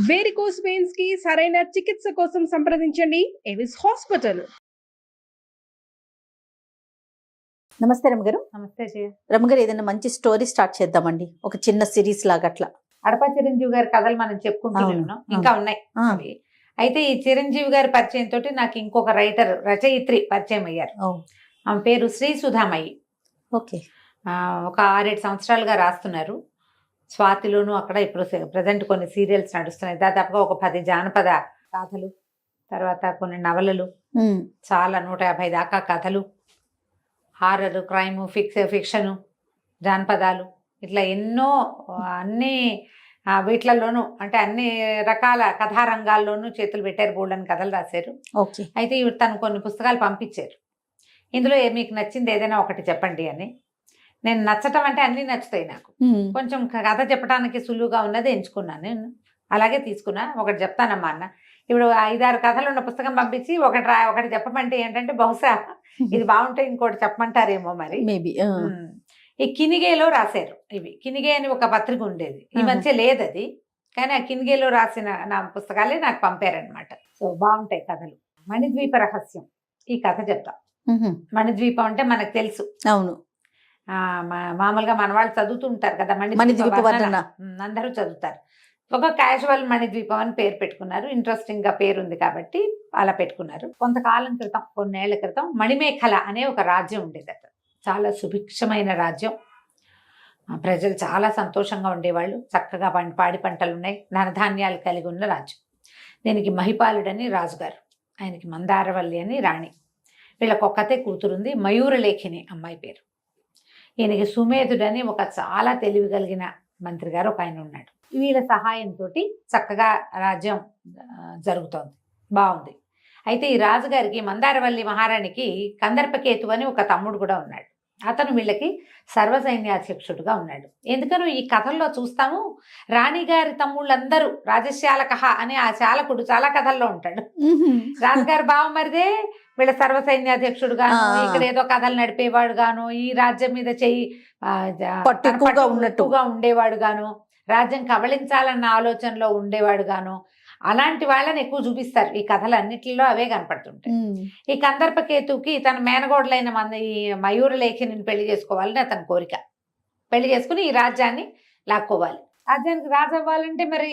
Varicose veins కి సరైన చికిత్స కోసం సంప్రదించండి ఎవిస్ హాస్పిటల్. నమస్తే రమగారు. నమస్తే జయ. రమగారు, ఏదైనా మంచి స్టోరీ స్టార్ట్ చేద్దామండి, ఒక చిన్న సిరీస్ లాగా అట్లా. అడప చిరంజీవి గారి కథలు మనం చెప్పుకుంటున్నాం, ఇంకా ఉన్నాయి అవి. అయితే ఈ చిరంజీవి గారి పరిచయం తోటి నాకు ఇంకొక రైటర్, రచయిత్రి పరిచయం అయ్యారు. ఆమె పేరు శ్రీ సుధామయ్యి. ఓకే. ఒక 6-7 సంవత్సరాలుగా రాస్తున్నారు. స్వాతిలోను అక్కడ ఇప్పుడు ప్రజెంట్ కొన్ని సీరియల్స్ నడుస్తున్నాయి. దాదాపుగా ఒక 10 జానపద కథలు, తర్వాత కొన్ని నవలలు, చాలా 150 దాకా కథలు, హారర్, క్రైమ్, ఫిక్షను, జానపదాలు, ఇట్లా ఎన్నో అన్ని వీటిలలోనూ, అంటే అన్ని రకాల కథారంగాల్లోనూ చేతులు పెట్టారు. బోల్డని కథలు రాశారు. ఓకే. అయితే తను కొన్ని పుస్తకాలు పంపించారు. ఇందులో మీకు నచ్చింది ఏదైనా ఒకటి చెప్పండి అని. నేను నచ్చటం అంటే అన్నీ నచ్చుతాయి నాకు. కొంచెం కథ చెప్పడానికి సులువుగా ఉన్నది ఎంచుకున్నాను నేను. అలాగే తీసుకున్నా. ఒకటి చెప్తానమ్మా అన్న. ఇప్పుడు 5-6 కథలు ఉన్న పుస్తకం పంపించి ఒకటి చెప్పమంటే ఏంటంటే, బహుశా ఇది బాగుంటే ఇంకోటి చెప్పమంటారేమో మరి. మేబీ. ఈ కినిగేలో రాశారు. ఇవి కినిగే అని ఒక పత్రిక ఉండేది, ఈ మధ్య లేదు అది. కానీ ఆ కినిగేలో రాసిన నా పుస్తకాలే నాకు పంపారనమాట. సో బాగుంటాయి కథలు. మణిద్వీప రహస్యం, ఈ కథ చెప్తా. మణిద్వీపం అంటే మనకు తెలుసు. అవును. మామూలుగా మన వాళ్ళు చదువుతుంటారు కదా మణిద్వీప వర్ణన. అందరూ చదువుతారు. ఒక క్యాజువల్ మణిద్వీపం అని పేరు పెట్టుకున్నారు. ఇంట్రెస్టింగ్ గా పేరుంది కాబట్టి అలా పెట్టుకున్నారు. కొంతకాలం క్రితం, కొన్నేళ్ల క్రితం మణిమేఖల అనే ఒక రాజ్యం ఉండేదట. చాలా సుభిక్షమైన రాజ్యం. ప్రజలు చాలా సంతోషంగా ఉండేవాళ్ళు. చక్కగా పాడి పంటలు ఉన్నాయి, ధనధాన్యాలు కలిగి ఉన్న రాజ్యం. దీనికి మహిపాలుడని రాజుగారు, ఆయనకి మందారవల్లి అని రాణి. వీళ్ళకొక్కతే కూతురుంది, మయూరలేఖిని అమ్మాయి పేరు. ఈయనకి సుమేధుడని ఒక చాలా తెలివి కలిగిన మంత్రి గారు ఒక ఆయన ఉన్నాడు. వీళ్ళ సహాయంతో చక్కగా రాజ్యం జరుగుతోంది, బాగుంది. అయితే ఈ రాజుగారికి, మందారవల్లి మహారాణికి కందర్పకేతు అని ఒక తమ్ముడు కూడా ఉన్నాడు. అతను వీళ్ళకి సర్వసైన్యాధ్యక్షుడుగా ఉన్నాడు. ఎందుకనో ఈ కథల్లో చూస్తాము, రాణిగారి తమ్ముళ్ళందరూ రాజశాలకహ అని ఆ శాలకుడు చాలా కథల్లో ఉంటాడు. రాజుగారి బావమరిదే వీళ్ళ సర్వసైన్యాధ్యక్షుడుగాను, ఇక్కడ ఏదో కథలు నడిపేవాడు గాను, ఈ రాజ్యం మీద చెయ్యి పట్టుగా ఉండేవాడు గాను, రాజ్యం కబళించాలన్న ఆలోచనలో ఉండేవాడు గాను, అలాంటి వాళ్ళని ఎక్కువ చూపిస్తారు ఈ కథలన్నిటిలో. అవే కనపడుతుంటాయి. ఈ కందర్పకేతుకి తన మేనగోడలైన ఈ మయూరలేఖిని పెళ్లి చేసుకోవాలని అతని కోరిక. పెళ్లి చేసుకుని ఈ రాజ్యాన్ని లాక్కోవాలి. రాజ్యానికి రాజు అవ్వాలంటే మరి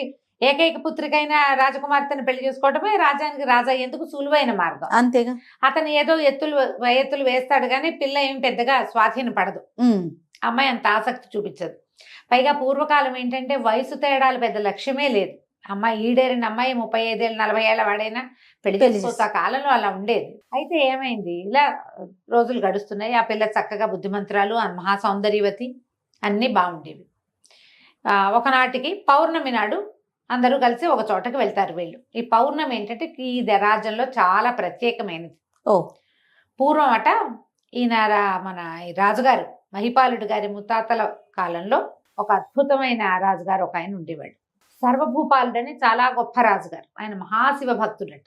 ఏకైక పుత్రికైన రాజకుమార్తెను పెళ్లి చేసుకోవటమే రాజ్యానికి రాజా ఎందుకు సులువైన మార్గం. అంతేగా. అతను ఏదో ఎత్తులు వేస్తాడు కానీ పిల్ల ఏం పెద్దగా స్వాధీన పడదు. అమ్మాయి అంత ఆసక్తి చూపించదు. పైగా పూర్వకాలం ఏంటంటే వయసు తేడాలు పెద్ద లక్ష్యమే లేదు. అమ్మాయి ఈడేరిన అమ్మాయి 35 ఏళ్ళు 40 ఏళ్ళ వాడైనా పెళ్లి చేసుకోవచ్చు. ఆ కాలంలో అలా ఉండేది. అయితే ఏమైంది, ఇలా రోజులు గడుస్తున్నాయి. ఆ పిల్ల చక్కగా బుద్ధిమంతురాలు, మహాసౌందర్యవతి, అన్నీ బాగుండేవి. ఒకనాటికి పౌర్ణమి నాడు అందరూ కలిసి ఒక చోటకి వెళ్తారు వీళ్ళు. ఈ పౌర్ణమి ఏంటంటే ఈ రాజ్యంలో చాలా ప్రత్యేకమైనది. పూర్వం అట ఈయన మన రాజుగారు మహిపాలుడు గారి ముత్తాతల కాలంలో ఒక అద్భుతమైన రాజుగారు ఒక ఆయన ఉండేవాడు. సర్వభూపాలుడని చాలా గొప్ప రాజుగారు. ఆయన మహాశివ భక్తుడట.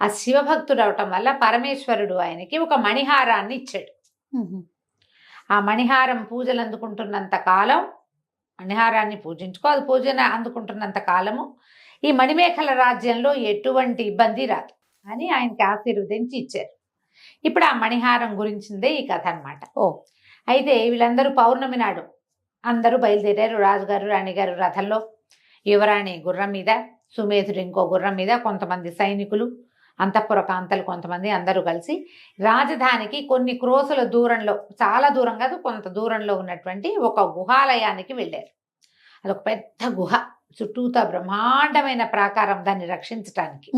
ఆ శివభక్తుడు అవటం వల్ల పరమేశ్వరుడు ఆయనకి ఒక మణిహారాన్ని ఇచ్చాడు. ఆ మణిహారం పూజలు అందుకుంటున్నంత కాలం, మణిహారాన్ని పూజించుకో, అది పూజన అందుకుంటున్నంత కాలము ఈ మణిమేఖల రాజ్యంలో ఎటువంటి ఇబ్బంది రాదు అని ఆయనకి ఆశీర్వదించి ఇచ్చారు. ఇప్పుడు ఆ మణిహారం గురించిందే ఈ కథ అనమాట. అయితే వీళ్ళందరూ పౌర్ణమి నాడు అందరూ బయలుదేరారు. రాజుగారు, రాణిగారు రథంలో, యువరాణి గుర్రం మీద, సుమేధుడు ఇంకో గుర్రం మీద, కొంతమంది సైనికులు, అంతఃపుర కాంతలు కొంతమంది, అందరూ కలిసి రాజధానికి కొన్ని క్రోసుల దూరంలో, చాలా దూరం కాదు కొంత దూరంలో ఉన్నటువంటి ఒక గుహాలయానికి వెళ్ళారు. అదొక పెద్ద గుహ, చుట్టూతా బ్రహ్మాండమైన ప్రాకారం దాన్ని రక్షించటానికి.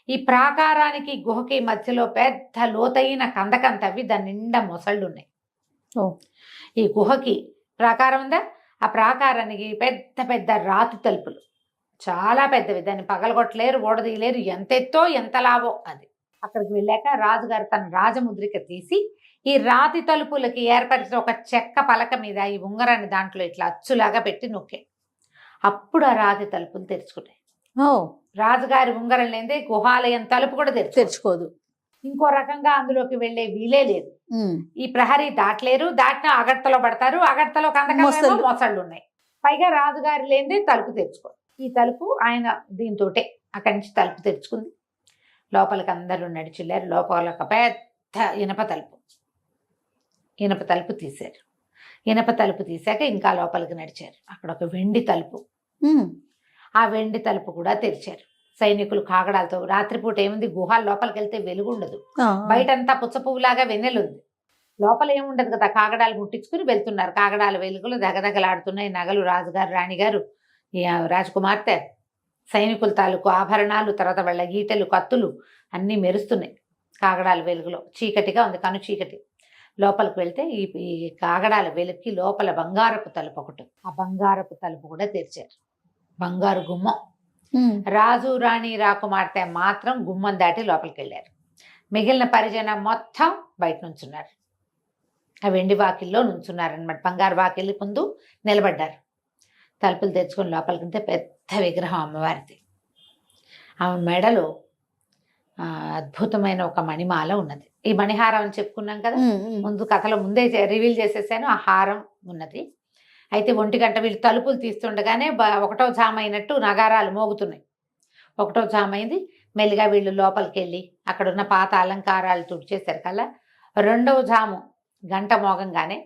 ఈ ప్రాకారానికి గుహకి మధ్యలో పెద్ద లోతైన కందకం తవ్వి దాని నిండా మొసళ్ళు ఉన్నాయి. ఈ గుహకి ప్రాకారం ఉందా, ఆ ప్రాకారానికి పెద్ద పెద్ద రాతి తలుపులు, చాలా పెద్దవి. దాన్ని పగలగొట్టలేరు, ఓడదీయలేరు. ఎంత ఎత్తో ఎంత లావో అది. అక్కడికి వెళ్ళాక రాజుగారు తన రాజముద్రిక తీసి ఈ రాతి తలుపులకి ఏర్పరిచిన ఒక చెక్క పలక మీద ఈ ఉంగరాన్ని దాంట్లో ఇట్లా అచ్చులాగా పెట్టి నొక్కే. అప్పుడు ఆ రాతి తలుపులు తెరుచుకున్నాయి. రాజుగారి ఉంగరం లేదే గుహాలయం తలుపు కూడా తెరుచుకోదు. ఇంకో రకంగా అందులోకి వెళ్లే వీలే లేదు. ఈ ప్రహరీ దాటలేరు, దాటినా అగడ్తలో పడతారు, అగడ్తలో కందకాలు మొసళ్ళు ఉన్నాయి. పైగా రాజుగారి లేనిదే తలుపు తెరుచుకో. ఈ తలుపు ఆయన దీంతోటే అక్కడి నుంచి తలుపు తెరుచుకుంది. లోపలికి అందరూ నడిచిల్లారు. లోపల ఒక పెద్ద ఇనప తలుపు తీశారు. ఇనప తలుపు తీశాక ఇంకా లోపలికి నడిచారు. అక్కడ ఒక వెండి తలుపు, ఆ వెండి తలుపు కూడా తెరిచారు. సైనికులు కాగడాలతో, రాత్రిపూట ఏముంది, గుహాల లోపలికి వెళ్తే వెలుగు ఉండదు, బయటంతా పుచ్చపువ్వులాగా వెన్నెలుంది, లోపల ఏముండదు కదా, కాగడాలు ముట్టించుకుని వెళ్తున్నారు. కాగడాల వెలుగులు దగదగలాడుతున్నాయి. నగలు, రాజుగారు, రాణిగారు, రాజకుమార్తె, సైనికుల తాలూకు ఆభరణాలు, తర్వాత వాళ్ళ గీటలు, కత్తులు అన్నీ మెరుస్తున్నాయి కాగడాల వెలుగులో. చీకటిగా ఉంది, కను చీకటి. లోపలికి వెళ్తే ఈ కాగడాల వెలుగుకి లోపల బంగారపు తలుపు ఒకటి, ఆ బంగారపు తలుపు కూడా తెరిచారు. బంగారు గుమ్మం. రాజు, రాణి, రాకుమార్తె మాత్రం గుమ్మం దాటి లోపలికి వెళ్ళారు. మిగిలిన పరిజనం మొత్తం బయట నుంచున్నారు. ఆ వెండి వాకిల్లో నుంచున్నారనమాట. బంగారు వాకిళ్ళ ముందు నిలబడ్డారు. తలుపులు తెచ్చుకొని లోపలికి వెళ్తే పెద్ద విగ్రహం అమ్మవారిది. ఆమె మెడలో అద్భుతమైన ఒక మణిమాల ఉన్నది. ఈ మణిహారం అని చెప్పుకున్నాం కదా, ముందు కథలో ముందే రివీల్ చేసేసాను. ఆ హారం ఉన్నది. అయితే 1 గంట వీళ్ళు తలుపులు తీస్తుండగానే 1వ జామ అయినట్టు నగారాలు మోగుతున్నాయి. 1వ జామ అయింది. మెల్లిగా వీళ్ళు లోపలికి వెళ్ళి అక్కడున్న పాత అలంకారాలు తుడిచేశారు కల్లా 2వ జాము గంట మోగంగానే,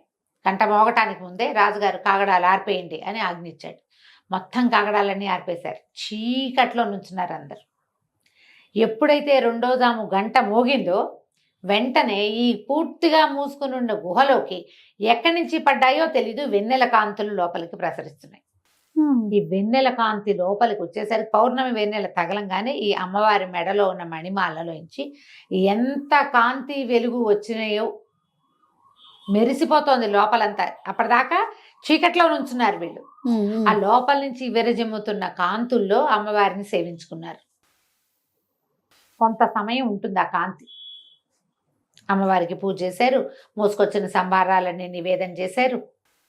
గంట మోగటానికి ముందే రాజుగారు కాగడాలు ఆర్పేయండి అని ఆజ్ఞించాడు. మొత్తం కాగడాలన్నీ ఆర్పేశారు. చీకట్లో నుంచున్నారు అందరు. ఎప్పుడైతే 2వ జాము గంట మోగిందో వెంటనే ఈ పూర్తిగా మూసుకుని ఉన్న గుహలోకి ఎక్కడి నుంచి పడ్డాయో తెలీదు, వెన్నెల కాంతులు లోపలికి ప్రసరిస్తున్నాయి. ఈ వెన్నెల కాంతి లోపలికి వచ్చేసరికి పౌర్ణమి వెన్నెల తగలంగానే ఈ అమ్మవారి మెడలో ఉన్న మణిమాలలోంచి ఎంత కాంతి వెలుగు వచ్చినాయో మెరిసిపోతోంది లోపలంతా. అప్పటిదాకా చీకట్లో నుంచున్నారు వీళ్ళు. ఆ లోపల నుంచి విరజిమ్ముతున్న కాంతుల్లో అమ్మవారిని సేవించుకున్నారు. కొంత సమయం ఉంటుంది ఆ కాంతి. అమ్మవారికి పూజ చేశారు. మోసుకొచ్చిన సంభారాలన్నీ నివేదన చేశారు.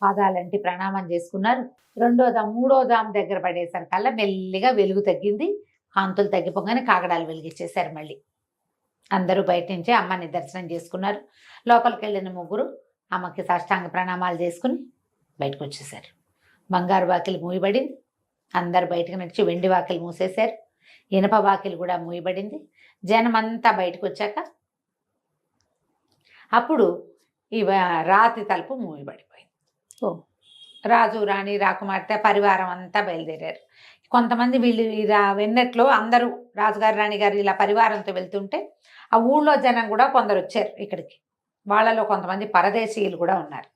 పాదాలంటి ప్రణామం చేసుకున్నారు. 3వ జాము దగ్గర పడేసరి కల్లా మెల్లిగా వెలుగు తగ్గింది. కాంతులు తగ్గిపోగానే కాగడాలు వెలిగించేశారు. మళ్ళీ అందరూ బయట నుంచే అమ్మని దర్శనం చేసుకున్నారు. లోపలికి వెళ్ళిన ముగ్గురు అమ్మకి సాష్టాంగ ప్రణామాలు చేసుకుని బయటకు వచ్చేసారు. బంగారు వాకిలి మూయబడింది. అందరు బయటకు నడిచి వెండి వాకిలి మూసేశారు. ఇనప వాకిలి కూడా మూయబడింది. జనమంతా బయటకు వచ్చాక అప్పుడు ఈ రాతి తలుపు మూయబడిపోయింది. రాజు, రాణి, రాకుమార్తె పరివారం అంతా బయలుదేరారు. కొంతమంది వీళ్ళు వెన్నెట్లో అందరూ రాజుగారు, రాణిగారు ఇలా పరివారంతో వెళ్తుంటే ఆ ఊళ్ళో జనం కూడా కొందరు వచ్చారు ఇక్కడికి. వాళ్ళలో కొంతమంది పరదేశీయులు కూడా ఉన్నారు.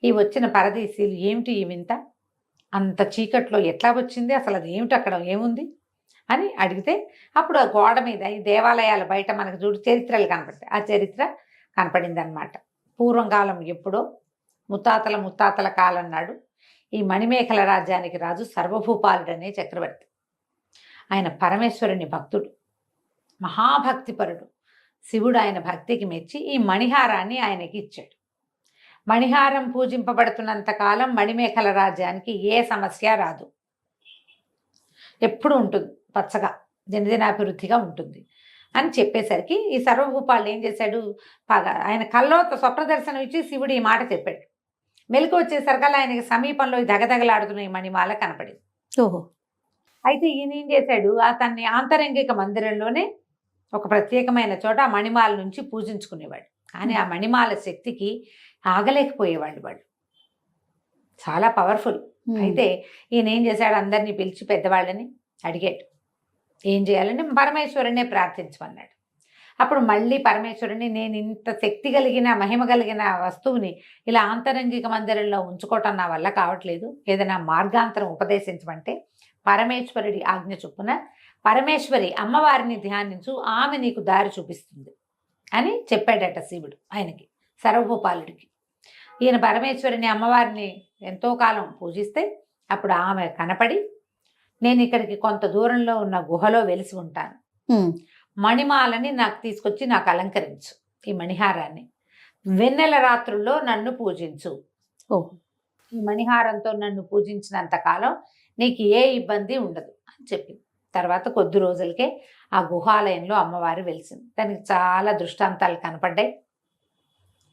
ఈ వచ్చిన పరదేశీయులు ఏమిటి ఈ వింత, అంత చీకట్లో ఎట్లా వచ్చింది, అసలు అది ఏమిటి, అక్కడ ఏముంది అని అడిగితే అప్పుడు ఆ గోడ మీద ఈ దేవాలయాల బయట మనకు చూడు చరిత్రలు కనపడతాయి. ఆ చరిత్ర కనపడింది అనమాట. పూర్వం కాలం ఎప్పుడో ముత్తాతల కాలం నాడు ఈ మణిమేఖల రాజ్యానికి రాజు సర్వభూపాలుడు అనే చక్రవర్తి. ఆయన పరమేశ్వరుని భక్తుడు, మహాభక్తిపరుడు. శివుడు ఆయన భక్తికి మెచ్చి ఈ మణిహారాన్ని ఆయనకి ఇచ్చాడు. మణిహారం పూజింపబడుతున్నంత కాలం మణిమేఖల రాజ్యానికి ఏ సమస్య రాదు, ఎప్పుడు ఉంటుంది, పచ్చగా దినదినాభివృద్ధిగా ఉంటుంది అని చెప్పేసరికి ఈ సర్వభూపాలు ఏం చేశాడు, ఆయన కల్లో స్వప్న దర్శనం ఇచ్చి శివుడు ఈ మాట చెప్పాడు. మెలకు వచ్చేసరికల్లా ఆయనకి సమీపంలో ఈ దగదగలాడుతున్న ఈ మణిమాల కనపడింది. అయితే ఈయన ఏం చేశాడు, అతన్ని ఆంతరంగిక మందిరంలోనే ఒక ప్రత్యేకమైన చోట ఆ మణిమాల నుంచి పూజించుకునేవాడు. కానీ ఆ మణిమాల శక్తికి ఆగలేకపోయేవాళ్ళు వాళ్ళు, చాలా పవర్ఫుల్. అయితే ఈయన ఏం చేశాడు, అందరినీ పిలిచి పెద్దవాళ్ళని అడిగాడు ఏం చేయాలని. పరమేశ్వరునే ప్రార్థించమన్నాడు. అప్పుడు మళ్ళీ పరమేశ్వరుని, నేను ఇంత శక్తి కలిగిన మహిమ కలిగిన వస్తువుని ఇలా ఆంతరంగిక మందిరంలో ఉంచుకోవటం నా వల్ల కావట్లేదు, ఏదైనా మార్గాంతరం ఉపదేశించమంటే పరమేశ్వరుడి ఆజ్ఞ చొప్పున పరమేశ్వరి అమ్మవారిని ధ్యానించు, ఆమె నీకు దారి చూపిస్తుంది అని చెప్పాడట శివుడు ఆయనకి, సర్వభూపాలుడికి. ఈయన పరమేశ్వరిని అమ్మవారిని ఎంతో కాలం పూజిస్తే అప్పుడు ఆమె కనపడి, నేను ఇక్కడికి కొంత దూరంలో ఉన్న గుహలో వెలిసి ఉంటాను, మణిమాలని నాకు తీసుకొచ్చి నాకు అలంకరించు, ఈ మణిహారాన్ని వెన్నెల రాత్రుల్లో నన్ను పూజించు, ఈ మణిహారంతో నన్ను పూజించినంత కాలం నీకు ఏ ఇబ్బంది ఉండదు అని చెప్పింది. తర్వాత కొద్ది రోజులకే ఆ గుహాలయంలో అమ్మవారు వెలిసింది. దానికి చాలా దృష్టాంతాలు కనపడ్డాయి.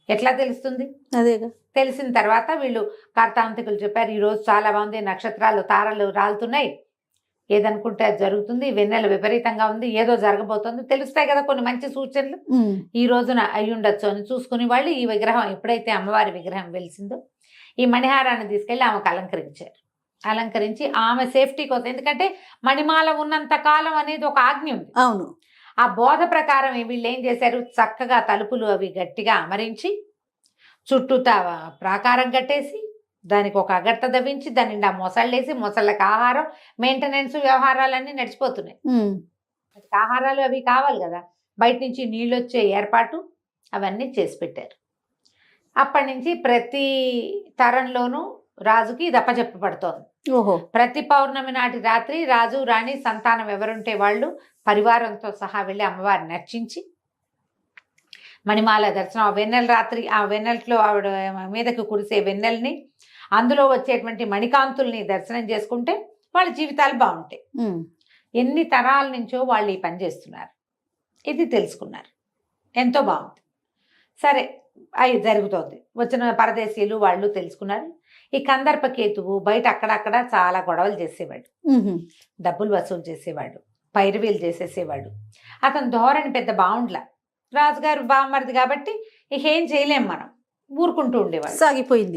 ఎట్లా తెలుస్తుంది, అదేగా తెలిసిన తర్వాత వీళ్ళు కార్తాంతికులు చెప్పారు, ఈరోజు చాలా బాగుంది, నక్షత్రాలు తారలు రాలుతున్నాయి, ఏదనుకుంటే అది జరుగుతుంది, వెన్నెల విపరీతంగా ఉంది, ఏదో జరగబోతుంది, తెలుస్తాయి కదా కొన్ని మంచి సూచనలు. ఈ రోజున అయి ఉండొచ్చు అని చూసుకుని వాళ్ళు ఈ విగ్రహం ఎప్పుడైతే అమ్మవారి విగ్రహం వెలిసిందో ఈ మణిహారాన్ని తీసుకెళ్ళి ఆమెకు అలంకరించారు. అలంకరించి ఆమె సేఫ్టీ కోసం, ఎందుకంటే మణిమాల ఉన్నంత కాలం అనేది ఒక ఆజ్ఞ ఉంది. అవును. ఆ బోధ ప్రకారం వీళ్ళు ఏం చేశారు, చక్కగా తలుపులు అవి గట్టిగా అమరించి చుట్టూతా ప్రాకారం కట్టేసి దానికి ఒక అగట్ట దవ్వించి దాని నిండా మొసళ్ళేసి మొసళ్ళకి ఆహారం, మెయింటెనెన్స్, వ్యవహారాలన్నీ నడిచిపోతున్నాయి. ఆహారాలు అవి కావాలి కదా, బయట నుంచి నీళ్ళు వచ్చే ఏర్పాటు అవన్నీ చేసి పెట్టారు. అప్పటి నుంచి ప్రతి తరంలోనూ రాజుకి ఇది అప్పచెప్పబడుతోంది. ఓహో. ప్రతి పౌర్ణమి నాటి రాత్రి రాజు రాణి సంతానం ఎవరుంటే వాళ్ళు పరివారంతో సహా వెళ్ళి అమ్మవారిని అర్చించి మణిమాల దర్శనం, ఆ వెన్నెల రాత్రి ఆ వెన్నెలలో ఆవిడ మీదకి కురిసే వెన్నెల్ని, అందులో వచ్చేటువంటి మణికాంతుల్ని దర్శనం చేసుకుంటే వాళ్ళ జీవితాలు బాగుంటాయి. ఎన్ని తరాల నుంచో వాళ్ళు ఈ పని చేస్తున్నారు, ఇది తెలుసుకున్నారు, ఎంతో బాగుంది. సరే అవి జరుగుతోంది, వచ్చిన పరదేశీయులు వాళ్ళు తెలుసుకున్నారు. ఈ కందర్పకేతువు బయట అక్కడక్కడ చాలా గొడవలు చేసేవాడు, డబ్బులు వసూలు చేసేవాడు, పైరవీలు చేసేసేవాడు. అతని ధోరణి పెద్ద బాగుండ్లా, రాజుగారు బామ్మరిది కాబట్టి ఏం చేయలేం, మనం ఊరుకుంటూ ఉండేవాడు,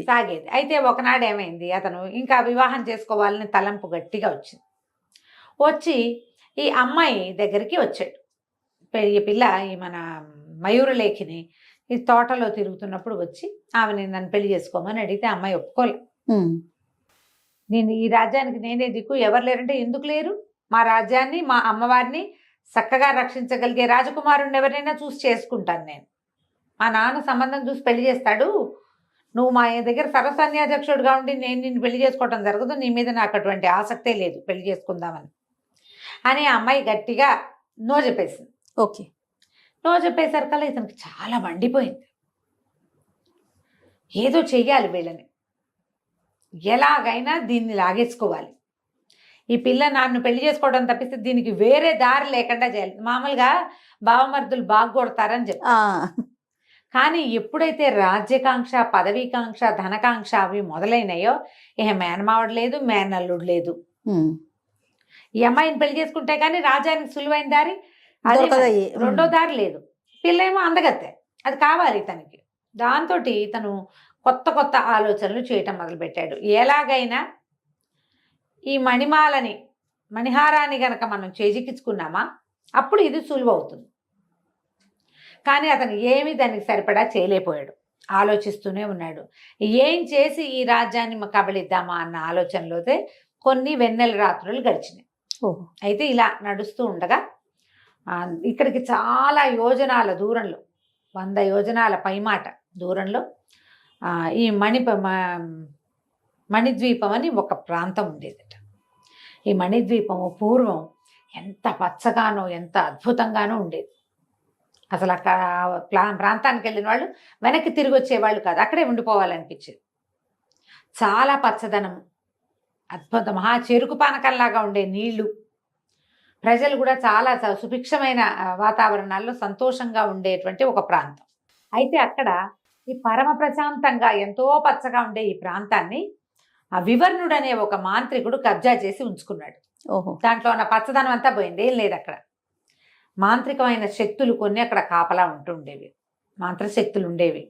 సాగేది. అయితే ఒకనాడు ఏమైంది, అతను ఇంకా వివాహం చేసుకోవాలని తలంపు గట్టిగా వచ్చింది. వచ్చి ఈ అమ్మాయి దగ్గరికి వచ్చాడు. ఈ పిల్ల ఈ మన మయూరలేఖిని ఈ తోటలో తిరుగుతున్నప్పుడు వచ్చి ఆమెని నన్ను పెళ్లి చేసుకోమని అడిగితే అమ్మాయి ఒప్పుకోలే. నేను ఈ రాజ్యానికి నేనే దిక్కు, ఎవరు లేరంటే ఎందుకు లేరు, మా రాజ్యాన్ని మా అమ్మవారిని చక్కగా రక్షించగలిగే రాజకుమారుని ఎవరైనా చూసి చేసుకుంటాను నేను, మా నాన్న సంబంధం చూసి పెళ్లి చేస్తాడు, నువ్వు మా దగ్గర సర్వసన్యాధ్యక్షుడిగా ఉండి నేను నిన్ను పెళ్లి చేసుకోవటం జరగదు, నీ మీద నాకు అటువంటి ఆసక్తే లేదు పెళ్లి చేసుకుందామని అని ఆ అమ్మాయి గట్టిగా నో చెప్పేసింది. ఓకే. నో చెప్పేసరికల్లా ఇతనికి చాలా మండిపోయింది, ఏదో చెయ్యాలి, వీళ్ళని ఎలాగైనా దీన్ని లాగేసుకోవాలి, ఈ పిల్ల నన్ను పెళ్లి చేసుకోవడం తప్పిస్తే దీనికి వేరే దారి లేకుండా చేయాలి. మామూలుగా బావమర్దులు బాగా కొడతారని చెప్పారు, కానీ ఎప్పుడైతే రాజ్యకాంక్ష, పదవీకాంక్ష, ధనకాంక్ష అవి మొదలైనాయో ఇక మేనమావడు లేదు, మేనల్లుడు లేదు. ఈ అమ్మాయిని పెళ్లి చేసుకుంటే కానీ రాజ్యానికి సులువైన దారి రెండో దారి లేదు. పిల్ల ఏమో అందగత్తే, అది కావాలి తనకి. దాంతో తను కొత్త కొత్త ఆలోచనలు చేయటం మొదలుపెట్టాడు. ఎలాగైనా ఈ మణిహారాన్ని గనక మనం చేజిక్కించుకున్నామా అప్పుడు ఇది సులువు అవుతుంది. కానీ అతను ఏమీ దానికి సరిపడా చేయలేకపోయాడు, ఆలోచిస్తూనే ఉన్నాడు. ఏం చేసి ఈ రాజ్యాన్ని కబళిద్దామా అన్న ఆలోచనలోతే కొన్ని వెన్నెల రాత్రులు గడిచినాయి. అయితే ఇలా నడుస్తూ ఉండగా ఇక్కడికి చాలా యోజనాల దూరంలో, 100 యోజనాల పైమాట దూరంలో ఈ మణిద్వీపం అని ఒక ప్రాంతం ఉండేదట. ఈ మణిద్వీపము పూర్వం ఎంత పచ్చగానో ఎంత అద్భుతంగానో ఉండేది. అసలు అక్కడ ప్రాంతానికి వెళ్ళిన వాళ్ళు వెనక్కి తిరిగి వచ్చేవాళ్ళు కాదు, అక్కడే ఉండిపోవాలనిపించేది. చాలా పచ్చదనం, అద్భుత మహా చెరుకు పానకంలాగా ఉండే నీళ్లు, ప్రజలు కూడా చాలా సుభిక్షమైన వాతావరణాల్లో సంతోషంగా ఉండేటువంటి ఒక ప్రాంతం. అయితే అక్కడ ఈ పరమ ప్రశాంతంగా ఎంతో పచ్చగా ఉండే ఈ ప్రాంతాన్ని ఆ వివర్ణుడు అనే ఒక మాంత్రికుడు కబ్జా చేసి ఉంచుకున్నాడు. దాంట్లో ఉన్న పచ్చదనం అంతా పోయింది, ఏం లేదు అక్కడ. మాంత్రికమైన శక్తులు కొన్ని అక్కడ కాపలా ఉంటుండేవి, మంత్రశక్తులు ఉండేవి,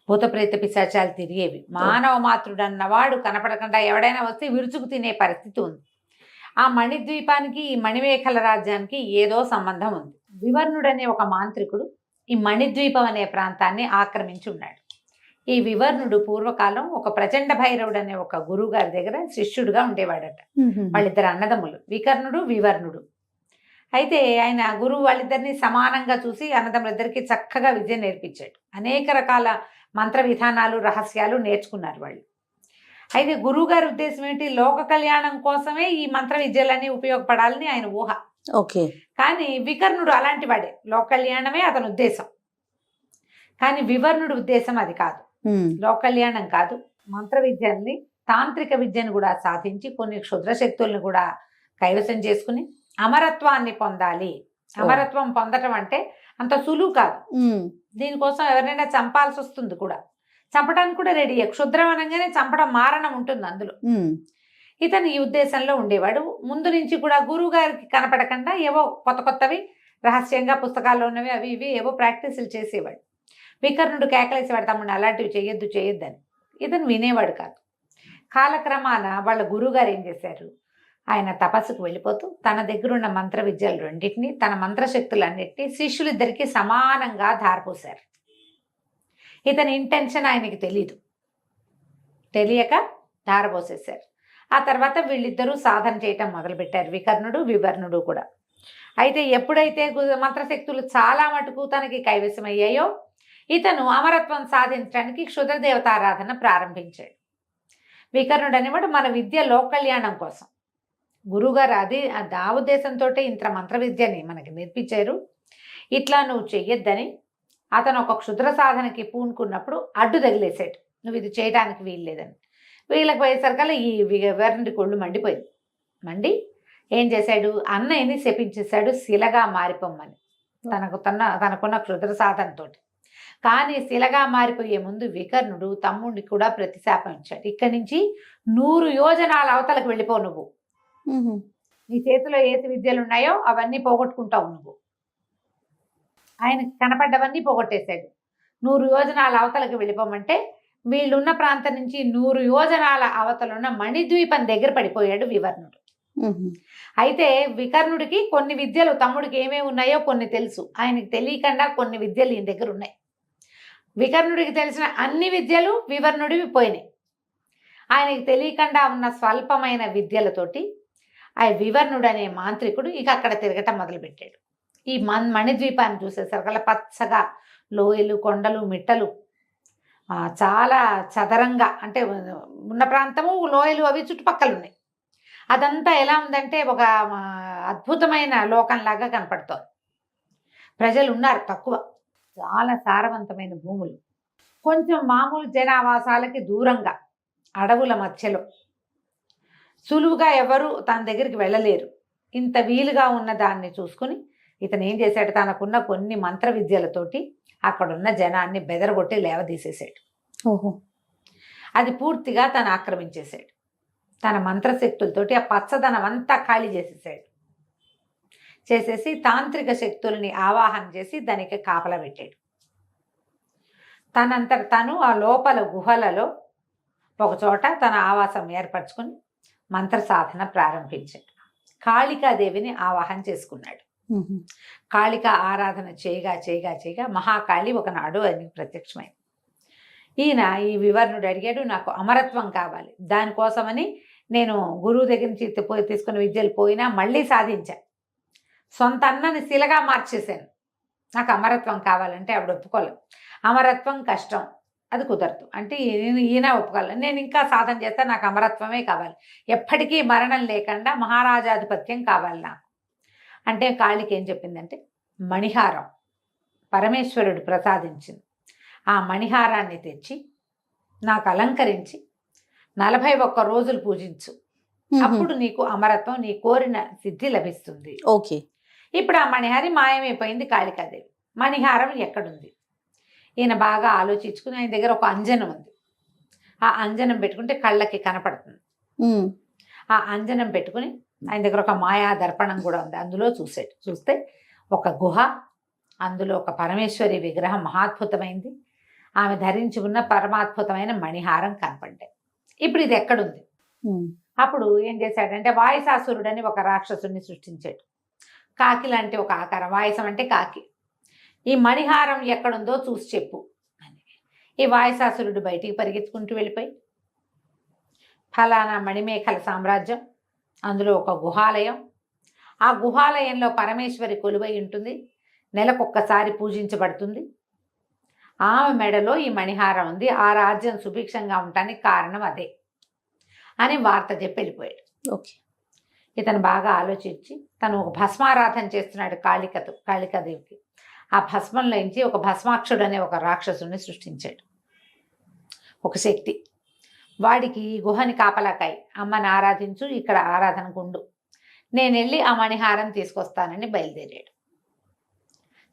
భూతప్రేత పిశాచాలు తిరిగేవి. మానవ మాతృడు అన్నవాడు కనపడకుండా ఎవడైనా వస్తే విరుచుకు తినే పరిస్థితి ఉంది. ఆ మణిద్వీపానికి ఈ మణిమేఖల రాజ్యానికి ఏదో సంబంధం ఉంది. వివర్ణుడు అనే ఒక మాంత్రికుడు ఈ మణిద్వీపం అనే ప్రాంతాన్ని ఆక్రమించి ఉన్నాడు. ఈ వివర్ణుడు పూర్వకాలం ఒక ప్రచండ భైరవుడు అనే ఒక గురువు గారి దగ్గర శిష్యుడుగా ఉండేవాడట. వాళ్ళిద్దరు అన్నదమ్ములు, వికర్ణుడు వివర్ణుడు. అయితే ఆయన గురువు వాళ్ళిద్దరిని సమానంగా చూసి అన్నదమ్ములిద్దరికి చక్కగా విద్య నేర్పించాడు. అనేక రకాల మంత్ర విధానాలు, రహస్యాలు నేర్చుకున్నారు వాళ్ళు. అయితే గురువు గారి ఉద్దేశం ఏంటి, లోక కళ్యాణం కోసమే ఈ మంత్ర విద్యలన్నీ ఉపయోగపడాలని ఆయన ఊహ. ఓకే. కానీ వికర్ణుడు అలాంటి వాడే, లోక కళ్యాణమే అతని ఉద్దేశం. కానీ వివర్ణుడి ఉద్దేశం అది కాదు, లోక కళ్యాణం కాదు, మంత్ర విద్యల్ని, తాంత్రిక విద్యను కూడా సాధించి కొన్ని క్షుద్ర శక్తుల్ని కూడా కైవసం చేసుకుని అమరత్వాన్ని పొందాలి. అమరత్వం పొందటం అంటే అంత సులువు కాదు, దీనికోసం ఎవరైనా చంపాల్సి వస్తుంది కూడా, చంపడానికి కూడా రెడీ. క్షుద్రం అనగానే చంపడం మారణం ఉంటుంది అందులో. ఇతను ఈ ఉద్దేశంలో ఉండేవాడు. ముందు నుంచి కూడా గురువు గారికి కనపడకుండా ఏవో కొత్త కొత్తవి రహస్యంగా పుస్తకాల్లో ఉన్నవి అవి ఇవి ఏవో ప్రాక్టీసులు చేసేవాడు. వికర్ణుడు కేకలేసేవాడు, తమ్ముడు అలాంటివి చేయొద్దని. ఇతను వినేవాడు కాదు. కాలక్రమాన వాళ్ళ గురువుగారు ఏం చేశారు, ఆయన తపస్సుకు వెళ్ళిపోతూ తన దగ్గర ఉన్న మంత్ర విద్యలు రెండింటినీ, తన మంత్రశక్తులన్నింటినీ శిష్యులిద్దరికీ సమానంగా ధారపోశారు. ఇతని ఇంటెన్షన్ ఆయనకి తెలియక ధారపోసేశారు. ఆ తర్వాత వీళ్ళిద్దరూ సాధన చేయటం మొదలుపెట్టారు, వికర్ణుడు వివర్ణుడు కూడా. అయితే ఎప్పుడైతే మంత్రశక్తులు చాలా మటుకు తనకి కైవశమయ్యాయో ఇతను అమరత్వం సాధించడానికి క్షుద్రదేవతారాధన ప్రారంభించాడు. వికర్ణుడు అనేవాడు మన విద్య లోక కళ్యాణం కోసం. గురువుగారు అది ఆ ఉద్దేశంతో ఇంత మంత్ర విద్యని మనకి నేర్పించారు. ఇట్లా నువ్వు చెయ్యొద్దని అతను ఒక క్షుద్ర సాధనకి పూనుకున్నప్పుడు అడ్డు తగిలేశాడు, నువ్వు ఇది చేయడానికి వీల్లేదని. వీళ్ళకి పోయేసరికల్లా ఈ వివర్ణుడి కొళ్ళు మండి ఏం చేశాడు, అన్నయ్యని శపించేశాడు శిలగా మారిపోమ్మని తనకున్న క్షుద్ర సాధనతో. కానీ శిలగా మారిపోయే ముందు వికర్ణుడు తమ్ముడిని కూడా ప్రతిశాపం ఇచ్చాడు, ఇక్కడి నుంచి 100 యోజనాల అవతలకు వెళ్ళిపో, నువ్వు నీ చేతిలో ఏసి విద్యలు ఉన్నాయో అవన్నీ పోగొట్టుకుంటావు నువ్వు. ఆయనకి కనపడ్డవన్నీ పోగొట్టేశాడు. 100 యోజనాల అవతలకు వెళ్ళిపోమంటే వీళ్ళున్న ప్రాంతం నుంచి 100 యోజనాల అవతలున్న మణిద్వీపం దగ్గర పడిపోయాడు వివర్ణుడు. అయితే వికర్ణుడికి కొన్ని విద్యలు తమ్ముడికి ఏమేమి ఉన్నాయో కొన్ని తెలుసు, ఆయనకి తెలియకుండా కొన్ని విద్యలు ఈయన దగ్గర ఉన్నాయి. వికర్ణుడికి తెలిసిన అన్ని విద్యలు వివర్ణుడివి పోయినాయి. ఆయనకి తెలియకుండా ఉన్న స్వల్పమైన విద్యలతోటి ఆ వివర్ణుడు అనే మాంత్రికుడు ఇక అక్కడ తిరగటం మొదలుపెట్టాడు. ఈ మణిద్వీపాన్ని చూసేసరికల్లా పచ్చగా లోయలు, కొండలు, మిట్టలు, చాలా చదరంగా అంటే ఉన్న ప్రాంతము లోయలు అవి చుట్టుపక్కల ఉన్నాయి. అదంతా ఎలా ఉందంటే ఒక అద్భుతమైన లోకంలాగా కనపడుతోంది. ప్రజలు ఉన్నారు తక్కువ, చాలా సారవంతమైన భూములు, కొంచెం మామూలు జనావాసాలకి దూరంగా అడవుల మధ్యలో సులువుగా ఎవరు తన దగ్గరికి వెళ్ళలేరు. ఇంత వీలుగా ఉన్న దాన్ని చూసుకుని ఇతను ఏం చేశాడు, తనకున్న కొన్ని మంత్ర విద్యలతోటి అక్కడున్న జనాన్ని బెదరగొట్టి లేవదీసేశాడు. అది పూర్తిగా తను ఆక్రమించేశాడు. తన మంత్రశక్తులతోటి ఆ పచ్చదనం అంతా ఖాళీ చేసేసి తాంత్రిక శక్తుల్ని ఆవాహన చేసి దానికి కాపలా పెట్టాడు. తనంతట తను ఆ లోపల గుహలలో ఒకచోట తన ఆవాసం ఏర్పరచుకుని మంత్ర సాధన ప్రారంభించాడు. కాళికాదేవిని ఆవాహన చేసుకున్నాడు. కాళిక ఆరాధన చేయగా మహాకాళి ఒకనాడు ఆయనకు ప్రత్యక్షమైంది. ఈయన ఈ వివర్ణుడు అడిగాడు, నాకు అమరత్వం కావాలి, దానికోసమని నేను గురువు దగ్గర నుంచి తీసుకున్న విద్యలు పోయినా మళ్ళీ సాధించాను, సొంత అన్నని శిలగా మార్చేశాను, నాకు అమరత్వం కావాలంటే ఆవిడ ఒప్పుకోలేదు. అమరత్వం కష్టం, అది కుదరదు అంటే ఈయన ఒప్పుకోవాలి, నేను ఇంకా సాధన చేస్తాను, నాకు అమరత్వమే కావాలి, ఎప్పటికీ మరణం లేకుండా మహారాజాధిపత్యం కావాలి నాకు అంటే. కాళికి ఏం చెప్పిందంటే, మణిహారం పరమేశ్వరుడు ప్రసాదించింది, ఆ మణిహారాన్ని తెచ్చి నాకు అలంకరించి 41 రోజులు పూజించు, అప్పుడు నీకు అమరత్వం, నీ కోరిన సిద్ధి లభిస్తుంది. ఓకే. ఇప్పుడు ఆ మణిహారి మాయమైపోయింది కాళికాదేవి. మణిహారం ఎక్కడుంది? ఈయన బాగా ఆలోచించుకుని ఆయన దగ్గర ఒక అంజనం ఉంది. ఆ అంజనం పెట్టుకుంటే కళ్ళకి కనపడుతుంది. ఆ అంజనం పెట్టుకుని ఆయన దగ్గర ఒక మాయా దర్పణం కూడా ఉంది, అందులో చూస్తే ఒక గుహ, అందులో ఒక పరమేశ్వరి విగ్రహం మహాద్భుతమైంది, ఆమె ధరించి ఉన్న పరమాద్భుతమైన మణిహారం కనపడ్డాయి. ఇప్పుడు ఇది ఎక్కడుంది? అప్పుడు ఏం చేశాడంటే, వాయుసాసురుడు అని ఒక రాక్షసుడిని సృష్టించాడు. కాకి లాంటి ఒక ఆకారం, వాయసం అంటే కాకి. ఈ మణిహారం ఎక్కడుందో చూసి చెప్పు అని. ఈ వాయుసాసురుడు బయటికి పరిగెత్తుకుంటూ వెళ్ళిపోయి ఫలానా మణిమేఖల సామ్రాజ్యం, అందులో ఒక గుహాలయం, ఆ గుహాలయంలో పరమేశ్వరి కొలువై ఉంటుంది, నెలకొక్కసారి పూజించబడుతుంది, ఆమె మెడలో ఈ మణిహారం ఉంది, ఆ రాజ్యం సుభిక్షంగా ఉండటానికి కారణం అదే అని వార్త చెప్పి వెళ్ళిపోయాడు. ఓకే. ఇతను బాగా ఆలోచించి తను ఒక భస్మారాధన చేస్తున్నాడు కాళికాదేవికి. ఆ భస్మంలోంచి ఒక భస్మాక్షుడు అనే ఒక రాక్షసుని సృష్టించాడు, ఒక శక్తి. వాడికి గుహని కాపలాకాయి, అమ్మని ఆరాధించు, ఇక్కడ ఆరాధనకు ఉండు, నేను వెళ్ళి ఆ మణిహారం తీసుకొస్తానని బయలుదేరాడు.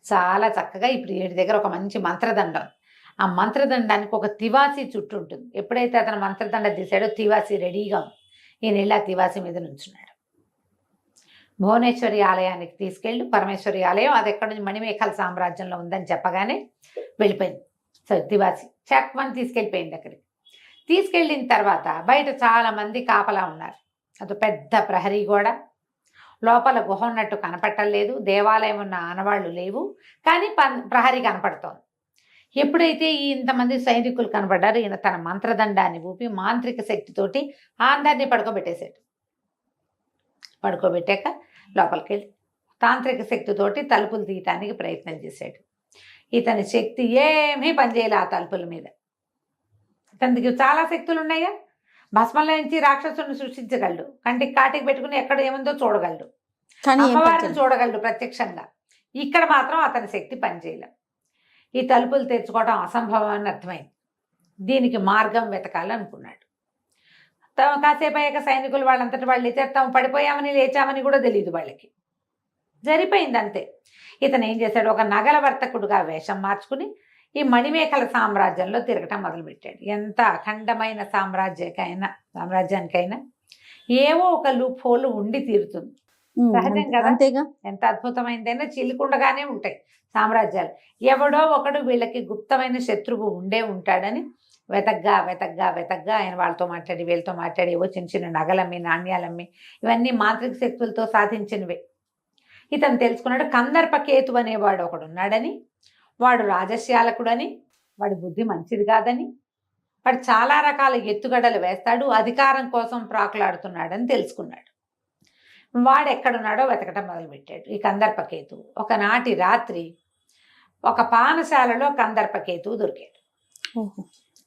చాలా చక్కగా ఇప్పుడు వీడి దగ్గర ఒక మంచి మంత్రదండం, ఆ మంత్రదండానికి ఒక తివాసి చుట్టూ ఉంటుంది. ఎప్పుడైతే అతను మంత్రదండ తీసాడో తివాసి రెడీగా ఉంది. ఈయన వెళ్ళి ఆ తివాసి మీద నుంచున్నాడు. భువనేశ్వరి ఆలయానికి తీసుకెళ్ళి, పరమేశ్వరి ఆలయం అది ఎక్కడ నుంచి మణిమేఖల సామ్రాజ్యంలో ఉందని చెప్పగానే వెళ్ళిపోయింది. సో తివాసి చక్మని తీసుకెళ్ళిపోయింది అక్కడికి. తీసుకెళ్ళిన తర్వాత బయట చాలా మంది కాపలా ఉన్నారు. అది పెద్ద ప్రహరీ గోడ, లోపల గుహ ఉన్నట్టు కనపట్టలేదు, దేవాలయం ఉన్న ఆనవాళ్ళు లేవు, కానీ ప్రహరీ కనపడుతోంది. ఎప్పుడైతే ఈ ఇంతమంది సైనికులు కనబడ్డారు, ఈయన తన మంత్రదండాన్ని ఊపి మాంత్రిక శక్తితోటి అందరినీ పడుకోబెట్టేశాడు. పడుకోబెట్టాక లోపలికి వెళ్ళి తాంత్రిక శక్తితోటి తలుపులు తీయటానికి ప్రయత్నం చేశాడు. ఇతని శక్తి ఏమీ పనిచేయాలి ఆ తలుపుల మీద. ఇతనికి చాలా శక్తులు ఉన్నాయా, భస్మంలో నుంచి రాక్షసుని సృష్టించగలడు, కంటికి కాటికి పెట్టుకుని ఎక్కడ ఏముందో చూడగలడు, అమ్మవారిని చూడగలడు ప్రత్యక్షంగా. ఇక్కడ మాత్రం అతని శక్తి పనిచేయలే. ఈ తలుపులు తెచ్చుకోవడం అసంభవం అని అర్థమైంది. దీనికి మార్గం వెతకాలనుకున్నాడు. కాసేపు అయ్యాక సైనికులు వాళ్ళంతటి వాళ్ళు లేచారు. తాము పడిపోయామని లేచామని కూడా తెలియదు వాళ్ళకి. జరిపోయింది అంతే. ఇతను ఏం చేశాడు, ఒక నగల వర్తకుడుగా వేషం మార్చుకుని ఈ మణిమేఖల సామ్రాజ్యంలో తిరగటం మొదలుపెట్టాడు. ఎంత అఖండమైన సామ్రాజ్యానికైనా ఏవో ఒక లూప్ హోల్ ఉండి తీరుతుంది. సహజం కదా, అంతేగా. ఎంత అద్భుతమైనదైనా చీలికుండగానే ఉంటాయి సామ్రాజ్యాలు. ఎవడో ఒకడు వీళ్ళకి గుప్తమైన శత్రువు ఉండే ఉంటాడని వెతగ్గా ఆయన వాళ్ళతో మాట్లాడి వీళ్ళతో మాట్లాడి ఏవో చిన్న చిన్న నగలమ్మి నాణ్యాలమ్మి ఇవన్నీ మాంత్రిక శక్తులతో సాధించినవే. ఇతను తెలుసుకున్నాడు కందర్పకేతు అనేవాడు ఒకడు ఉన్నాడని, వాడు రాజశ్యాలకుడని, వాడి బుద్ధి మంచిది కాదని, వాడు చాలా రకాల ఎత్తుగడలు వేస్తాడు, అధికారం కోసం ప్రాకులాడుతున్నాడని తెలుసుకున్నాడు. వాడు ఎక్కడున్నాడో వెతకటం మొదలుపెట్టాడు. ఈ కందర్పకేతు ఒకనాటి రాత్రి ఒక పానశాలలో కందర్పకేతువు దొరికాడు.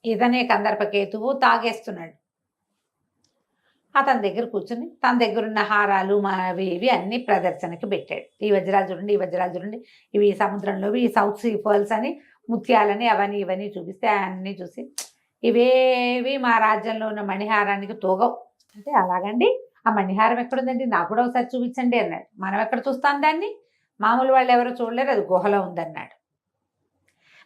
ఇతనే కందర్పకేతువు తాగేస్తున్నాడు. అతని దగ్గర కూర్చుని తన దగ్గర ఉన్న హారాలు అవి ఇవి అన్ని ప్రదర్శనకి పెట్టాడు. ఈ వజ్రాలు చూడండి, ఈ వజ్రాలు చూడండి, ఇవి సముద్రంలోవి, ఈ సౌత్ సీ పర్ల్స్ అని ముత్యాలని అవన్నీ ఇవన్నీ చూపిస్తే అన్నీ చూసి ఇవేవి మా రాజ్యంలో ఉన్న మణిహారానికి తోగవు అంటే, అలాగండి ఆ మణిహారం ఎక్కడుందండి, నాకు కూడా ఒకసారి చూపించండి అన్నాడు. మనం ఎక్కడ చూస్తాం దాన్ని, మామూలు వాళ్ళు ఎవరో చూడలేరు, అది గుహలో ఉందన్నాడు.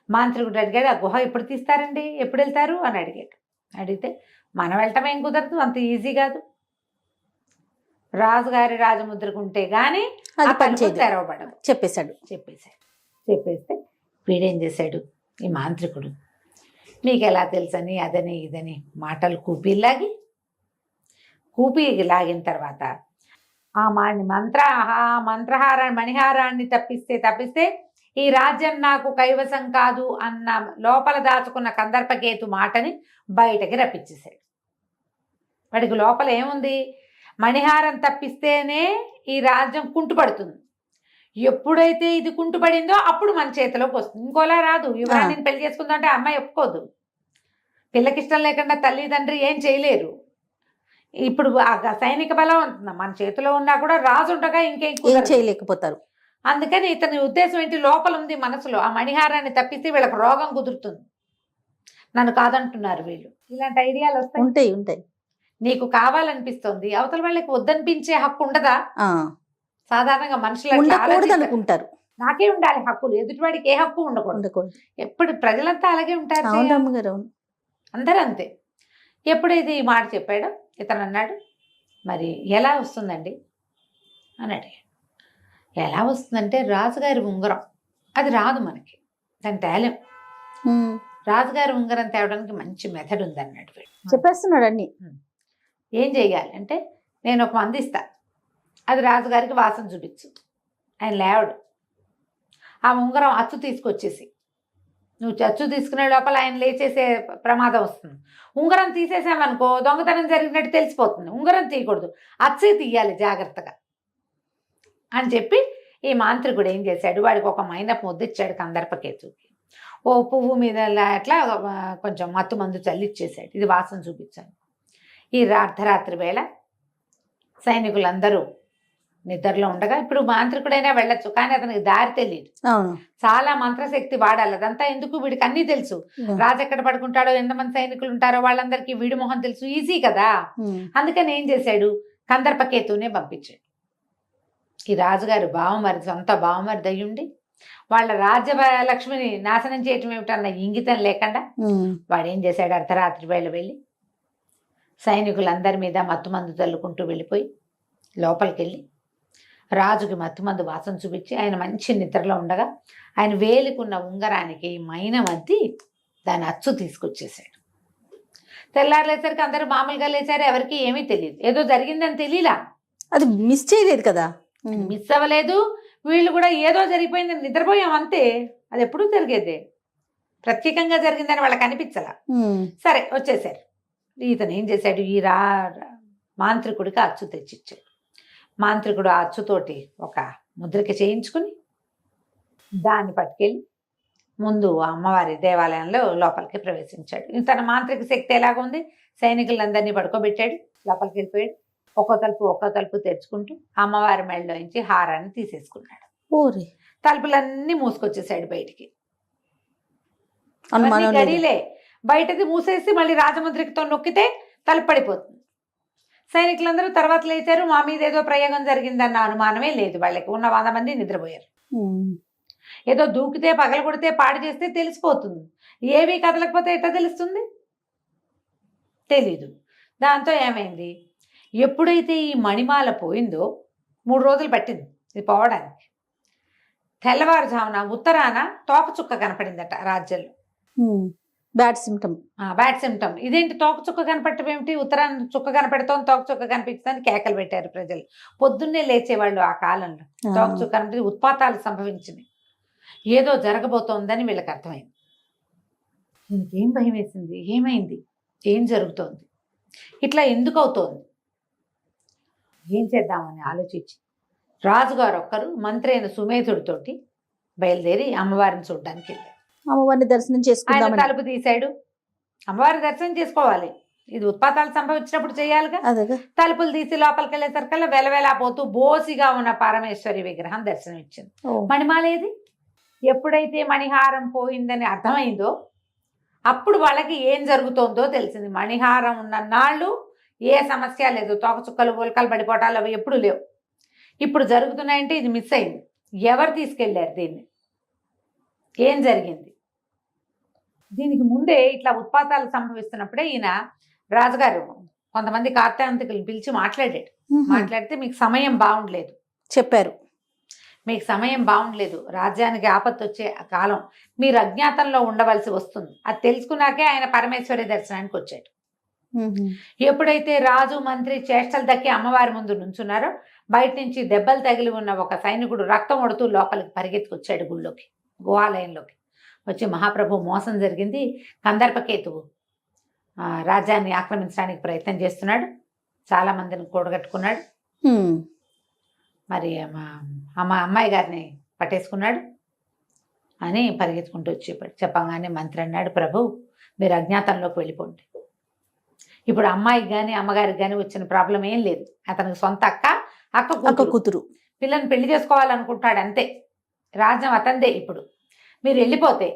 మాంత్రికుడు అడిగాడు, ఆ గుహ ఎప్పుడు తీస్తారండి, ఎప్పుడు వెళ్తారు అని అడిగాడు. అడిగితే మనం వెళ్ళటం ఏం కుదరదు, అంత ఈజీ కాదు, రాజుగారి రాజముద్రకు ఉంటే గానీ తెరవబడదు చెప్పేస్తే వీడేం చేశాడు, ఈ మాంత్రికుడు మీకు ఎలా తెలుసని అదని ఇదని మాటలు కూపి లాగిన తర్వాత ఆ మంత్రహారాన్ని మణిహారాన్ని తప్పిస్తే ఈ రాజ్యం నాకు కైవసం కాదు అన్న లోపల దాచుకున్న కందర్పకేతు మాటని బయటకి రప్పించేశాడు. వాడికి లోపల ఏముంది, మణిహారం తప్పిస్తేనే ఈ రాజ్యం కుంటుపడుతుంది, ఎప్పుడైతే ఇది కుంటుపడిందో అప్పుడు మన చేతిలోకి వస్తుంది, ఇంకోలా రాదు. యువరాణిని పెళ్లి చేసుకుందా అంటే అమ్మాయి ఒప్పుకోదు, పిల్లకి ఇష్టం లేకుండా తల్లిదండ్రి ఏం చేయలేరు. ఇప్పుడు సైనిక బలం ఉంటుందా మన చేతిలో ఉన్నా కూడా రాజు ఉండగా ఇంకేం చేయలేకపోతారు. అందుకని ఇతని ఉద్దేశం ఏంటి, లోపల ఉంది మనసులో, ఆ మణిహారాన్ని తప్పిస్తే వీళ్ళకి రోగం కుదురుతుంది, నన్ను కాదంటున్నారు వీళ్ళు, ఇలాంటి ఐడియాలు ఉంటాయి. నీకు కావాలనిపిస్తుంది, అవతల వాళ్ళకి వద్దనిపించే హక్కు ఉండదా? సాధారణంగా మనుషులు అనుకుంటారు, నాకే ఉండాలి హక్కులు, ఎదుటివాడికి ఏ హక్కు ఉండకూడదు. ఎప్పుడు ప్రజలంతా అలాగే ఉంటారు, అందరూ అంతే. ఎప్పుడైతే ఈ మాట చెప్పాడో ఇతను అన్నాడు, మరి ఎలా వస్తుందండి అని అడిగాడు. ఎలా వస్తుందంటే, రాజుగారి ఉంగరం అది రాదు మనకి, దాని తేలేం, రాజుగారి ఉంగరం తేవడానికి మంచి మెథడ్ ఉందన్నాడు. చెప్పేస్తున్నాడు అన్ని. ఏం చెయ్యాలి అంటే, నేను ఒక మంది ఇస్తా, అది రాజుగారికి వాసన చూపించు, ఆయన లేవడు, ఆ ఉంగరం అచ్చు తీసుకొచ్చేసి నువ్వు అచ్చు తీసుకునే లోపల ఆయన లేచేసే ప్రమాదం వస్తుంది. ఉంగరం తీసేసామనుకో దొంగతనం జరిగినట్టు తెలిసిపోతుంది, ఉంగరం తీయకూడదు, అచ్చే తీయాలి జాగ్రత్తగా అని చెప్పి ఈ మాంత్రికుడు ఏం చేశాడు, వాడికి ఒక మైనపు ముద్ద ఇచ్చాడు కందర్పకేతుకి. ఓ పువ్వు మీద అట్లా కొంచెం మత్తు మందు చల్లిచ్చేసాడు, ఇది వాసన చూపించాను. ఈ అర్ధరాత్రి వేళ సైనికులందరూ నిద్రలో ఉండగా, ఇప్పుడు మాంత్రికుడైనా వెళ్ళొచ్చు కానీ అతనికి దారి తెలియదు, చాలా మంత్రశక్తి వాడాలి, అదంతా ఎందుకు, వీడికి అన్నీ తెలుసు, రాజు ఎక్కడ పడుకుంటాడో, ఎంతమంది సైనికులు ఉంటారో వాళ్ళందరికీ వీడి మొహం తెలుసు, ఈజీ కదా. అందుకని ఏం చేశాడు, కందర్పకేతునే పంపించాడు. ఈ రాజుగారు బావమరిది, సొంత బావమరిది అయ్యుండి వాళ్ళ రాజ్యలక్ష్మిని నాశనం చేయటం ఏమిటన్న ఇంగితం లేకుండా వాడు ఏం చేశాడు, అర్ధరాత్రి వేళ వెళ్ళి సైనికులందరి మీద మత్తుమందు చల్లుకుంటూ వెళ్ళిపోయి లోపలికి వెళ్ళి రాజుకి మత్తుమందు వాసన చూపించి ఆయన మంచి నిద్రలో ఉండగా ఆయన వేలుకున్న ఉంగరానికి మైనం అద్ది దాని అచ్చు తీసుకొచ్చేసాడు. తెల్లారులేసరికి అందరూ మామూలుగా లేచారు, ఎవరికి ఏమీ తెలియదు. ఏదో జరిగిందని తెలియలా, అది మిస్ చేయలేదు కదా. మిస్ అవ్వలేదు. వీళ్ళు కూడా ఏదో జరిగిపోయిందని నిద్రపోయాం అంతే. అది ఎప్పుడూ జరిగేదే, ప్రత్యేకంగా జరిగిందని వాళ్ళకి అనిపించలా. సరే వచ్చేసారు. ఇతను ఏం చేశాడు, ఈ మాంత్రికుడికి అచ్చు తెచ్చిచ్చాడు. మాంత్రికుడు ఆ అచ్చుతోటి ఒక ముద్రకి చేయించుకుని దాన్ని పట్టుకెళ్ళి ముందు అమ్మవారి దేవాలయంలో లోపలికి ప్రవేశించాడు. తన మాంత్రిక శక్తి ఎలాగుంది, సైనికులందరినీ పడుకోబెట్టాడు, లోపలికి వెళ్ళిపోయాడు. ఒక్కో తలుపు తెరుచుకుంటూ అమ్మవారి మెడలోంచి హారాన్ని తీసేసుకున్నాడు. తలుపులన్నీ మూసుకొచ్చేసాడు బయటికి. గడిలే బయటది మూసేసి మళ్ళీ రాజముద్రికతో నొక్కితే తలుపు పడిపోతుంది. సైనికులందరూ తర్వాత లేచారు. మా మీద ఏదో ప్రయోగం జరిగిందన్న అనుమానమే లేదు వాళ్ళకి. ఉన్న 100 మంది నిద్రపోయారు. ఏదో దూకితే పగలు కొడితే పాడు చేస్తే తెలిసిపోతుంది. ఏవి కదలకపోతే ఎట్లా తెలుస్తుంది, తెలీదు. దాంతో ఏమైంది, ఎప్పుడైతే ఈ మణిమాల పోయిందో 3 రోజులు పట్టింది ఇది పోవడానికి. తెల్లవారుజామున ఉత్తరాన తోకచుక్క కనపడిందట రాజ్యంలో. Bad symptom. ఇదేంటి తోక చుక్క కనపడటం ఏమిటి, ఉత్తరాన్ని చుక్క కనపడతాం తోక చుక్క కనిపించడానికి కేకలు పెట్టారు ప్రజలు. పొద్దున్నే లేచేవాళ్ళు ఆ కాలంలో. తోక చుక్క కనిపించి ఉత్పాతాలు సంభవించినాయి, ఏదో జరగబోతోందని వీళ్ళకి అర్థమైంది. దీనికి ఏం భయం వేసింది, ఏమైంది, ఏం జరుగుతోంది, ఇట్లా ఎందుకు అవుతోంది, ఏం చేద్దామని ఆలోచించి రాజుగారు ఒక్కరు మంత్రి అయిన సుమేధుడితోటి బయలుదేరి అమ్మవారిని చూడడానికి వెళ్ళారు. అమ్మవారిని దర్శనం చేసుకున్నాం. ఆయన తలుపు తీశాడు. అమ్మవారి దర్శనం చేసుకోవాలి, ఇది ఉత్పాతాలు సంభవించినప్పుడు చేయాలిగా. తలుపులు తీసి లోపలికి వెళ్ళేసరికల్లా వెలవెలా పోతూ బోసిగా ఉన్న పరమేశ్వరి విగ్రహం దర్శనం ఇచ్చింది. మణిమాలేది. ఎప్పుడైతే మణిహారం పోయిందని అర్థమైందో అప్పుడు వాళ్ళకి ఏం జరుగుతోందో తెలిసింది. మణిహారం ఉన్న నాళ్ళు ఏ సమస్య లేదు, తోకచుక్కలు ఉల్కలు పడిపోవటాలు అవి ఎప్పుడు లేవు. ఇప్పుడు జరుగుతున్నాయంటే ఇది మిస్ అయింది. ఎవరు తీసుకెళ్లారు దీన్ని, ఏం జరిగింది? దీనికి ముందే ఇట్లా ఉత్పాతాలు సంభవిస్తున్నప్పుడే ఈయన రాజుగారు కొంతమంది కార్తాంతికులను పిలిచి మాట్లాడితే మీకు సమయం బాగుండలేదు చెప్పారు. మీకు సమయం బాగుండలేదు, రాజ్యానికి ఆపత్తు వచ్చే కాలం, మీరు అజ్ఞాతంలో ఉండవలసి వస్తుంది. అది తెలుసుకున్నాకే ఆయన పరమేశ్వరి దర్శనానికి వచ్చాడు. ఎప్పుడైతే రాజు మంత్రి చేష్టలు దక్కి అమ్మవారి ముందు నుంచున్నారో బయట నుంచి దెబ్బలు తగిలి ఉన్న ఒక సైనికుడు రక్తం ఒడుతూ లోపలికి పరిగెత్తుకొచ్చాడు గుళ్ళోకి, గుహాలయంలోకి వచ్చి, మహాప్రభు మోసం జరిగింది, కందర్పకేతువు రాజ్యాన్ని ఆక్రమించడానికి ప్రయత్నం చేస్తున్నాడు, చాలా మందిని కూడగట్టుకున్నాడు, మరి అమ్మాయి గారిని పట్టేసుకున్నాడు అని పరిగెత్తుకుంటూ వచ్చి చెప్పగానే మంత్రి అన్నాడు, ప్రభు మీరు అజ్ఞాతంలోకి వెళ్ళిపోండి. ఇప్పుడు అమ్మాయికి కానీ అమ్మగారికి కానీ వచ్చిన ప్రాబ్లం ఏం లేదు. అతనికి సొంత అక్క కూతురు పిల్లని పెళ్లి చేసుకోవాలనుకుంటాడు అంతే. రాజ్యం అతందే. ఇప్పుడు మీరు వెళ్ళిపోతే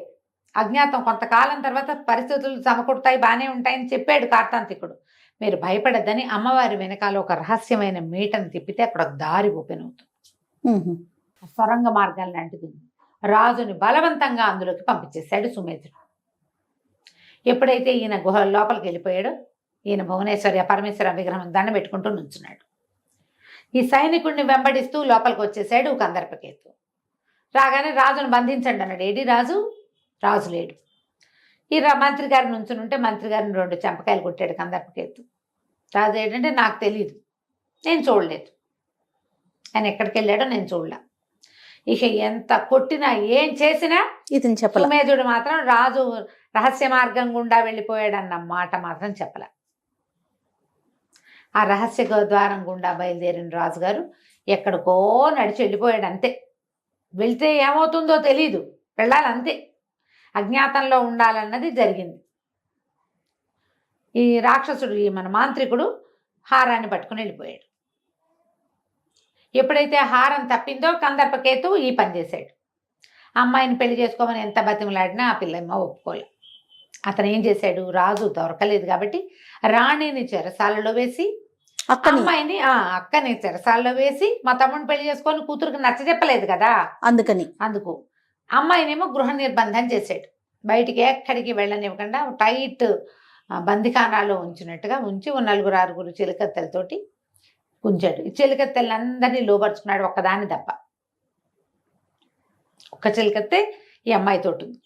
అజ్ఞాతం కొంతకాలం తర్వాత పరిస్థితులు సమకూడతాయి, బాగానే ఉంటాయని చెప్పాడు కార్తాంతికుడు. మీరు భయపడద్దని అమ్మవారి వెనకాల ఒక రహస్యమైన మీటను తిప్పితే అక్కడ ఒక దారి ఓపెన్ అవుతుంది, సొరంగ మార్గం లాంటిది. రాజుని బలవంతంగా అందులోకి పంపించేశాడు సుమేధుడు. ఎప్పుడైతే ఈయన గుహ లోపలికి వెళ్ళిపోయాడో ఈయన భువనేశ్వరి పరమేశ్వర విగ్రహం దండ పెట్టుకుంటూ నుంచున్నాడు. ఈ సైనికుడిని వెంబడిస్తూ లోపలికి వచ్చేసాడు కందర్పకేతు. రాగానే రాజును బంధించండి అన్నాడు. ఏడి రాజు లేడు. ఈ మంత్రి గారి నుంచుని ఉంటే మంత్రి గారిని 2 చెంపకాయలు కొట్టాడు కందర్పకేతు. రాజు ఏంటంటే నాకు తెలియదు, నేను చూడలేదు, ఆయన ఎక్కడికి వెళ్ళాడో నేను చూడలే. ఇక ఎంత కొట్టినా ఏం చేసినా ఇతను చెప్పలే. సుమేధుడు మాత్రం రాజు రహస్య మార్గం గుండా వెళ్ళిపోయాడన్న మాట మాత్రం చెప్పలే. ఆ రహస్య ద్వారం గుండా బయలుదేరిన రాజుగారు ఎక్కడికో నడిచి వెళ్ళిపోయాడు అంతే. వెళ్తే ఏమవుతుందో తెలీదు, వెళ్ళాలంతే, అజ్ఞాతంలో ఉండాలన్నది జరిగింది. ఈ రాక్షసుడు మన మాంత్రికుడు హారాన్ని పట్టుకుని వెళ్ళిపోయాడు. ఎప్పుడైతే హారం తప్పిందో కందర్పకేతు ఈ పని చేశాడు. అమ్మాయిని పెళ్లి చేసుకోమని ఎంత బతిమలాడినా ఆ పిల్లమ్మ ఒప్పుకోలే. అతను ఏం చేశాడు, రాజు దొరకలేదు కాబట్టి రాణిని చెరసాలలో వేసి అమ్మాయిని అక్కని చెరసాలలో వేసి మా తమ్ముడిని పెళ్లి చేసుకొని కూతురికి నచ్చజెప్పలేదు కదా, అందుకు అమ్మాయినేమో గృహ నిర్బంధం చేశాడు. బయటికి ఎక్కడికి వెళ్ళనివ్వకుండా టైట్ బందిఖానాలో ఉంచినట్టుగా ఉంచి ఓ 4-6 చెలికత్తెలతోటి ఉంచాడు. ఈ చెలికత్తెలందరినీ లోపరుచుకున్నాడు, ఒక్కదాన్ని తప్ప. ఒక్క చెలికత్తే ఈ అమ్మాయితోటి ఉంది.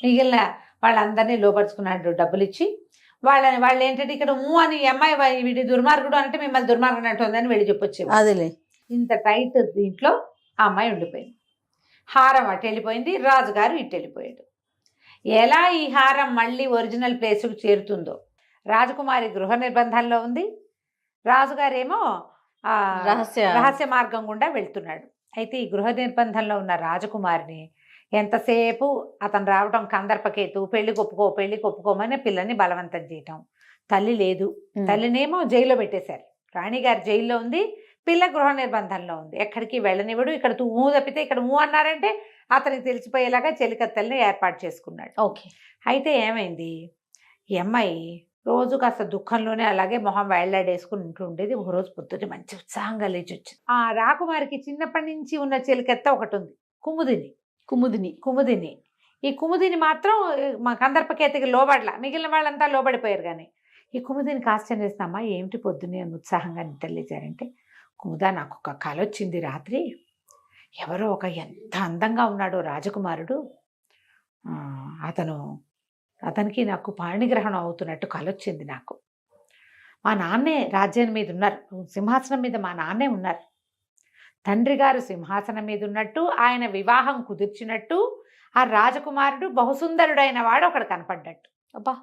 మిగిలిన వాళ్ళందరినీ లోపరుచుకున్నాడు డబ్బులు ఇచ్చి. వాళ్ళు ఏంటంటే ఇక్కడ అని ఈ అమ్మాయి వీడి దుర్మార్గుడు అంటే మిమ్మల్ని దుర్మార్గుడు అంటుందని వెళ్ళి చెప్పొచ్చేవాడు. అదేలే. ఇంత టైట్ దీంట్లో ఆ అమ్మాయి ఉండిపోయింది. హారం అటు వెళ్ళిపోయింది, రాజుగారు ఇటు వెళ్ళిపోయాడు. ఎలా ఈ హారం మళ్ళీ ఒరిజినల్ ప్లేస్కు చేరుతుందో. రాజకుమారి గృహ నిర్బంధంలో ఉంది, రాజుగారేమో రహస్య మార్గం గుండా వెళ్తున్నాడు. అయితే ఈ గృహ నిర్బంధంలో ఉన్న రాజకుమారిని ఎంతసేపు అతను రావటం కందర్పకేతు, పెళ్లి కొప్పుకోమని పిల్లని బలవంతం చేయటం. తల్లి లేదు, తల్లినేమో జైల్లో పెట్టేశారు. రాణిగారు జైల్లో ఉంది, పిల్ల గృహ నిర్బంధంలో ఉంది, ఎక్కడికి వెళ్ళనివ్వడు. ఇక్కడ తప్పితే ఇక్కడ అన్నారంటే అతనికి తెలిసిపోయేలాగా చెలికత్తెల్ని ఏర్పాటు చేసుకున్నాడు. ఓకే. అయితే ఏమైంది, ఈ అమ్మాయి రోజు కాస్త దుఃఖంలోనే అలాగే మొహం వేళ్లాడేసుకుని ఉంటూ ఉండేది. ఒకరోజు పొద్దుట మంచి ఉత్సాహంగా లేచి వచ్చింది. ఆ రాకుమారికి చిన్నప్పటి నుంచి ఉన్న చెలికత్త ఒకటి ఉంది, కుముదిని. ఈ కుముదిని మాత్రం మా కందర్పకేతకి లోబడలా, మిగిలిన వాళ్ళంతా లోబడిపోయారు. కానీ ఈ కుముదినికి ఆశ్చర్యం చేస్తామా, ఏమిటి పొద్దున్నే ఉత్సాహంగా నిద్రలేచారంటే, కుముదా నాకు ఒక కల వచ్చింది రాత్రి. ఎవరో ఎంత అందంగా ఉన్నాడో రాజకుమారుడు, అతనికి నాకు పాణిగ్రహణం అవుతున్నట్టు కల వచ్చింది నాకు. మా నాన్నే రాజ్యం మీద ఉన్నారు, సింహాసనం మీద మా నాన్నే ఉన్నారు. తండ్రి గారు సింహాసనం మీద ఉన్నట్టు, ఆయన వివాహం కుదిర్చినట్టు, ఆ రాజకుమారుడు బహుసుందరుడైన వాడు ఒకడు కనపడ్డట్టు. అబ్బా,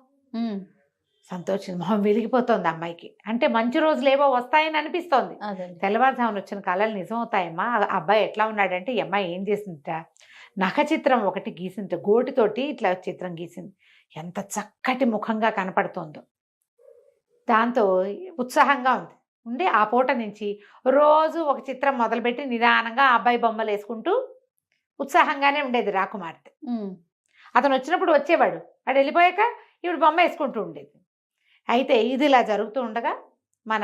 సంతోషం మొహం వెలిగిపోతోంది అమ్మాయికి. అంటే మంచి రోజులు ఏవో వస్తాయని అనిపిస్తోంది. తెల్లవారుజామున వచ్చిన కళలు నిజమవుతాయమ్మా. ఆ అబ్బాయి ఎట్లా ఉన్నాడంటే, ఈ అమ్మాయి ఏం చేసిందిట, నఖ చిత్రం ఒకటి గీసింది, గోటితోటి ఇట్లా చిత్రం గీసింది. ఎంత చక్కటి ముఖంగా కనపడుతోందో. దాంతో ఉత్సాహంగా ఉండి ఆ పూట నుంచి రోజు ఒక చిత్రం మొదలుపెట్టి నిదానంగా ఆ అబ్బాయి బొమ్మలు వేసుకుంటూ ఉత్సాహంగానే ఉండేది రాకుమార్తె. అతను వచ్చినప్పుడు వచ్చేవాడు, వాడు వెళ్ళిపోయాక ఇప్పుడు బొమ్మ వేసుకుంటూ ఉండేది. అయితే ఇది ఇలా జరుగుతూ ఉండగా మన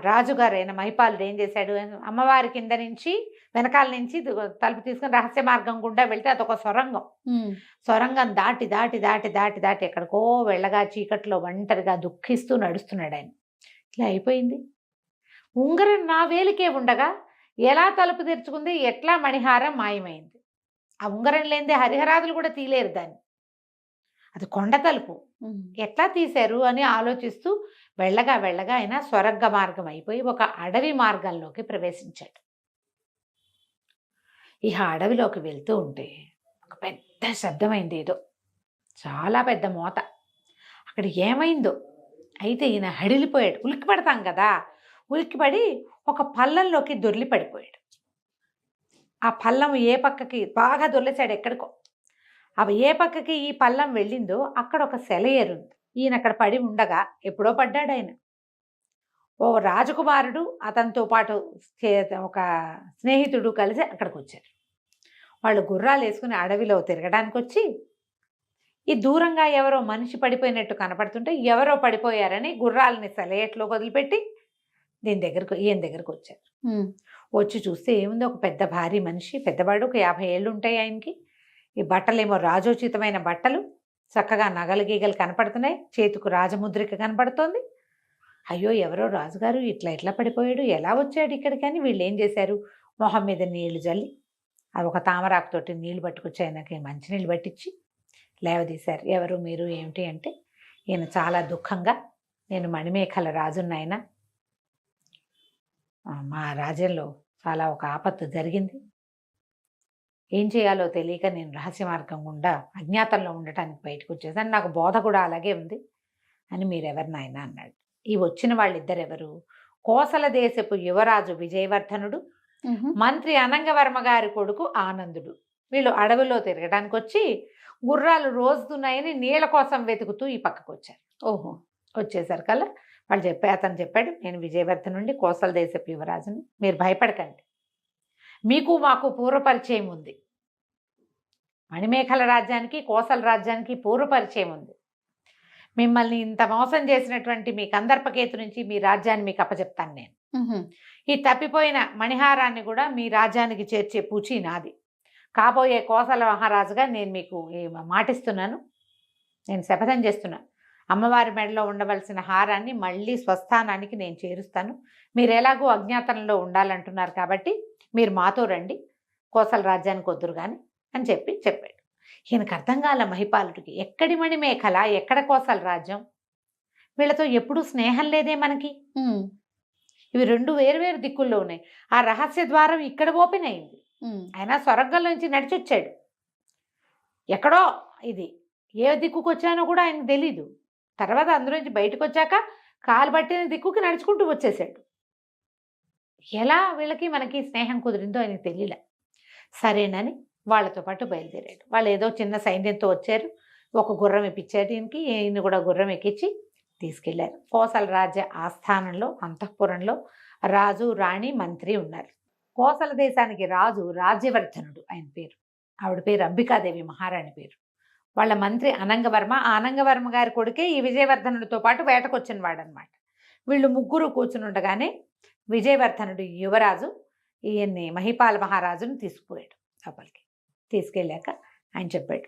రాజుగారు అయిన మహిపాలుడు ఏం చేశాడు, అమ్మవారి కింద నుంచి వెనకాల నుంచి తలుపు తీసుకుని రహస్య మార్గం గుండా వెళ్తే అదొక సొరంగం దాటి దాటి దాటి దాటి దాటి ఎక్కడికో వెళ్ళగా చీకట్లో ఒంటరిగా దుఃఖిస్తూ నడుస్తున్నాడు ఆయన. ఇలా అయిపోయింది. ఉంగరం నా వేలికే ఉండగా ఎలా తలుపు తెరుచుకుంది, ఎట్లా మణిహారం మాయమైంది. ఆ ఉంగరం లేనిదే హరిహరాదులు కూడా తీలేరు దాన్ని, అది కొండ తలుపు, ఎట్లా తీశారు అని ఆలోచిస్తూ వెళ్ళగా ఆయన స్వర్గ మార్గం అయిపోయి ఒక అడవి మార్గంలోకి ప్రవేశించాడు. ఇక అడవిలోకి వెళ్తూ ఉంటే ఒక పెద్ద శబ్దమైంది, ఏదో చాలా పెద్ద మోత. అక్కడ ఏమైందో అయితే ఈయన హడిలిపోయాడు. ఉలిక్కి పడతాం కదా, ఉలిక్కిపడి ఒక పల్లంలోకి దొర్లి పడిపోయాడు. ఆ పల్లం ఏ పక్కకి బాగా దొర్లేశాడు ఎక్కడికో. అవి ఏ పక్కకి ఈ పల్లం వెళ్ళిందో అక్కడ ఒక సెలయేరుంది. ఈయన అక్కడ పడి ఉండగా ఎప్పుడో పడ్డాడు ఆయన. ఓ రాజకుమారుడు అతనితో పాటు ఒక స్నేహితుడు కలిసి అక్కడికి వచ్చారు. వాళ్ళు గుర్రాలు వేసుకుని అడవిలో తిరగడానికి వచ్చి, ఈ దూరంగా ఎవరో మనిషి పడిపోయినట్టు కనపడుతుంటే ఎవరో పడిపోయారని గుర్రాలని సెలయేట్లో వదిలిపెట్టి ఈయన దగ్గరకు వచ్చారు. వచ్చి చూస్తే ఏముంది, ఒక పెద్ద భారీ మనిషి, పెద్దవాడు, ఒక 50 ఏళ్ళు ఉంటాయి ఆయనకి. ఈ బట్టలేమో రాజోచితమైన బట్టలు, చక్కగా నగలు గీగలు కనపడుతున్నాయి, చేతికి రాజముద్రిక కనపడుతోంది. అయ్యో ఎవరో రాజుగారు ఇట్లా పడిపోయాడు, ఎలా వచ్చాడు ఇక్కడికి అని వీళ్ళు ఏం చేశారు, మొహం మీద నీళ్లు జల్లి అది ఒక తామరాకుతోటి నీళ్లు పట్టుకొచ్చి ఆయనకి మంచినీళ్ళు పట్టించి లేవదీశారు. ఎవరు మీరు ఏమిటి అంటే, ఈయన చాలా దుఃఖంగా, నేను మణిమేఖల రాజున్నాయన, మా రాజ్యంలో చాలా ఒక ఆపత్తు జరిగింది, ఏం చేయాలో తెలియక నేను రహస్య మార్గం గుండా అజ్ఞాతంలో ఉండటానికి బయటకు వచ్చేసాను, నాకు బోధ కూడా అలాగే ఉంది అని మీరెవరు నాయన అన్నాడు. ఈ వచ్చిన వాళ్ళిద్దరెవరు, కోసల దేశపు యువరాజు విజయవర్ధనుడు, మంత్రి అనంగవర్మ గారి కొడుకు ఆనందుడు. వీళ్ళు అడవిలో తిరగడానికి వచ్చి గుర్రాలు రోజుతున్నాయని నీళ్ళ కోసం వెతుకుతూ ఈ పక్కకు వచ్చారు. వచ్చేసరికల్లా అతను చెప్పాడు, నేను విజయవర్ధనుండి కోసల దేశపు యువరాజుని, మీరు భయపడకండి, మీకు మాకు పూర్వపరిచయం ఉంది, మణిమేఖల రాజ్యానికి కోసల రాజ్యానికి పూర్వపరిచయం ఉంది, మిమ్మల్ని ఇంత మోసం చేసినటువంటి మీ కందర్పకేతు నుంచి మీ రాజ్యాన్ని మీకు అప్పచెప్తాను నేను, ఈ తప్పిపోయిన మణిహారాన్ని కూడా మీ రాజ్యానికి చేర్చే పూచి నాది, కాబోయే కోసల మహారాజుగా నేను మీకు మాటిస్తున్నాను, నేను శపథం చేస్తున్నాను, అమ్మవారి మెడలో ఉండవలసిన హారాన్ని మళ్ళీ స్వస్థానానికి నేను చేరుస్తాను. మీరు ఎలాగో అజ్ఞాతంలో ఉండాలంటున్నారు కాబట్టి మీరు మాతో రండి, కోసల రాజ్యానికి వద్దురు కానీ అని చెప్పాడు. ఈయనకు అర్థం కాల మహిపాలుడికి, ఎక్కడి మణిమేఖల, ఎక్కడ కోసల రాజ్యం, వీళ్ళతో ఎప్పుడూ స్నేహం లేదే మనకి, ఇవి రెండు వేరు దిక్కుల్లో ఉన్నాయి. ఆ రహస్య ద్వారం ఇక్కడ ఓపెన్ అయింది, ఆయన సొరంగంలోంచి నడిచొచ్చాడు. ఎక్కడో ఇది ఏ దిక్కుకు వచ్చానో కూడా ఆయనకు తెలీదు. తర్వాత అందులోంచి బయటకు వచ్చాక కాలు పట్టిన దిక్కుకి నడుచుకుంటూ వచ్చేసాడు. ఎలా వీళ్ళకి మనకి స్నేహం కుదిరిందో ఆయనకు తెలియలే. సరేనని వాళ్ళతో పాటు బయలుదేరాడు. వాళ్ళు ఏదో చిన్న సైన్యంతో వచ్చారు, ఒక గుర్రం ఎక్కించారు ఈయనకి, ఈయన కూడా గుర్రం ఎక్కించి తీసుకెళ్లారు. కోసల రాజ్య ఆస్థానంలో అంతఃపురంలో రాజు, రాణి, మంత్రి ఉన్నారు. కోసల దేశానికి రాజు రాజ్యవర్ధనుడు ఆయన పేరు, ఆవిడ పేరు అంబికాదేవి మహారాణి పేరు. వాళ్ళ మంత్రి అనంగవర్మ, ఆ అనంగవర్మ గారి కొడుకే ఈ విజయవర్ధనుడితో పాటు వేటకు వచ్చిన వాడనమాట. వీళ్ళు ముగ్గురు కూర్చుని ఉండగానే విజయవర్ధనుడు యువరాజు ఈయన్ని మహిపాల మహారాజుని తీసుకుపోయాడు లోపలికి. తీసుకెళ్ళాక ఆయన చెప్పాడు,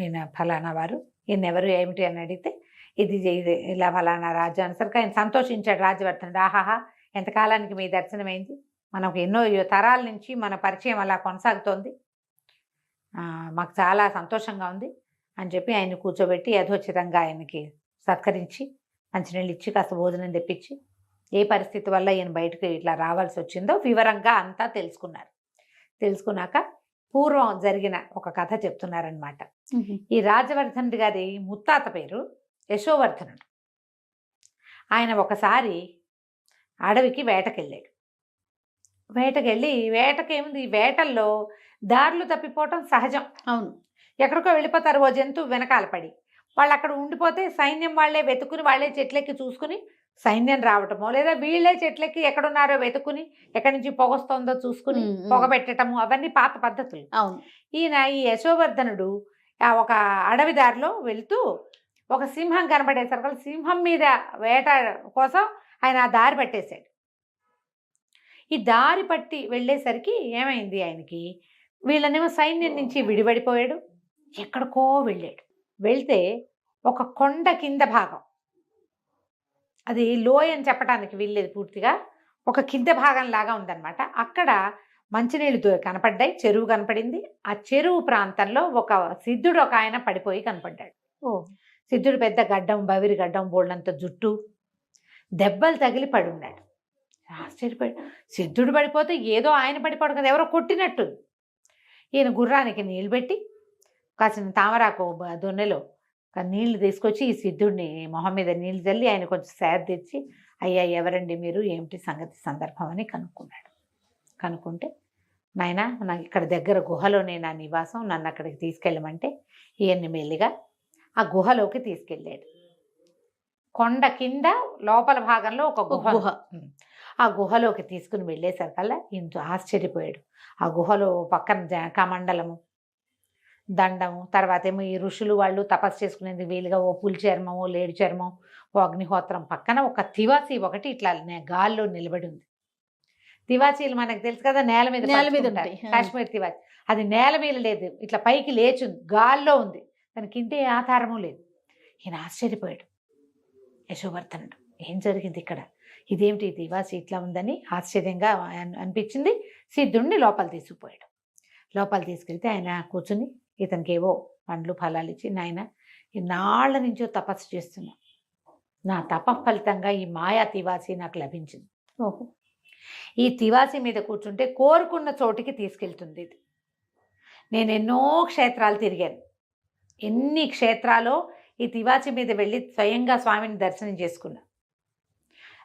ఈయన ఫలానా వారు, ఈయన ఎవరు ఏమిటి అని అడిగితే ఇది ఇలా ఫలానా రాజు అనేసరికి ఆయన సంతోషించాడు రాజ్యవర్ధనుడు. ఆహాహా, ఎంతకాలానికి మీ దర్శనమైంది, మనకు ఎన్నో తరాల నుంచి మన పరిచయం అలా కొనసాగుతోంది, మాకు చాలా సంతోషంగా ఉంది అని చెప్పి ఆయన కూర్చోబెట్టి యథోచితంగా ఆయనకి సత్కరించి మంచినీళ్ళు ఇచ్చి కాస్త భోజనం తెప్పించి ఏ పరిస్థితి వల్ల ఈయన బయటకు ఇట్లా రావాల్సి వచ్చిందో వివరంగా అంతా తెలుసుకున్నారు. తెలుసుకున్నాక పూర్వం జరిగిన ఒక కథ చెప్తున్నారనమాట. ఈ రాజవర్ధనుడి గారి ముత్తాత పేరు యశోవర్ధనుడు. ఆయన ఒకసారి అడవికి వేటకెళ్ళాడు. వేటకేముంది, వేటల్లో దారులు తప్పిపోవటం సహజం. అవును, ఎక్కడికో వెళ్ళిపోతారు ఓ జంతువు వెనకాల పడి. వాళ్ళు అక్కడ ఉండిపోతే సైన్యం వాళ్ళే వెతుకుని, వాళ్ళే చెట్లెక్కి చూసుకుని సైన్యం రావటమో, లేదా వీళ్ళే చెట్లెక్కి ఎక్కడున్నారో వెతుకుని ఎక్కడి నుంచి పొగొస్తుందో చూసుకుని పొగ పెట్టడము, అవన్నీ పాత పద్ధతులు. అవును. ఈ యశోవర్ధనుడు ఒక అడవి దారిలో వెళ్తూ ఒక సింహం కనబడేసరికి సింహం మీద వేట కోసం ఆయన ఆ దారి పట్టేశాడు. ఈ దారి పట్టి వెళ్ళేసరికి ఏమైంది, ఆయనకి వీళ్ళనేమో సైన్యం నుంచి విడిపడిపోయాడు, ఎక్కడికో వెళ్తే ఒక కొండ కింద భాగం, అది లోయ అని చెప్పడానికి వీల్లేదు, పూర్తిగా ఒక కింద భాగం లాగా ఉందన్నమాట. అక్కడ మంచినీళ్ళు కనపడ్డాయి, చెరువు కనపడింది. ఆ చెరువు ప్రాంతంలో ఒక సిద్ధుడు ఒక ఆయన పడిపోయి కనపడ్డాడు. సిద్ధుడు పెద్ద గడ్డం, బవిరి గడ్డం, బోళ్ళంత జుట్టు, దెబ్బలు తగిలి పడి ఉన్నాడు. ఆశ్చర్యపడి, సిద్ధుడు పడిపోతే ఏదో ఆయన పడిపోవడం కదా, ఎవరో కొట్టినట్టు. ఈయన గుర్రానికి నీళ్ళు పెట్టి కాసిన తామరాకు దొన్నెలో నీళ్లు తీసుకొచ్చి ఈ సిద్ధుడిని మొహం మీద నీళ్ళు చల్లి ఆయన కొంచెం సేద తెచ్చి, అయ్యా ఎవరండి మీరు, ఏమిటి సంగతి సందర్భం అని కనుక్కున్నాడు. కనుక్కుంటే, నాయన నాకు ఇక్కడ దగ్గర గుహలోనే నా నివాసం, నన్ను అక్కడికి తీసుకెళ్ళమంటే ఈయన్ని మెల్లిగా ఆ గుహలోకి తీసుకెళ్ళాడు. కొండ కింద లోపల భాగంలో ఒక గుహ. ఆ గుహలోకి తీసుకుని వెళ్ళేసరికల్లా ఇంత ఆశ్చర్యపోయాడు. ఆ గుహలో పక్కన కమండలము, దండము, తర్వాత ఏమో ఈ ఋషులు వాళ్ళు తపస్సు చేసుకునేందుకు వీలుగా ఓ పులి చర్మము, లేడి చర్మం, ఓ అగ్నిహోత్రం, పక్కన ఒక తివాసి ఒకటి ఇట్లా గాల్లో నిలబడి ఉంది. తివాచీలు మనకు తెలుసు కదా, నేల మీద ఉంటాయి, కాశ్మీర్ తివాచి. అది నేల మీద లేదు, ఇట్లా పైకి లేచుంది, గాల్లో ఉంది, దానికి ఇంటే ఆధారము లేదు. ఈయన ఆశ్చర్యపోయాడు యశోవర్ధనుడు, ఏం జరిగింది ఇక్కడ, ఇదేమిటి తివాసి ఇట్లా ఉందని ఆశ్చర్యంగా అనిపించింది. సిద్ధుడిని లోపల తీసుకుపోయాడు. లోపల తీసుకెళ్తే ఆయన కూర్చుని ఇతనికి ఏవో పండ్లు ఫలాలు ఇచ్చి, నాయన ఇన్నాళ్ల నుంచో తపస్సు చేస్తున్నా, నా తప ఫలితంగా ఈ మాయా తివాసి నాకు లభించింది. ఓహో, ఈ తివాసి మీద కూర్చుంటే కోరుకున్న చోటికి తీసుకెళ్తుంది ఇది. నేను ఎన్నో క్షేత్రాలు తిరిగాను, ఎన్ని క్షేత్రాలో ఈ తివాచి మీద వెళ్ళి స్వయంగా స్వామిని దర్శనం చేసుకున్నా.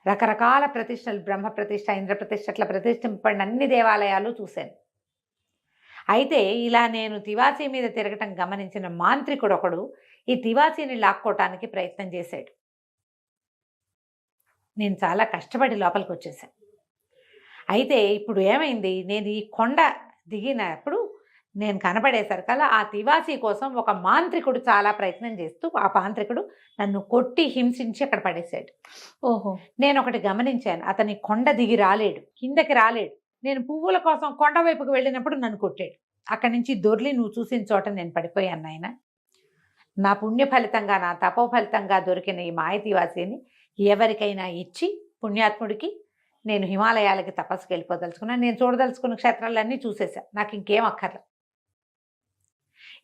రకరకాల ప్రతిష్టలు, బ్రహ్మ ప్రతిష్ట, ఇంద్ర ప్రతిష్ట, అట్లా ప్రతిష్ఠింపబడిన అన్ని దేవాలయాలు చూశాను. అయితే ఇలా నేను తివాచీ మీద తిరగటం గమనించిన మాంత్రికుడు ఒకడు ఈ తివాచీని లాక్కోవటానికి ప్రయత్నం చేశాడు. నేను చాలా కష్టపడి లోపలికి వచ్చేసాను. అయితే ఇప్పుడు ఏమైంది, నేను ఈ కొండ దిగినప్పుడు నేను కనబడేసరికల్లా ఆ తివాచీ కోసం ఒక మాంత్రికుడు చాలా ప్రయత్నం చేస్తూ, ఆ మాంత్రికుడు నన్ను కొట్టి హింసించి అక్కడ పడేశాడు. ఓహో, నేను ఒకటి గమనించాను, అతని కొండ దిగి రాలేడు, కిందకి రాలేడు. నేను పువ్వుల కోసం కొండ వైపుకు వెళ్ళినప్పుడు నన్ను కొట్టాడు. అక్కడి నుంచి దొర్లి నువ్వు చూసిన చోట నేను పడిపోయాను నాయన, నా పుణ్య ఫలితంగా నా తపో ఫలితంగా దొరికిన ఈ మాయ తివాసీని ఎవరికైనా ఇచ్చి పుణ్యాత్ముడికి నేను హిమాలయాలకి తపస్సుకి వెళ్ళిపోదలుచుకున్నాను. నేను చూడదలుచుకున్న క్షేత్రాలన్నీ చూసేసా, నాకు ఇంకేం అక్కర్లేదు.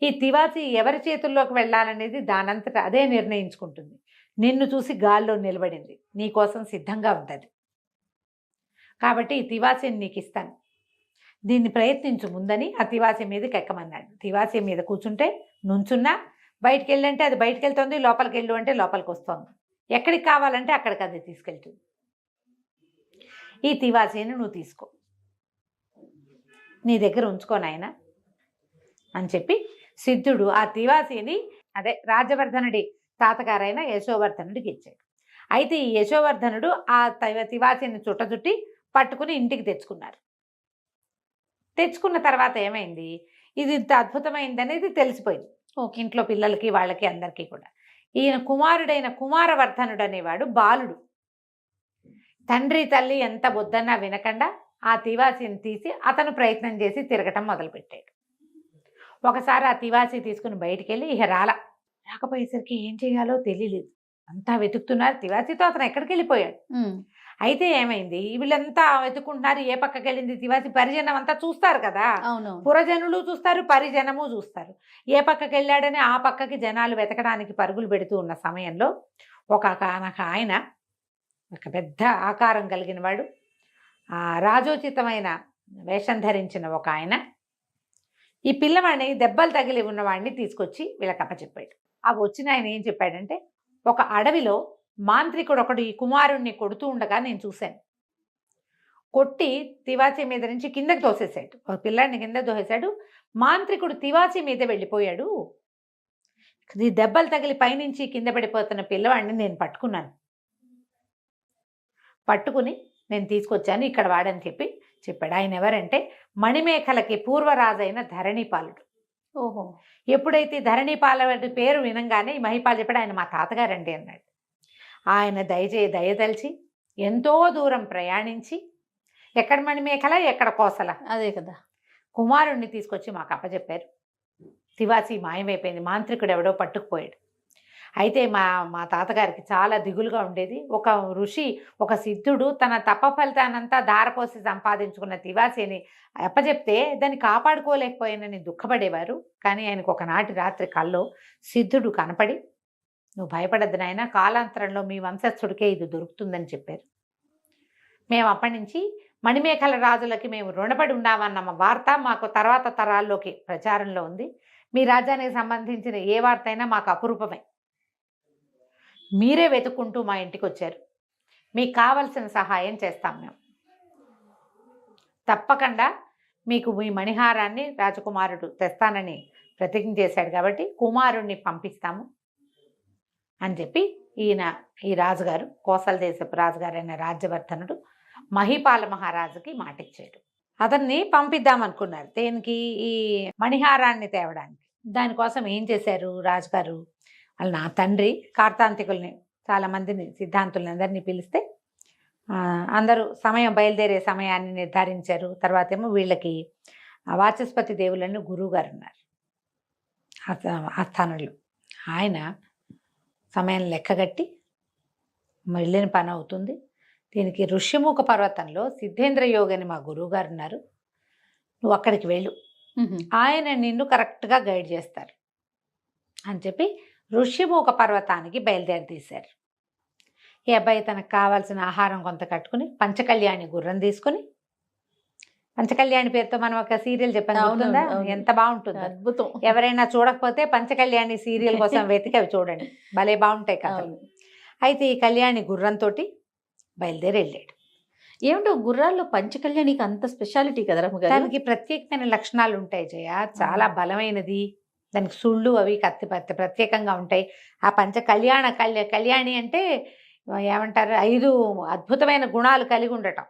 ఈ తివాసి ఎవరి చేతుల్లోకి వెళ్ళాలనేది దానంతట అదే నిర్ణయించుకుంటుంది. నిన్ను చూసి గాల్లో నిలబడింది, నీ కోసం సిద్ధంగా ఉంటుంది. కాబట్టి ఈ తివాసిని నీకు ఇస్తాను, దీన్ని ప్రయత్నించు ముందని ఆ తివాసి మీదకి ఎక్కమన్నాడు. తివాసి మీద కూర్చుంటే నుంచున్నా, బయటికి వెళ్ళంటే అది బయటికి వెళ్తుంది, లోపలికి వెళ్ళు అంటే లోపలికి వస్తుంది, ఎక్కడికి కావాలంటే అక్కడికి అది తీసుకెళ్తుంది. ఈ తివాసిని నువ్వు తీసుకో, నీ దగ్గర ఉంచుకో నాయనా అని చెప్పి సిద్ధుడు ఆ తివాసిని అదే రాజవర్ధనుడి తాతగారైన యశోవర్ధనుడికి ఇచ్చాడు. అయితే ఈ యశోవర్ధనుడు ఆ తివాసిని చుట్టచుట్టి పట్టుకుని ఇంటికి తెచ్చుకున్నారు. తెచ్చుకున్న తర్వాత ఏమైంది, ఇది ఇంత అద్భుతమైంది అనేది తెలిసిపోయింది ఇంట్లో పిల్లలకి వాళ్ళకి అందరికీ కూడా. ఈయన కుమారుడైన కుమారవర్ధనుడు అనేవాడు బాలుడు. తండ్రి తల్లి ఎంత బుద్ధన్నా వినకుండా ఆ తివాసిని తీసి అతను ప్రయత్నం చేసి తిరగటం మొదలుపెట్టాడు. ఒకసారి ఆ తివాసి తీసుకుని బయటికి వెళ్ళి ఇక రాకపోయేసరికి ఏం చేయాలో తెలియలేదు. అంతా వెతుకుతున్నారు, తివాసితో అతను ఎక్కడికి వెళ్ళిపోయాడు. అయితే ఏమైంది, వీళ్ళంతా వెతుకుంటున్నారు, ఏ పక్కకి వెళ్ళింది తివాసి, పరిజనం అంతా చూస్తారు కదా, పురజనులు చూస్తారు, పరిజనము చూస్తారు. ఏ పక్కకి వెళ్ళాడని ఆ పక్కకి జనాలు వెతకడానికి పరుగులు పెడుతూ ఉన్న సమయంలో ఒక ఆయన, ఒక పెద్ద ఆకారం కలిగిన వాడు, రాజోచితమైన వేషం ధరించిన ఒక ఆయన ఈ పిల్లవాడిని దెబ్బలు తగిలి ఉన్నవాడిని తీసుకొచ్చి వీళ్ళకి అప్పచెప్పాడు. ఆ వచ్చిన ఆయన ఏం చెప్పాడంటే, ఒక అడవిలో మాంత్రికుడు ఒకడు ఈ కుమారుణ్ణి కొడుతూ ఉండగా నేను చూశాను. కొట్టి తివాసి మీద నుంచి కిందకి తోసేశాడు, ఒక పిల్లాడిని కింద తోసేశాడు. మాంత్రికుడు తివాసి మీద వెళ్ళిపోయాడు. ఈ దెబ్బలు తగిలి పైనుంచి కింద పడిపోతున్న పిల్లవాడిని నేను పట్టుకుని నేను తీసుకొచ్చాను, ఇక్కడ వాడని చెప్పాడు. ఆయన ఎవరంటే మణిమేఖలకి పూర్వరాజైన ధరణిపాలుడు. ఓహో. ఎప్పుడైతే ధరణిపాలుడి పేరు వినంగానే ఈ మహిపాలు చెప్పాడు, ఆయన మా తాతగారండి అన్నాడు. ఆయన దయదలిచి ఎంతో దూరం ప్రయాణించి, ఎక్కడ మణిమేఖల ఎక్కడ కోసల, అదే కదా, కుమారుణ్ణి తీసుకొచ్చి మాకు అప్పచెప్పారు. తివాసి మాయమైపోయింది, మాంత్రికుడు ఎవడో పట్టుకుపోయాడు. అయితే మా తాతగారికి చాలా దిగులుగా ఉండేది. ఒక ఋషి, ఒక సిద్ధుడు తన తప ఫలితానంతా ధారపోసి సంపాదించుకున్న తివాసిని అప్పచెప్తే దాన్ని కాపాడుకోలేకపోయానని దుఃఖపడేవారు. కానీ ఆయనకు ఒకనాటి రాత్రి కల్లో సిద్ధుడు కనపడి, నువ్వు భయపడద్దు నాయన, కాలాంతరంలో మీ వంశస్థుడికే ఇది దొరుకుతుందని చెప్పారు. మేము అప్పటి నుంచి మణిమేఖల రాజులకి మేము రుణపడి ఉన్నామన్న వార్త మాకు తర్వాత తరాల్లోకి ప్రచారంలో ఉంది. మీ రాజ్యానికి సంబంధించిన ఏ వార్త అయినా మాకు అపురూపమే. మీరే వెతుక్కుంటూ మా ఇంటికి వచ్చారు, మీకు కావలసిన సహాయం చేస్తాం మేము. తప్పకుండా మీకు మీ మణిహారాన్ని రాజకుమారుడు తెస్తానని ప్రతిజ్ఞ చేశాడు కాబట్టి కుమారుణ్ణి పంపిస్తాము అని చెప్పి ఈ రాజుగారు, కోసల దేశపు రాజుగారైన రాజ్యవర్ధనుడు మహిపాల మహారాజుకి మాటిచ్చాడు. అతన్ని పంపిద్దామనుకున్నారు. దేనికి? ఈ మణిహారాన్ని తేవడానికి. దానికోసం ఏం చేశారు రాజుగారు, వాళ్ళ నా తండ్రి కార్తాంతికుల్ని, చాలామందిని సిద్ధాంతుల్ని అందరినీ పిలిస్తే అందరూ బయలుదేరే సమయాన్ని నిర్ధారించారు. తర్వాత ఏమో వీళ్ళకి వాచస్పతి దేవులని గురువుగారు ఉన్నారు ఆస్థానంలో. ఆయన సమయం లెక్కగట్టి వెళ్ళిన పని అవుతుంది. దీనికి ఋష్యముఖ పర్వతంలో సిద్ధేంద్ర యోగని మా గురువుగారు ఉన్నారు, నువ్వు అక్కడికి వెళ్ళు, ఆయన నిన్ను కరెక్ట్గా గైడ్ చేస్తారు అని చెప్పి ఋష్యముఖ పర్వతానికి బయలుదేరి తీశారు. ఈ అబ్బాయి తనకు కావాల్సిన ఆహారం కొంత కట్టుకుని పంచకళ్యాణి గుర్రం తీసుకుని, పంచకళ్యాణి పేరుతో మనం ఒక సీరియల్ చెప్పాను, అవుతుందా? ఎంత బాగుంటుంది, అద్భుతం. ఎవరైనా చూడకపోతే పంచకళ్యాణి సీరియల్ కోసం వెతికి అవి చూడండి, భలే బాగుంటాయి కథలు. అయితే ఈ కళ్యాణి గుర్రంతో బయలుదేరి వెళ్ళాడు. ఏమిటో గుర్రాల్లో పంచకళ్యాణికి అంత స్పెషాలిటీ కదా రమ్మగారు? దానికి ప్రత్యేకమైన లక్షణాలు ఉంటాయి జయ, చాలా బలమైనది. దానికి సుళ్ళు అవి ప్రత్యేకంగా ఉంటాయి. ఆ కళ్యాణి అంటే ఏమంటారు, 5 అద్భుతమైన గుణాలు కలిగి ఉండటం.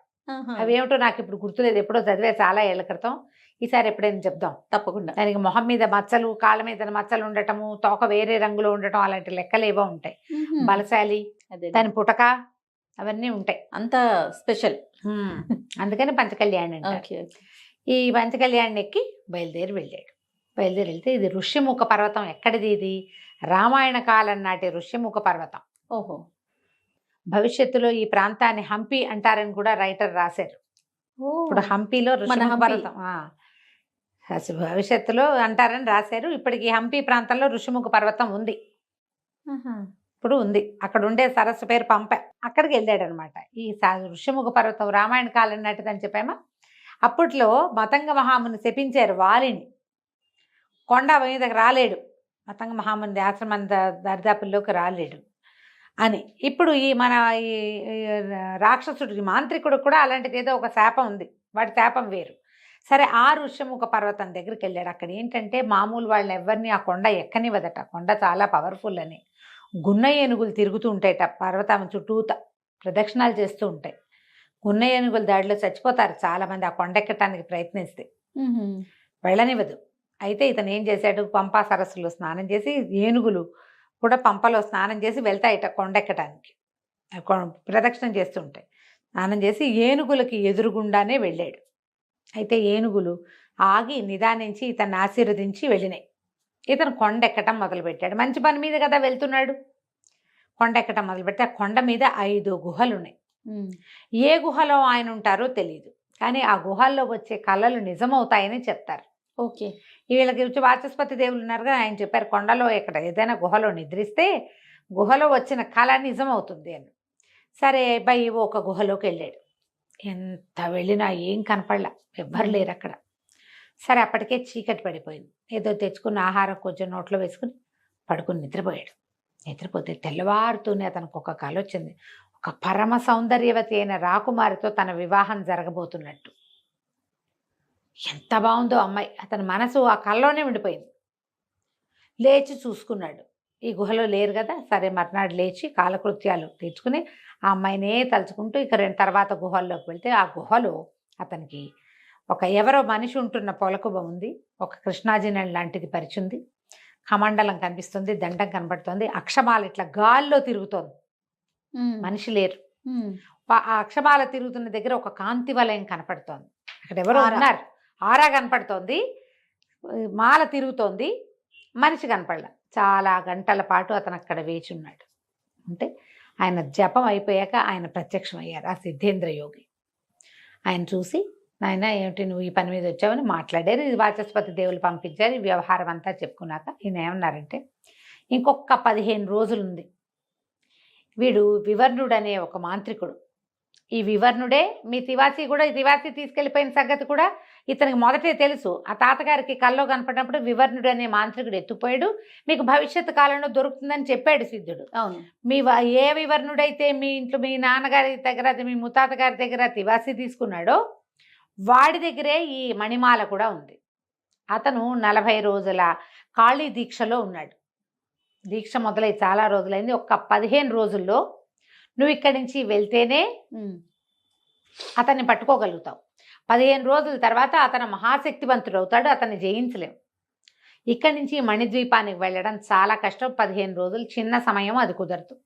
అవి ఏమిటో నాకు ఇప్పుడు గుర్తులేదు, ఎప్పుడో చదివే చాలా ఏళ్ల క్రితం. ఈసారి ఎప్పుడైనా చెప్దాం తప్పకుండా. దానికి మొహం మీద మచ్చలు, కాళ్ళ మీద మచ్చలు ఉండటము, తోక వేరే రంగులో ఉండటం, అలాంటి లెక్కలు ఏవో ఉంటాయి. బలశాలి, దాని పుటక, అవన్నీ ఉంటాయి, అంత స్పెషల్. అందుకని పంచకళ్యాణి అంటారు. ఈ పంచకళ్యాణి ఎక్కి బయలుదేరి వెళ్ళాడు. బయలుదేరి వెళ్తే ఇది ఋష్యముఖ పర్వతం. ఎక్కడిది ఇది? రామాయణ కాలం నాటి ఋష్యముఖ పర్వతం. ఓహో. భవిష్యత్తులో ఈ ప్రాంతాన్ని హంపి అంటారని కూడా రైటర్ రాశారు. ఇప్పుడు హంపిలో ఋష్యముఖ హంపి. పర్వతం అసలు భవిష్యత్తులో అంటారని రాశారు. ఇప్పటికి హంపి ప్రాంతంలో ఋషిముఖ పర్వతం ఉంది. ఇప్పుడు ఉంది. అక్కడ ఉండే సరస్సు పేరు పంప. అక్కడికి వెళ్ళాడు అనమాట. ఈ ఋషిముఖ పర్వతం రామాయణ కాలం నాటిదని చెప్పామా. అప్పట్లో మతంగ మహాముని శపించారు వాలిని, కొండ మీదకి రాలేడు, మతంగ మహాముని ఆశ్రమం దరిదాపుల్లోకి రాలేడు అని. ఇప్పుడు ఈ మన ఈ రాక్షసుడికి మాంత్రికుడు కూడా అలాంటిది ఏదో ఒక శాపం ఉంది. వాడి శాపం వేరు. సరే, ఆ ఋష్యముఖ పర్వతం దగ్గరికి వెళ్ళాడు. అక్కడ ఏంటంటే మామూలు వాళ్ళని ఎవరిని ఆ కొండ ఎక్కనివ్వదట. కొండ చాలా పవర్ఫుల్ అని. గున్న ఏనుగులు తిరుగుతూ ఉంటాయట పర్వతం చుట్టూత, ప్రదక్షిణాలు చేస్తూ ఉంటాయి. గున్న ఏనుగుల దాడిలో చచ్చిపోతారు చాలామంది ఆ కొండ ఎక్కటానికి ప్రయత్నిస్తే. వెళ్ళనివ్వదు. అయితే ఇతను ఏం చేశాడు, పంపా సరస్సులో స్నానం చేసి, ఏనుగులు కూడా పంపలో స్నానం చేసి వెళ్తాయిట కొండెక్కటానికి, ప్రదక్షిణం చేస్తుంటాయి. స్నానం చేసి ఏనుగులకి ఎదురుగుండానే వెళ్ళాడు. అయితే ఏనుగులు ఆగి నిదానించి ఇతన్ని ఆశీర్వదించి వెళ్ళినాయి. ఇతను కొండెక్కటం మొదలుపెట్టాడు. మంచి పని మీద కదా వెళ్తున్నాడు. కొండెక్కటం మొదలుపెట్టి ఆ కొండ మీద 5 గుహలు ఉన్నాయి. ఏ గుహలో ఆయన ఉంటారో తెలియదు, కానీ ఆ గుహల్లో వచ్చే కళలు నిజమవుతాయని చెప్తారు. ఓకే. వీళ్ళకి వచ్చి వాచస్పతి దేవులు ఉన్నారు కదా, ఆయన చెప్పారు కొండలో ఎక్కడ ఏదైనా గుహలో నిద్రిస్తే గుహలో వచ్చిన కళ నిజమవుతుంది అని. సరే అబ్బాయి ఒక గుహలోకి వెళ్ళాడు. ఎంత వెళ్ళినా ఏం కనపడలా, ఎవ్వరు లేరు అక్కడ. సరే, అప్పటికే చీకటి పడిపోయింది. ఏదో తెచ్చుకున్న ఆహారం కొంచెం నోట్లో వేసుకుని పడుకుని నిద్రపోయాడు. నిద్రపోతే తెల్లవారుతూనే అతనికి ఒక కళ వచ్చింది. ఒక పరమ సౌందర్యవతి అయిన రాకుమారితో తన వివాహం జరగబోతున్నట్టు. ఎంత బాగుందో అమ్మాయి. అతని మనసు ఆ కళ్ళలోనే ఉండిపోయింది. లేచి చూసుకున్నాడు, ఈ గుహలో లేరు కదా. సరే, మర్నాడు లేచి కాలకృత్యాలు తీర్చుకుని ఆ అమ్మాయినే తలుచుకుంటూ ఇక తర్వాత గుహల్లోకి వెళ్తే ఆ గుహలో అతనికి ఒక ఎవరో మనిషి ఉంటున్న పొలకుబ ఉంది. ఒక కృష్ణాజినం లాంటిది పరిచింది. కమండలం కనిపిస్తుంది, దండం కనబడుతుంది, అక్షమాల ఇట్లా గాల్లో తిరుగుతోంది. మనిషి లేరు. ఆ అక్షమాల తిరుగుతున్న దగ్గర ఒక కాంతి వలయం కనపడుతోంది. అక్కడ ఎవరో ఉన్నారు. ఆరా కనపడుతోంది, మాల తిరుగుతోంది, మనిషి కనపడలా. చాలా గంటల పాటు అతను అక్కడ వేచి ఉన్నాడు. అంటే ఆయన జపం అయిపోయాక ఆయన ప్రత్యక్షం అయ్యారు, ఆ సిద్ధేంద్ర యోగి. ఆయన చూసి, నాయన ఏమిటి నువ్వు ఈ పని మీద వచ్చావని మాట్లాడారు. ఇది వాచస్పతి దేవులు పంపించారు. ఈ వ్యవహారం అంతా చెప్పుకున్నాక ఈయన ఏమన్నారంటే, ఇంకొక 15 రోజులుంది. వీడు వివర్ణుడు అనే ఒక మాంత్రికుడు. ఈ వివర్ణుడే మీ తివాసి కూడా, ఈ తివాసి తీసుకెళ్ళిపోయిన సంగతి కూడా ఇతనికి మొదటే తెలుసు. ఆ తాతగారికి కల్లో కనపడినప్పుడు వివర్ణుడు అనే మాంత్రికుడు ఎత్తుపోయాడు, మీకు భవిష్యత్తు కాలంలో దొరుకుతుందని చెప్పాడు సిద్ధుడు. అవును. ఏ వివర్ణుడైతే మీ ఇంట్లో మీ నాన్నగారి దగ్గర, మీ ముత్తాత గారి దగ్గర తివాసి తీసుకున్నాడో వాడి దగ్గరే ఈ మణిమాల కూడా ఉంది. అతను 40 రోజుల ఖాళీ దీక్షలో ఉన్నాడు. దీక్ష మొదలై చాలా రోజులైంది. ఒక్క 15 రోజుల్లో నువ్వు ఇక్కడి నుంచి వెళ్తేనే అతన్ని పట్టుకోగలుగుతావు. 15 రోజుల తర్వాత అతను మహాశక్తివంతుడు అవుతాడు, అతన్ని జయించలేము. ఇక్కడి నుంచి మణిద్వీపానికి వెళ్ళడం చాలా కష్టం. 15 రోజులు చిన్న సమయం, అది కుదరదు.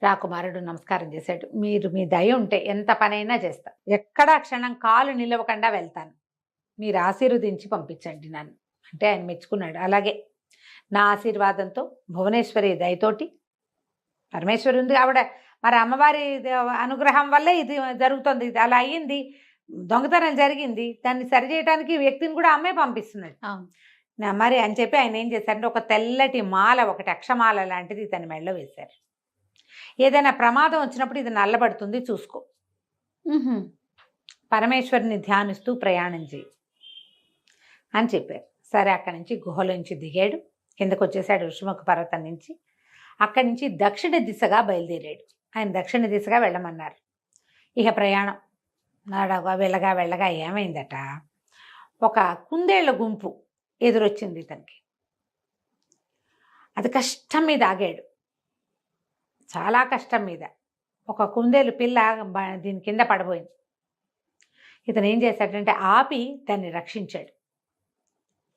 రాకుమారుడు నమస్కారం చేశాడు. మీరు మీ దయ ఉంటే ఎంత పనైనా చేస్తా, ఎక్కడా క్షణం కాలు నిలవకుండా వెళ్తాను, మీరు ఆశీర్వదించి పంపించండి నన్ను అంటే ఆయన మెచ్చుకున్నాడు. అలాగే నా ఆశీర్వాదంతో భువనేశ్వరి దయతోటి, పరమేశ్వరి ఉంది ఆవిడ, మరి అమ్మవారి అనుగ్రహం వల్లే ఇది జరుగుతుంది. ఇది అలా అయ్యింది, దొంగతనం జరిగింది, దాన్ని సరిచేయడానికి వ్యక్తిని కూడా అమ్మే పంపిస్తున్నాడు మరి అని చెప్పి ఆయన ఏం చేశారంటే ఒక తెల్లటి మాల, ఒకటి అక్షమాల లాంటిది తన మెడలో వేశారు. ఏదైనా ప్రమాదం వచ్చినప్పుడు ఇది నల్లబడుతుంది, చూసుకో, పరమేశ్వరిని ధ్యానిస్తూ ప్రయాణం చేయి అని చెప్పారు. సరే, అక్కడి నుంచి గుహలోంచి దిగాడు, కిందకు వచ్చేసాడు ఋషిముఖ పర్వతం నుంచి. అక్కడి నుంచి దక్షిణ దిశగా బయలుదేరాడు. ఆయన దక్షిణ దిశగా వెళ్ళమన్నారు. ఇక ప్రయాణం వెళ్ళగా వెళ్ళగా ఏమైందట, ఒక కుందేళ్ల గుంపు ఎదురొచ్చింది ఇతనికి. అది కష్టం మీద ఆగాడు, చాలా కష్టం మీద. ఒక కుందేలు పిల్ల దీని కింద పడిపోయింది. ఇతను ఏం చేశాడంటే ఆపి దాన్ని రక్షించాడు.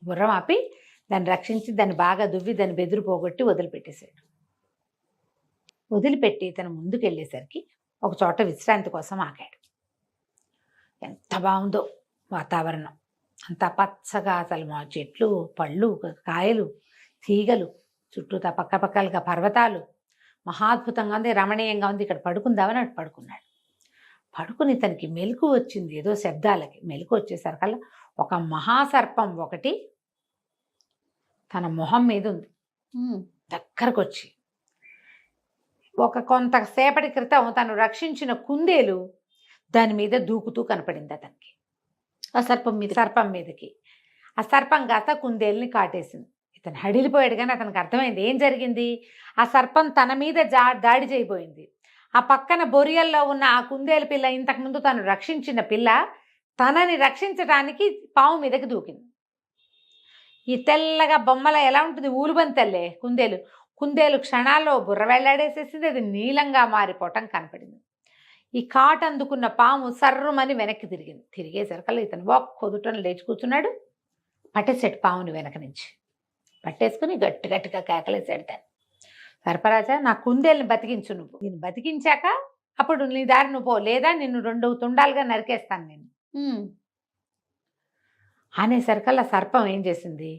గుర్రం ఆపి దాన్ని రక్షించి దాన్ని బాగా దువ్వి దాన్ని బెదిరి పోగొట్టి వదిలిపెట్టేశాడు. వదిలిపెట్టి ఇతను ముందుకు వెళ్ళేసరికి ఒక చోట విశ్రాంతి కోసం ఆగాడు. ఎంత బాగుందో వాతావరణం, అంత పచ్చగా అసలు మా చెట్లు, పళ్ళు, కాయలు, తీగలు, చుట్టూతా పక్కపక్కలుగా పర్వతాలు, మహాద్భుతంగా ఉంది, రమణీయంగా ఉంది. ఇక్కడ పడుకుందామని అటు పడుకున్నాడు. పడుకుని తనకి మెలకు వచ్చింది, ఏదో శబ్దాలకి మెలకు వచ్చేసరికల్లా ఒక మహాసర్పం ఒకటి తన మొహం మీద ఉంది. దగ్గరకు వచ్చి కొంతసేపటి క్రితం తను రక్షించిన కుందేలు దాని మీద దూకుతూ కనపడింది అతనికి. ఆ సర్పం మీదకి ఆ సర్పం కాస్త కుందేలుని కాటేసింది. ఇతను హడిలిపోయాడు, కానీ అతనికి అర్థమైంది ఏం జరిగింది. ఆ సర్పం తన మీద దాడి చేయబోయింది. ఆ పక్కన బొరియల్లో ఉన్న ఆ కుందేలు పిల్ల, ఇంతకుముందు తను రక్షించిన పిల్ల, తనని రక్షించడానికి పాము మీదకి దూకింది. ఈ తెల్లగా బొమ్మల ఎలా ఉంటుంది, ఊలుబంతల్లే కుందేలు క్షణాల్లో బుర్ర వెళ్లాడేసేసింది. అది నీలంగా మారిపోవటం కనపడింది. ఈ కాటు అందుకున్న పాము సర్రుమని వెనక్కి తిరిగింది. తిరిగేసరికల్లా ఇతను కొదుటను లేచి కూర్చున్నాడు. పట్టేసాడు పాముని వెనక నుంచి. పట్టేసుకుని గట్టి గట్టిగా కేకలేసాడు దాన్ని. సర్పరాజా, నా కుందేల్ని బతికించు, నువ్వు నేను బతికించాక అప్పుడు నీ దారి నువ్వు పో, లేదా నిన్ను 2 తుండాలుగా నరికేస్తాను నేను అనేసరికల్లా సర్పం ఏం చేసింది,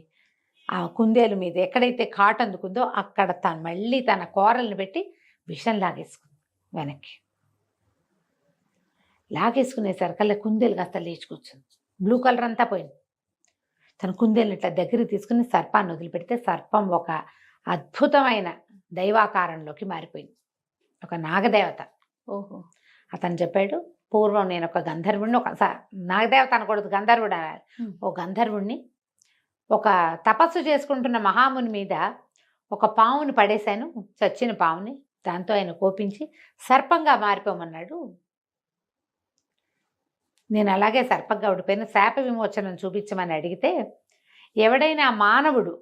ఆ కుందేలు మీద ఎక్కడైతే కాటు అందుకుందో అక్కడ మళ్ళీ తన కూరల్ని పెట్టి విషం లాగేసుకుంది వెనక్కి. లాగేసుకునేసరికల్లా కుందేలు కాస్త లేచి కూర్చుంది. బ్లూ కలర్ అంతా పోయింది. తన కుందేలుని ఇట్లా దగ్గరికి తీసుకుని సర్పాన్ని వదిలిపెడితే సర్పం ఒక అద్భుతమైన దైవాకారంలోకి మారిపోయింది, ఒక నాగదేవత. ఓహో. అతను చెప్పాడు, పూర్వం నేను ఒక గంధర్వుడిని, ఒక నాగదేవత అనకూడదు, గంధర్వుడు అనాలి. ఒక గంధర్వుడిని ఒక తపస్సు చేసుకుంటున్న మహాముని మీద ఒక పావుని పడేశాను, చచ్చిన పావుని. దాంతో ఆయన కోపించి సర్పంగా మారిపోమన్నాడు. నేను అలాగే సర్పంగా ఉడిపోయిన శాప విమోచనం చూపించమని అడిగితే, ఎవడైనా మానవుడు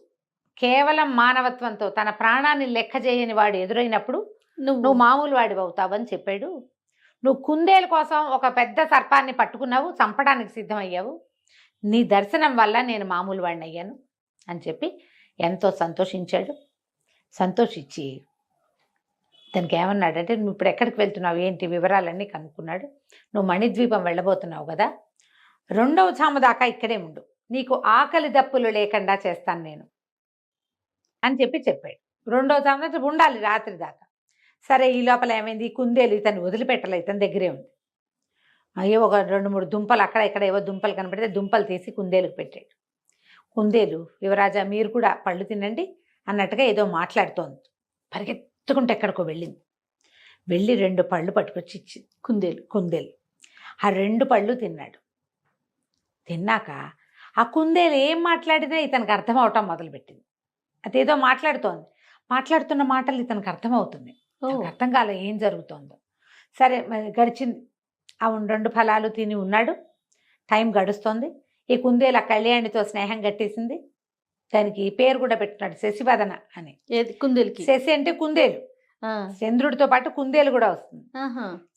కేవలం మానవత్వంతో తన ప్రాణాన్ని లెక్క చేయని వాడు ఎదురైనప్పుడు నువ్వు మామూలు వాడివి అవుతావని చెప్పాడు. నువ్వు కుందేలు కోసం ఒక పెద్ద సర్పాన్ని పట్టుకున్నావు, చంపడానికి సిద్ధమయ్యావు. నీ దర్శనం వల్ల నేను మామూలు వాడిని అయ్యాను అని చెప్పి ఎంతో సంతోషించాడు. సంతోషించి తనకి ఏమన్నాడంటే, నువ్వు ఇప్పుడు ఎక్కడికి వెళ్తున్నావు, ఏంటి వివరాలన్నీ కనుక్కున్నాడు. నువ్వు మణిద్వీపం వెళ్ళబోతున్నావు కదా, 2వ జాము దాకా ఇక్కడే ఉండు, నీకు ఆకలి దప్పులు లేకుండా చేస్తాను నేను అని చెప్పాడు. 2వ జాము దాకా ఉండాలి, రాత్రి దాకా. సరే, ఈ లోపల ఏమైంది, కుందేలు ఇతను వదిలిపెట్టలే, ఇతని దగ్గరే ఉంది. అయ్యో, ఒక 2-3 దుంపలు అక్కడ ఇక్కడ ఏవో దుంపలు కనపడితే దుంపలు తీసి కుందేలుకు పెట్టాడు. కుందేలు, యువరాజా మీరు కూడా పళ్ళు తినండి అన్నట్టుగా ఏదో మాట్లాడుతోంది. పరిగెత్తుకుంటే ఎక్కడికో వెళ్ళింది. వెళ్ళి 2 పళ్ళు పట్టుకొచ్చి ఇచ్చింది కుందేలు. ఆ 2 పళ్ళు తిన్నాడు. తిన్నాక ఆ కుందేలు ఏం మాట్లాడినా ఇతనికి అర్థం అవటం మొదలుపెట్టింది. అదేదో మాట్లాడుతున్న మాటలు ఇతనికి అర్థమవుతుంది. అర్థం కాలే ఏం జరుగుతోందో. సరే, గడిచింది. అవును, 2 ఫలాలు తిని ఉన్నాడు. టైం గడుస్తోంది. ఈ కుందేలు ఆ కళ్యాణితో స్నేహం కట్టేసింది. దానికి పేరు కూడా పెట్టుకున్నాడు, శశివదన అని. కుందేలుకి శశి అంటే కుందేలు, చంద్రుడితో పాటు కుందేలు కూడా వస్తుంది.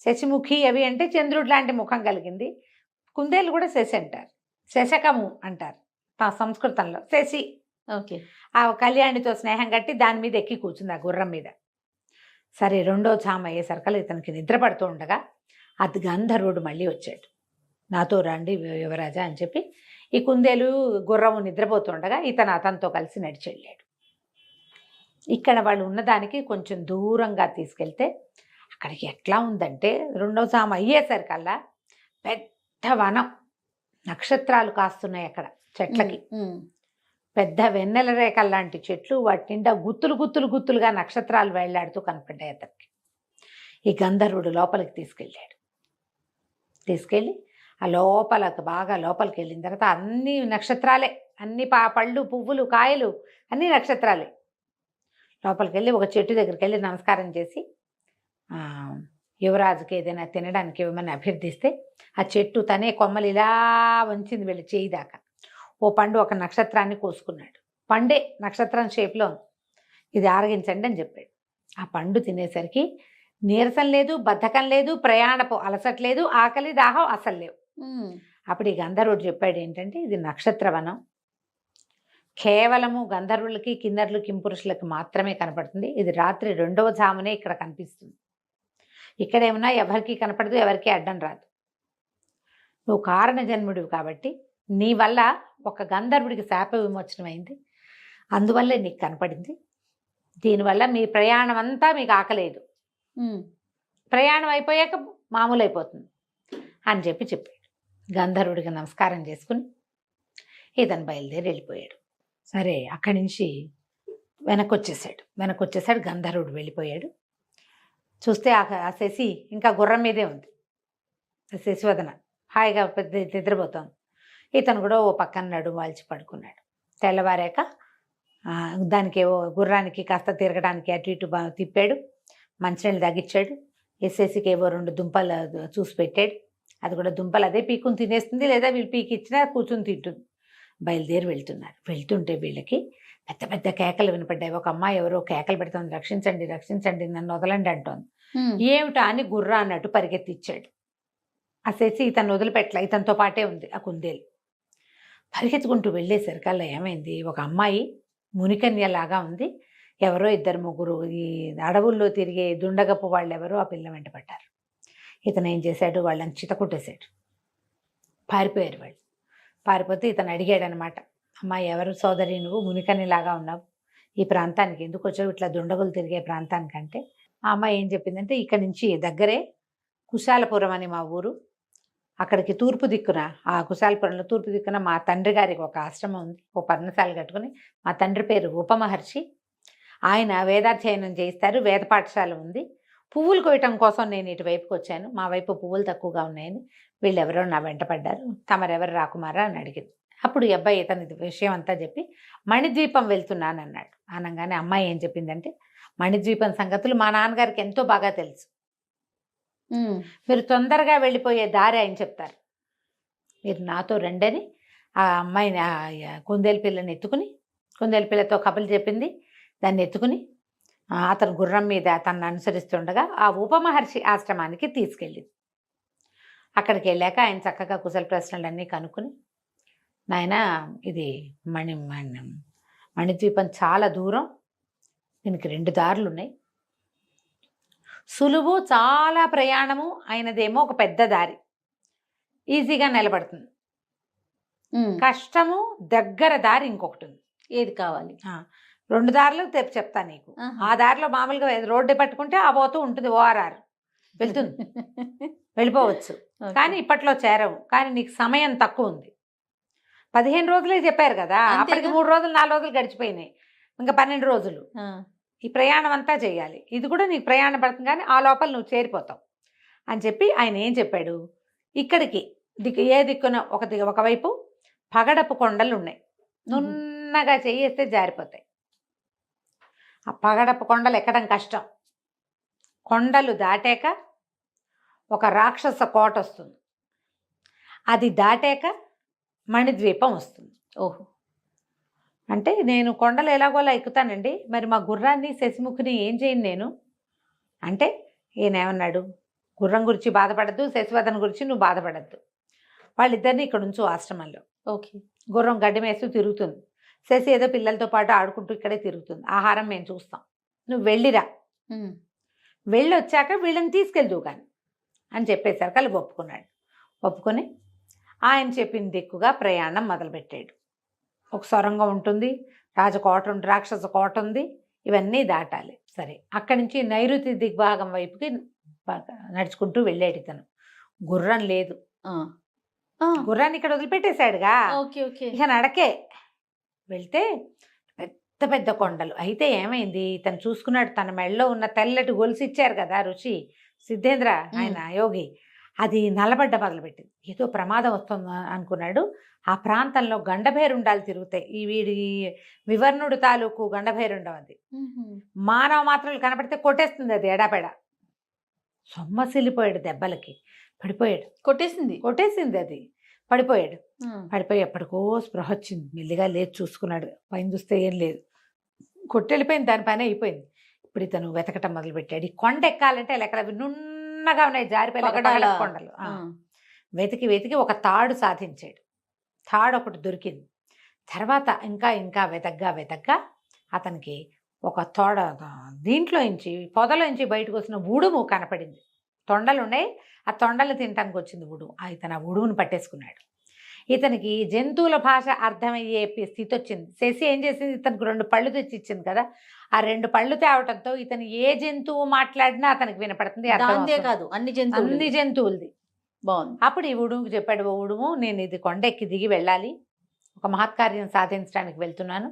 శశిముఖి అవి అంటే చంద్రుడు లాంటి ముఖం కలిగింది. కుందేలు కూడా శశి అంటారు, శశకము అంటారు సంస్కృతంలో. శశి. ఓకే. ఆ కళ్యాణితో స్నేహం కట్టి దాని మీద ఎక్కి కూర్చుంది, ఆ గుర్రం మీద. సరే, 2వ జాము అయ్యేసరికల్లా ఇతనికి నిద్ర పడుతూ ఉండగా అది గంధర్వుడు మళ్ళీ వచ్చాడు. నాతో రండి యువరాజా అని చెప్పి ఈ కుందేలు గుర్రము నిద్రపోతుండగా ఇతను అతనితో కలిసి నడిచి వెళ్ళాడు. ఇక్కడ వాళ్ళు ఉన్నదానికి కొంచెం దూరంగా తీసుకెళ్తే అక్కడికి ఎట్లా ఉందంటే, 2వ జాము అయ్యేసరికల్లా పెద్ద వనం, నక్షత్రాలు కాస్తున్నాయి అక్కడ చెట్లకి. పెద్ద వెన్నెల రేఖలు లాంటి చెట్లు, వాటి నిండా గుత్తులుగా నక్షత్రాలు వేళ్లాడుతూ కనపడ్డాయి అతనికి. ఈ గంధర్వుడు లోపలికి తీసుకెళ్ళి ఆ బాగా లోపలికి వెళ్ళిన తర్వాత అన్ని నక్షత్రాలే, అన్ని పళ్ళు, పువ్వులు, కాయలు అన్ని నక్షత్రాలే. లోపలికి వెళ్ళి ఒక చెట్టు దగ్గరికి వెళ్ళి నమస్కారం చేసి యువరాజుకి ఏదైనా తినడానికి ఇవ్వమని అభ్యర్థిస్తే ఆ చెట్టు తనే కొమ్మలు ఇలా వంచింది వెళ్ళి చేయి దాకా. ఓ పండు ఒక నక్షత్రాన్ని కోసుకున్నాడు. పండే నక్షత్రం షేప్లో ఉంది. ఇది ఆరగించండి అని చెప్పాడు. ఆ పండు తినేసరికి నీరసం లేదు, బద్ధకం లేదు, ప్రయాణపు అలసట లేదు, ఆకలి దాహం అసలు లేవు. అప్పుడు ఈ గంధర్వుడు చెప్పాడు ఏంటంటే, ఇది నక్షత్రవనం, కేవలము గంధర్వులకి, కిన్నర్లు, కింపురుషులకి మాత్రమే కనపడుతుంది. ఇది రాత్రి 2వ జామునే ఇక్కడ కనిపిస్తుంది. ఇక్కడేమన్నా ఎవరికి కనపడదు, ఎవరికి అడ్డం రాదు. నువ్వు కారణ జన్ముడివి కాబట్టి నీ వల్ల ఒక గంధర్వుడికి శాప విమోచనమైంది, అందువల్లే నీకు కనపడింది. దీనివల్ల మీ ప్రయాణం అంతా మీకు ఆకలేదు, ప్రయాణం అయిపోయాక మామూలు అయిపోతుంది అని చెప్పాడు. గంధర్వుడికి నమస్కారం చేసుకుని ఇతను బయలుదేరి వెళ్ళిపోయాడు. సరే, అక్కడి నుంచి వెనక్కి వచ్చేసాడు. గంధర్వుడు వెళ్ళిపోయాడు. చూస్తే ఆ శశి ఇంకా గుర్రం మీదే ఉంది. శశివదన హాయిగా పెద్ద నిద్రపోతాను. ఇతను కూడా ఓ పక్కన నడుము వాల్చి పడుకున్నాడు. తెల్లవారాక దానికి గుర్రానికి కాస్త తిరగడానికి అటు ఇటు తిప్పాడు, మంచినీళ్ళు తగ్గించాడు. శశికి ఏవో 2 దుంపలు చూసి పెట్టాడు. అది కూడా దుంపలు అదే పీకుని తినేస్తుంది, లేదా వీళ్ళు పీకి ఇచ్చినా కూర్చుని తింటుంది. బయలుదేరి వెళ్తుంటే వీళ్ళకి పెద్ద పెద్ద కేకలు వినపడ్డాయి. ఒక అమ్మాయి ఎవరో కేకలు పెడుతోంది, రక్షించండి రక్షించండి, నన్ను వదలండి అంటోంది. ఏమిటా అని గుర్రా అన్నట్టు పరిగెత్తిచ్చాడు. ఆ శశి ఇతను వదిలిపెట్టలే, ఇతనితో పాటే ఉంది ఆ కుందేలు. పరిగెత్తుకుంటూ వెళ్ళేసరికల్లా ఏమైంది, ఒక అమ్మాయి మునికన్యలాగా ఉంది. ఎవరో 2-3 ఈ అడవుల్లో తిరిగే దుండగప్పు వాళ్ళు ఎవరో ఆ పిల్ల వెంట పడ్డారు. ఇతను ఏం చేశాడు, వాళ్ళని చితకొట్టేశాడు. పారిపోయారు వాళ్ళు. పారిపోతే ఇతను అడిగాడు అనమాట, అమ్మాయి ఎవరు సోదరి, నువ్వు మునికన్యలాగా ఉన్నావు, ఈ ప్రాంతానికి ఎందుకు వచ్చావు, ఇట్లా దుండగులు తిరిగే ప్రాంతానికంటే. ఆ అమ్మాయి ఏం చెప్పిందంటే, ఇక్కడ నుంచి దగ్గరే కుశాలపురం అని మా ఊరు, అక్కడికి తూర్పు దిక్కున, ఆ కుశాలపురంలో తూర్పు దిక్కున మా తండ్రి గారికి ఒక ఆశ్రమం ఉంది, ఒక పర్ణశాల కట్టుకుని. మా తండ్రి పేరు ఉపమహర్షి, ఆయన వేదాధ్యయనం చేయిస్తారు, వేద పాఠశాల ఉంది. పువ్వులు కోయటం కోసం నేను ఇటువైపుకి వచ్చాను, మా వైపు పువ్వులు తక్కువగా ఉన్నాయని వీళ్ళెవరో నా వెంట పడ్డారు, తమరెవరు రాకుమారా అని అడిగింది. అప్పుడు ఈ అబ్బాయి ఇతని విషయం అంతా చెప్పి మణిద్వీపం వెళ్తున్నాను అన్నాడు. అనగానే అమ్మాయి ఏం చెప్పిందంటే, మణిద్వీపం సంగతులు మా నాన్నగారికి ఎంతో బాగా తెలుసు, మీరు తొందరగా వెళ్ళిపోయే దారి ఆయన చెప్తారు, మీరు నాతో రండని ఆ అమ్మాయిని కుందేలు పిల్లని ఎత్తుకుని, కుందేలు పిల్లతో కబుర్లు చెప్పింది. దాన్ని ఎత్తుకుని అతను గుర్రం మీద తనను అనుసరిస్తుండగా ఆ ఉపమహర్షి ఆశ్రమానికి తీసుకెళ్ళింది. అక్కడికి వెళ్ళాక ఆయన చక్కగా కుశల ప్రశ్నలన్నీ కనుక్కుని, నాయన ఇది మణిద్వీపం చాలా దూరం, దీనికి 2 దారులు ఉన్నాయి, సులువు చాలా ప్రయాణము అయినదేమో ఒక పెద్ద దారి, ఈజీగా నిలబడుతుంది. కష్టము దగ్గర దారి ఇంకొకటి ఉంది, ఏది కావాలి? 2 దారులు చెప్తా నీకు. ఆ దారిలో మామూలుగా రోడ్డు పట్టుకుంటే ఆ పోతూ ఉంటుంది, ఓఆర్ఆర్ వెళ్తుంది, వెళ్ళిపోవచ్చు. కానీ ఇప్పట్లో చేరవు, కానీ నీకు సమయం తక్కువ ఉంది. 15 రోజులే చెప్పారు కదా, అప్పటికి 3 రోజులు 4 రోజులు గడిచిపోయినాయి, ఇంకా 12 రోజులు ఈ ప్రయాణం అంతా చేయాలి. ఇది కూడా నీకు ప్రయాణం పడుతుంది, కానీ ఆ లోపల నువ్వు చేరిపోతావు అని చెప్పి ఆయన ఏం చెప్పాడు, ఇక్కడికి ఏ దిక్కున ఒకవైపు పగడపు కొండలు ఉన్నాయి, నున్నగా చేయేస్తే జారిపోతాయి. ఆ పగడపు కొండలు ఎక్కడం కష్టం. కొండలు దాటాక ఒక రాక్షస కోట వస్తుంది, అది దాటాక మణిద్వీపం వస్తుంది. ఓహో, అంటే నేను కొండలు ఎలాగోలా ఎక్కుతానండి, మరి మా గుర్రాన్ని శశిముఖిని ఏం చేయను నేను అంటే, ఈయన ఏమన్నాడు, గుర్రం గురించి బాధపడద్దు, శశివదన గురించి నువ్వు బాధపడద్దు, వాళ్ళిద్దరిని ఇక్కడ ఉంచు ఆశ్రమంలో. ఓకే. గుర్రం గడ్డి మేస్తూ తిరుగుతుంది, శశి ఏదో పిల్లలతో పాటు ఆడుకుంటూ ఇక్కడే తిరుగుతుంది, ఆహారం మేము చూస్తాం, నువ్వు వెళ్ళిరా, వెళ్ళి వచ్చాక వీళ్ళని తీసుకెళ్దువు కానీ అని చెప్పేసరికి వాళ్ళు ఒప్పుకున్నాడు. ఒప్పుకొని ఆయన చెప్పిన దిక్కుగా ప్రయాణం మొదలుపెట్టాడు. ఒక సొరంగం ఉంటుంది, రాజకోట ఉంది, రాక్షస కోట ఉంది, ఇవన్నీ దాటాలి. సరే, అక్కడి నుంచి నైరుతి దిగ్భాగం వైపుకి నడుచుకుంటూ వెళ్ళాడు ఇతను. గుర్రం లేదు, గుర్రాన్ని ఇక్కడ వదిలిపెట్టేశాడుగా, ఇక నడకే వెళ్తే పెద్ద పెద్ద కొండలు. అయితే ఏమైంది, ఇతను చూసుకున్నాడు, తన మెడలో ఉన్న తెల్లటి గొలుసు ఇచ్చారు కదా ఋషి సిద్ధేంద్ర, ఆయన యోగి, అది నల్లబడ్డ మొదలుపెట్టింది. ఏదో ప్రమాదం వస్తుంది అనుకున్నాడు. ఆ ప్రాంతంలో గండభేరుండాలు తిరుగుతాయి, ఈ వీడి వివర్ణుడు తాలూకు గండభేరుండం, అది మానవ మాత్రలు కనపడితే కొట్టేస్తుంది, అది ఎడాపెడా. సొమ్మసిల్లిపోయాడు, దెబ్బలకి పడిపోయాడు, కొట్టేసింది అది, పడిపోయాడు. పడిపోయి ఎప్పటికో స్పృహ వచ్చింది, మెల్లిగా లేచి చూసుకున్నాడు, పైన చూస్తే ఏం లేదు, కొట్టెళ్ళిపోయింది, దాని పని అయిపోయింది. ఇప్పుడు ఇతను వెతకటం మొదలుపెట్టాడు. ఈ కొండ ఎక్కాలంటే లెక్కలు అవి నున్నగా ఉన్నాయి, జారిపోయి కొండలు. వెతికి వెతికి ఒక తాడు సాధించాడు, తాడు ఒకటి దొరికింది. తర్వాత ఇంకా ఇంకా వెతగ్గా అతనికి ఒక దీంట్లోంచి పొదలోంచి బయటకు వచ్చిన ఉడుము కనపడింది. తొండలు ఉన్నాయి, ఆ తొండలు తినటానికి వచ్చింది ఉడుము. ఇతను ఆ ఉడుమును పట్టేసుకున్నాడు. ఇతనికి జంతువుల భాష అర్థమయ్యే స్థితి వచ్చింది. శశి ఏం చేసింది, ఇతనికి 2 పళ్ళు తెచ్చి ఇచ్చింది కదా, ఆ 2 పళ్ళు తేవటంతో ఇతను ఏ జంతువు మాట్లాడినా అతనికి వినపడుతుంది, దాందే అర్థమవుతుంది. కాదు అన్ని అన్ని జంతువులది. బాగుంది. అప్పుడు ఈ ఉడుముకి చెప్పాడు, ఓ ఉడుము, నేను ఇది కొండెక్కి దిగి వెళ్ళాలి, ఒక మహత్కార్యం సాధించడానికి వెళ్తున్నాను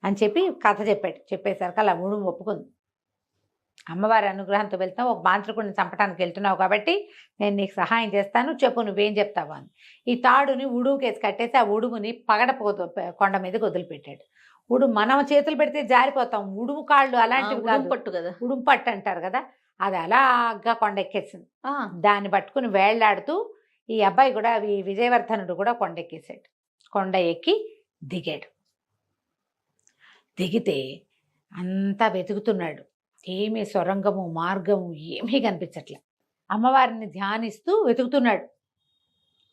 అని చెప్పి కథ చెప్పాడు. చెప్పేసరికి అలా ఉడుము ఒప్పుకుంది. అమ్మవారి అనుగ్రహంతో వెళ్తావు, ఒక మాంత్రికుడిని చంపడానికి వెళ్తున్నావు కాబట్టి నేను నీకు సహాయం చేస్తాను, చెప్పు నువ్వేం చెప్తావు అని. ఈ తాడుని ఉడుముకేసి కట్టేసి ఆ ఉడుముని పగడపోతూ కొండ మీదకి వదిలిపెట్టాడు. మనం చేతులు పెడితే జారిపోతాం, ఉడుము కాళ్ళు అలాంటివి కాదు, పట్టు కదా, ఉడుము పట్టు అంటారు కదా, అది అలాగా కొండ ఎక్కేసింది. దాన్ని పట్టుకుని వేళ్లాడుతూ ఈ అబ్బాయి కూడా, ఈ విజయవర్ధనుడు కూడా కొండ ఎక్కేసాడు. కొండ ఎక్కి దిగాడు. దిగితే అంతా వెతుకుతున్నాడు, ఏమీ సొరంగము మార్గము ఏమీ కనిపించట్లే. అమ్మవారిని ధ్యానిస్తూ వెతుకుతున్నాడు,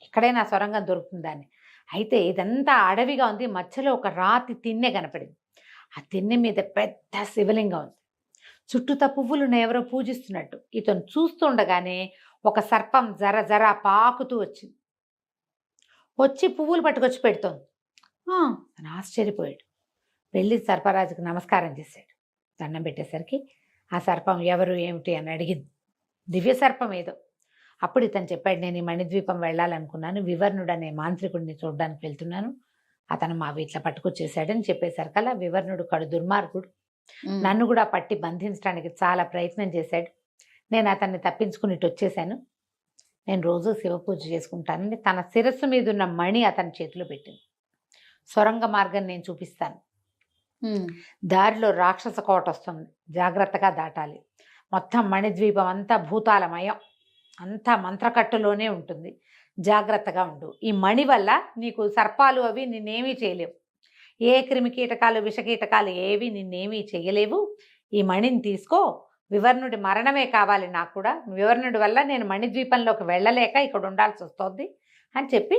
ఎక్కడైనా సొరంగం దొరుకుతుందని. అయితే ఇదంతా అడవిగా ఉంది, మధ్యలో ఒక రాతి తిన్నె కనపడింది. ఆ తిన్నె మీద పెద్ద శివలింగం ఉంది, చుట్టూతా పువ్వులను ఎవరో పూజిస్తున్నట్టు. ఇతను చూస్తుండగానే ఒక సర్పం జర జర పాకుతూ వచ్చింది, వచ్చి పువ్వులు పట్టుకొచ్చి పెడుతోంది. తను ఆశ్చర్యపోయాడు, వెళ్ళి సర్పరాజుకు నమస్కారం చేశాడు. దండం పెట్టేసరికి ఆ సర్పం ఎవరు ఏమిటి అని అడిగింది, దివ్య సర్పం ఏదో. అప్పుడు ఇతను చెప్పాడు, నేను ఈ మణిద్వీపం వెళ్ళాలనుకున్నాను, వివర్ణుడు అనే మాంత్రికుడిని చూడడానికి వెళ్తున్నాను, అతను మా వీటిలో పట్టుకొచ్చేసాడని చెప్పేసరికల్లా వివర్ణుడు కడు దుర్మార్గుడు, నన్ను కూడా పట్టి బంధించడానికి చాలా ప్రయత్నం చేశాడు. నేను అతన్ని తప్పించుకుని ఇటు వచ్చేసాను, నేను రోజు శివ పూజ చేసుకుంటానని తన శిరస్సు మీద ఉన్న మణి అతని చేతిలో పెట్టింది. సొరంగ మార్గం నేను చూపిస్తాను, దారిలో రాక్షస కోట వస్తుంది, జాగ్రత్తగా దాటాలి, మొత్తం మణిద్వీపం అంతా భూతాలమయం, అంతా మంత్రకట్టులోనే ఉంటుంది, జాగ్రత్తగా ఉండు. ఈ మణి వల్ల నీకు సర్పాలు అవి నిన్నేమీ చేయలేవు, ఏ క్రిమి కీటకాలు విషకీటకాలు ఏవి నిన్నేమీ చేయలేవు. ఈ మణిని తీసుకో, వివర్ణుడి మరణమే కావాలి నాకు కూడా, వివర్ణుడి వల్ల నేను మణిద్వీపంలోకి వెళ్ళలేక ఇక్కడ ఉండాల్సి వస్తుంది అని చెప్పి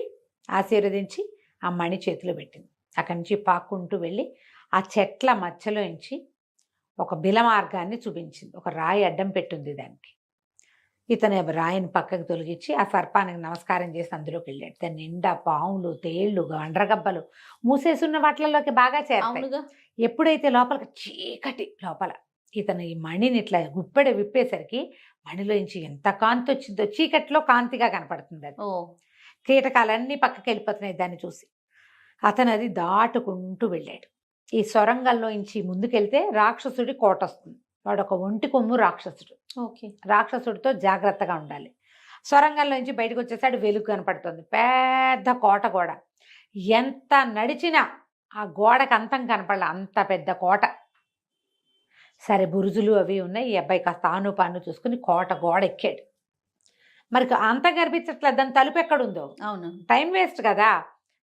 ఆశీర్వదించి ఆ మణి చేతిలో పెట్టింది. అక్కడి నుంచి పాక్కుంటూ వెళ్ళి ఆ చెట్ల మధ్యలో నుంచి ఒక బిల మార్గాన్ని చూపించింది, ఒక రాయి అడ్డం పెట్టింది దానికి. ఇతను రాయిని పక్కకు తొలగించి ఆ సర్పానికి నమస్కారం చేసి అందులోకి వెళ్ళాడు. దాని నిండా పాములు, తేళ్లు, గండ్రగబ్బలు మూసేసున్న వాటిల్లోకి బాగా చేరతాయి. ఎప్పుడైతే లోపలికి చీకటి లోపల ఇతను ఈ మణిని ఇట్లా గుప్పెడ విప్పేసరికి మణిలోంచి ఎంత కాంతి వచ్చిందో, చీకట్లో కాంతిగా కనపడుతుంది అది. కీటకాలన్నీ పక్కకి వెళ్ళిపోతున్నాయి దాన్ని చూసి. అతను అది దాటుకుంటూ వెళ్ళాడు. ఈ సొరంగంలో నుంచి ముందుకెళ్తే రాక్షసుడి కోట వస్తుంది, వాడు ఒక ఒంటి కొమ్ము రాక్షసుడు. రాక్షసుడితో జాగ్రత్తగా ఉండాలి. సొరంగంలో నుంచి బయటకు వచ్చేసాడు, వెలుగు కనపడుతుంది, పెద్ద కోట. గోడ ఎంత నడిచినా ఆ గోడకు అంతం కనపడాల, అంత పెద్ద కోట. సరే బురుజులు అవి ఉన్నాయి, ఈ అబ్బాయి కాస్త ఆనుపాను చూసుకుని కోట గోడ ఎక్కాడు. మరి అంతం కనిపించట్లేదు, దాని తలుపు ఎక్కడుందో. అవును, టైం వేస్ట్ కదా,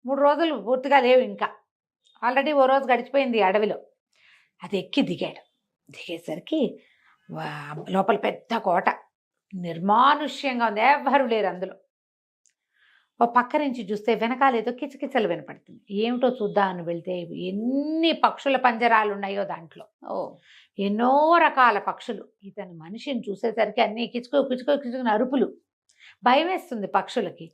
3 రోజులు పూర్తిగా లేవు, ఇంకా ఆల్రెడీ ఓ రోజు గడిచిపోయింది అడవిలో. అది ఎక్కి దిగాడు. దిగేసరికి లోపల పెద్ద కోట, నిర్మానుష్యంగా ఉంది, ఎవ్వరూ లేరు అందులో. ఓ పక్క నుంచి చూస్తే వెనకాల ఏదో కిచకిచలు వినపడుతుంది, ఏమిటో చూద్దామని వెళ్తే ఎన్ని పక్షుల పంజరాలు ఉన్నాయో దాంట్లో, ఎన్నో రకాల పక్షులు. ఇతని మనిషిని చూసేసరికి అన్ని కిచుకుని అరుపులు, భయం వేస్తుంది పక్షులకి.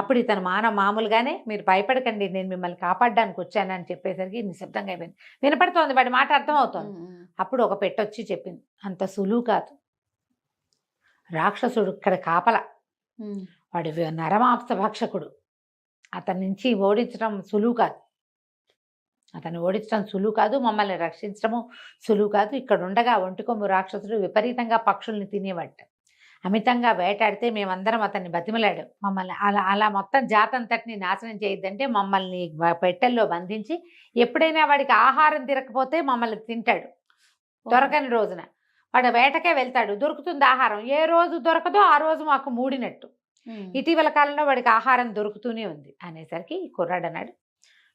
అప్పుడు ఇతను మామూలుగానే, మీరు భయపడకండి, నేను మిమ్మల్ని కాపాడడానికి వచ్చానని చెప్పేసరికి నిశ్శబ్దంగా అయిపోయింది. వినపడుతోంది, వాడి మాట అర్థమవుతోంది. అప్పుడు ఒక పెట్టొచ్చి చెప్పింది, అంత సులువు కాదు, రాక్షసుడు ఇక్కడ కాపల, వాడు నరమాంస భక్షకుడు, అతని నుంచి ఓడించడం సులువు కాదు, అతన్ని ఓడించడం సులువు కాదు, మమ్మల్ని రక్షించడము సులువు కాదు. ఇక్కడ ఉండగా ఒంటికొమ్ము రాక్షసుడు విపరీతంగా పక్షుల్ని తినేవాట, అమితంగా వేటాడితే మేమందరం అతన్ని బతిమలాడాం, మమ్మల్ని అలా మొత్తం జాతంతటిని నాశనం చేయొద్దంటే మమ్మల్ని పెట్టెల్లో బంధించి ఎప్పుడైనా వాడికి ఆహారం తిరగకపోతే మమ్మల్ని తింటాడు. దొరకని రోజున వాడు వేటకే వెళ్తాడు, దొరుకుతుంది ఆహారం, ఏ రోజు దొరకదో ఆ రోజు మాకు మూడినట్టు. ఇటీవల కాలంలో వాడికి ఆహారం దొరుకుతూనే ఉంది అనేసరికి కుర్రాడు అన్నాడు,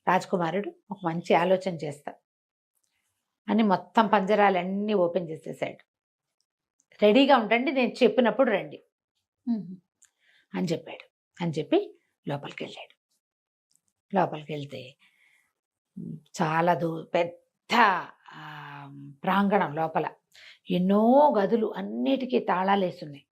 రాజకుమారుడు ఒక మంచి ఆలోచన చేస్తా అని మొత్తం పంజరాలన్నీ ఓపెన్ చేసేసాడు. రెడీగా ఉండండి, నేను చెప్పినప్పుడు రండి అని చెప్పాడు. అని చెప్పి లోపలికి వెళ్ళాడు. లోపలికి వెళ్తే చాలా పెద్ద ప్రాంగణం, లోపల ఎన్నో గదులు, అన్నిటికీ తాళాలు వేస్తున్నాయి.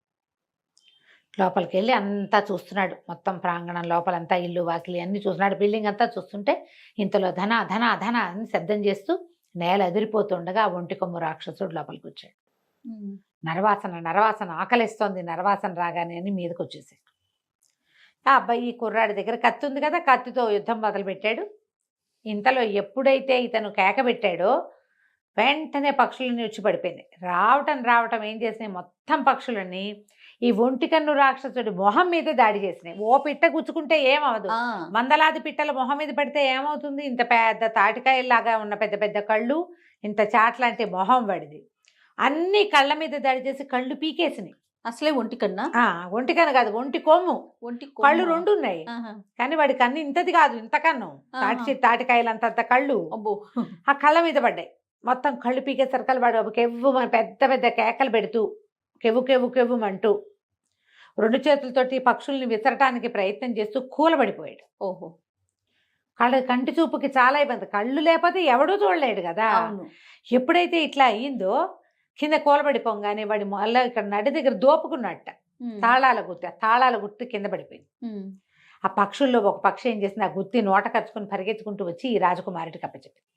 లోపలికి వెళ్ళి అంతా చూస్తున్నాడు, మొత్తం ప్రాంగణం లోపలంతా ఇల్లు వాకిలి అన్ని చూస్తున్నాడు, బిల్డింగ్ అంతా చూస్తుంటే ఇంతలో ధన ధన ధన అని శబ్దం చేస్తూ నేల అదిరిపోతుండగా ఆ ఒంటి కొమ్ము రాక్షసుడు లోపలికి వచ్చాడు. నరవాసన నరవాసన ఆకలిస్తోంది, నరవాసన రాగానే అని మీదకి వచ్చేసాడు. ఆ అబ్బాయి ఈ కుర్రాడి దగ్గర కత్తి ఉంది కదా, కత్తితో యుద్ధం మొదలు పెట్టాడు. ఇంతలో ఎప్పుడైతే ఇతను కేక పెట్టాడో వెంటనే పక్షులన్నీ వచ్చి పడిపోయినాయి. రావటం ఏం చేసినాయి, మొత్తం పక్షులన్నీ ఈ ఒంటికన్ను రాక్షసుడి మొహం మీద దాడి చేసినాయి. ఓ పిట్ట గుచ్చుకుంటే ఏమవదు, వందలాది పిట్టల మొహం మీద పడితే ఏమవుతుంది, ఇంత పెద్ద తాటికాయలాగా ఉన్న పెద్ద పెద్ద కళ్ళు, ఇంత చాట్లాంటి మొహం పడిది. అన్ని కళ్ళ మీద దాడి చేసి కళ్ళు పీకేసినాయి. అసలే ఒంటికన్నా? ఒంటికన్ను కాదు, ఒంటి కొమ్ము. కళ్ళు 2 ఉన్నాయి కానీ వాడి కన్ను ఇంతది కాదు, ఇంత కన్ను, తాటికాయలు అంత కళ్ళు ఆ కళ్ళ మీద పడ్డాయి. మొత్తం కళ్ళు పీకేసరికలు వాడు కెవ్వు పెద్ద పెద్ద కేకలు పెడుతూ కెవ్వు కెవ్వు కెవ్వుమంటూ 2 చేతులతోటి పక్షుల్ని విసరటానికి ప్రయత్నం చేస్తూ కూలబడిపోయాడు. ఓహో, కంటి చూపుకి చాలా ఇబ్బంది, కళ్ళు లేకపోతే ఎవడూ చూడలేడు కదా. ఎప్పుడైతే ఇట్లా అయ్యిందో కింద కూలబడిపోగానే వాడి మళ్ళీ ఇక్కడ నడి దగ్గర దోపుకున్నట్ట తాళాల గుర్తు కింద పడిపోయింది. ఆ పక్షుల్లో ఒక పక్షి ఏం చేసింది, ఆ గుత్తి నోట కరుచుకుని పరిగెత్తుకుంటూ వచ్చి ఈ రాజకుమారుడికి అప్పచెప్పింది.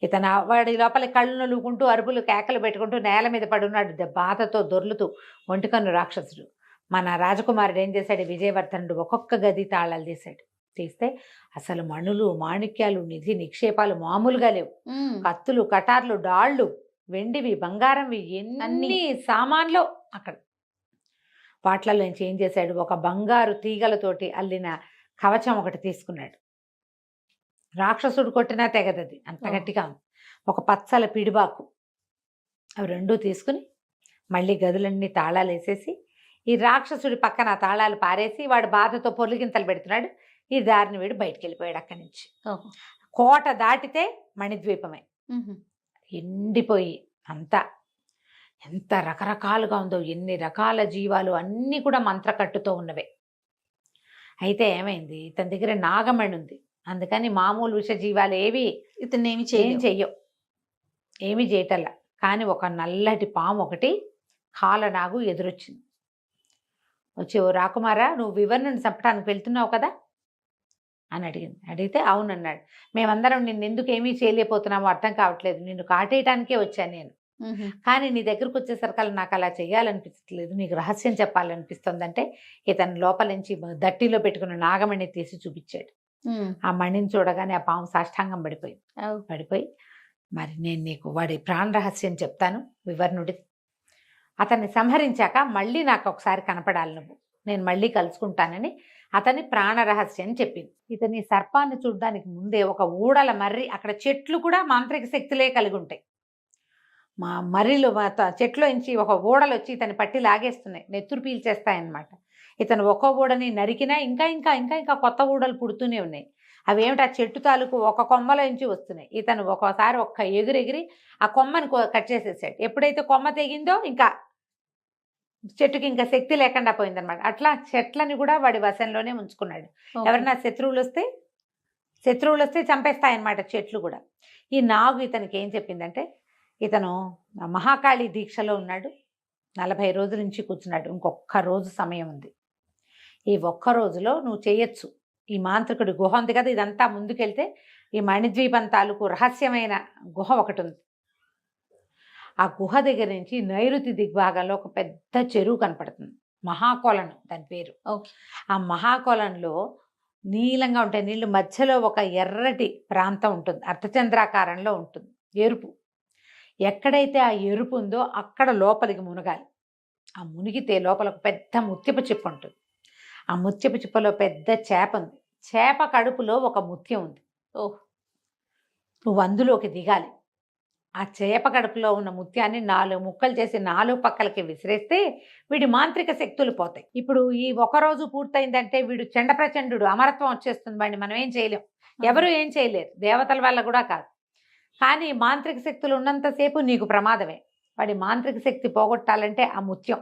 ఇతను వాడి లోపల కళ్ళు నలుగుకుంటూ అరుపులు కేకలు పెట్టుకుంటూ నేల మీద పడున్నాడు, బాధతో దొర్లుతూ ఒంటికన్ను రాక్షసుడు. మన రాజకుమారుడు ఏం చేశాడు, విజయవర్ధనుడు ఒక్కొక్క గది తాళాలు తీస్తే అసలు మణులు మాణిక్యాలు నిధి నిక్షేపాలు మామూలుగా లేవు. కత్తులు కటార్లు డాళ్ళు వెండివి బంగారంవి ఎన్ని సామాన్లు అక్కడ. వాటిలలో నుంచి ఏం చేశాడు, ఒక బంగారు తీగలతోటి అల్లిన కవచం ఒకటి తీసుకున్నాడు. రాక్షసుడు కొట్టినా తెగదది, అంత గట్టిగా ఉంది. ఒక పచ్చల పిడిబాకు, అవి 2 తీసుకుని మళ్ళీ గదులన్నీ తాళాలు వేసేసి ఈ రాక్షసుడి పక్కన ఆ తాళాలు పారేసి వాడు బాధతో పొర్లిగింతలు పెడుతున్నాడు. ఈ దారిని వీడు బయటికి వెళ్ళిపోయాడు అక్కడి నుంచి. కోట దాటితే మణిద్వీపమే ఎండిపోయి అంతా ఎంత రకరకాలుగా ఉందో, ఎన్ని రకాల జీవాలు అన్నీ కూడా మంత్రకట్టుతో ఉన్నవే. అయితే ఏమైంది, ఇతని దగ్గర నాగమణి ఉంది, అందుకని మామూలు విష జీవాలు ఏవి ఇతను చెయ్యవు, ఏమి చేయటల్లా. కానీ ఒక నల్లటి పాము ఒకటి కాలనాగు ఎదురొచ్చింది. వచ్చి, ఓ రాకుమారా, నువ్వు వివర్ణుని చంపడానికి వెళ్తున్నావు కదా అని అడిగింది. అడిగితే అవునన్నాడు. మేమందరం నిన్ను ఎందుకు ఏమీ చేయలేకపోతున్నామో అర్థం కావట్లేదు, నిన్ను కాటేయటానికే వచ్చాను నేను, కానీ నీ దగ్గరకు వచ్చేసరికి నాకు అలా చేయాలనిపించట్లేదు, నీకు రహస్యం చెప్పాలనిపిస్తుందంటే ఇతను లోపల నుంచి దట్టిలో పెట్టుకున్న నాగమణి తీసి చూపించాడు. ఆ మణిని చూడగానే ఆ పాము సాష్టాంగం పడిపోయి మరి నేను నీకు వాడి ప్రాణ రహస్యం చెప్తాను వివర్ణుడి, అతన్ని సంహరించాక మళ్ళీ నాకు ఒకసారి కనపడాలి నువ్వు, నేను మళ్ళీ కలుసుకుంటానని అతని ప్రాణ రహస్యం చెప్పింది. ఇతని సర్పాన్ని చూడడానికి ముందే ఒక ఊడల మర్రి, అక్కడ చెట్లు కూడా మాంత్రిక శక్తులే కలిగి ఉంటాయి. మా మర్రిలో చెట్లో నుంచి ఒక ఊడలు వచ్చి ఇతని పట్టి లాగేస్తున్నాయి, నెత్తురు పీల్చేస్తాయన్నమాట. ఇతను ఒక్కో ఊడని నరికినా ఇంకా ఇంకా ఇంకా ఇంకా కొత్త ఊడలు పుడుతూనే ఉన్నాయి. అవి ఏమిటి, ఆ చెట్టు తాలూకు ఒక కొమ్మల నుంచి వస్తున్నాయి. ఇతను ఒక్కోసారి ఒక్క ఎగిరి ఆ కొమ్మని కట్ చేసేసాడు. ఎప్పుడైతే కొమ్మ తెగిందో ఇంకా చెట్టుకి ఇంకా శక్తి లేకుండా పోయిందనమాట. అట్లా చెట్లని కూడా వాడి వశంలోనే ఉంచుకున్నాడు. ఎవరైనా శత్రువులు వస్తే చంపేస్తాయన్నమాట చెట్లు కూడా. ఈ నాగు ఇతనికి ఏం చెప్పిందంటే, ఇతను మహాకాళి దీక్షలో ఉన్నాడు, 40 రోజుల నుంచి కూర్చున్నాడు, ఇంకొక్క రోజు సమయం ఉంది, ఈ ఒక్క రోజులో నువ్వు చేయొచ్చు. ఈ మాంత్రికుడి గుహ ఉంది కదా, ఇదంతా ముందుకెళ్తే ఈ మణిద్వీపం తాలూకు రహస్యమైన గుహ ఒకటి ఉంది. ఆ గుహ దగ్గర నుంచి నైరుతి దిగ్భాగంలో ఒక పెద్ద చెరువు కనపడుతుంది, మహాకొలను దాని పేరు. ఆ మహాకొలంలో నీలంగా ఉంటాయి నీళ్ళు, మధ్యలో ఒక ఎర్రటి ప్రాంతం ఉంటుంది, అర్ధచంద్రాకారంలో ఉంటుంది, ఎరుపు. ఎక్కడైతే ఆ ఎరుపు ఉందో అక్కడ లోపలికి మునగాలి. ఆ మునిగితే లోపల ఒక పెద్ద ముత్యపు చిప్ప ఉంటుంది. ఆ ముత్యపు చిప్పలో పెద్ద చేప ఉంది, చేప కడుపులో ఒక ముత్యం ఉంది. నువ్వు అందులోకి దిగాలి. ఆ చేప కడుపులో ఉన్న ముత్యాన్ని 4 ముక్కలు చేసి 4 పక్కలకి విసిరేస్తే వీడి మాంత్రిక శక్తులు పోతాయి. ఇప్పుడు ఈ ఒక రోజు పూర్తయిందంటే వీడు చండ ప్రచండు, అమరత్వం వచ్చేస్తుంది. వాడిని మనం ఏం చేయలేం, ఎవరు ఏం చేయలేరు, దేవతల వల్ల కూడా కాదు. కానీ మాంత్రిక శక్తులు ఉన్నంతసేపు నీకు ప్రమాదమే. వాడి మాంత్రిక శక్తి పోగొట్టాలంటే ఆ ముత్యం.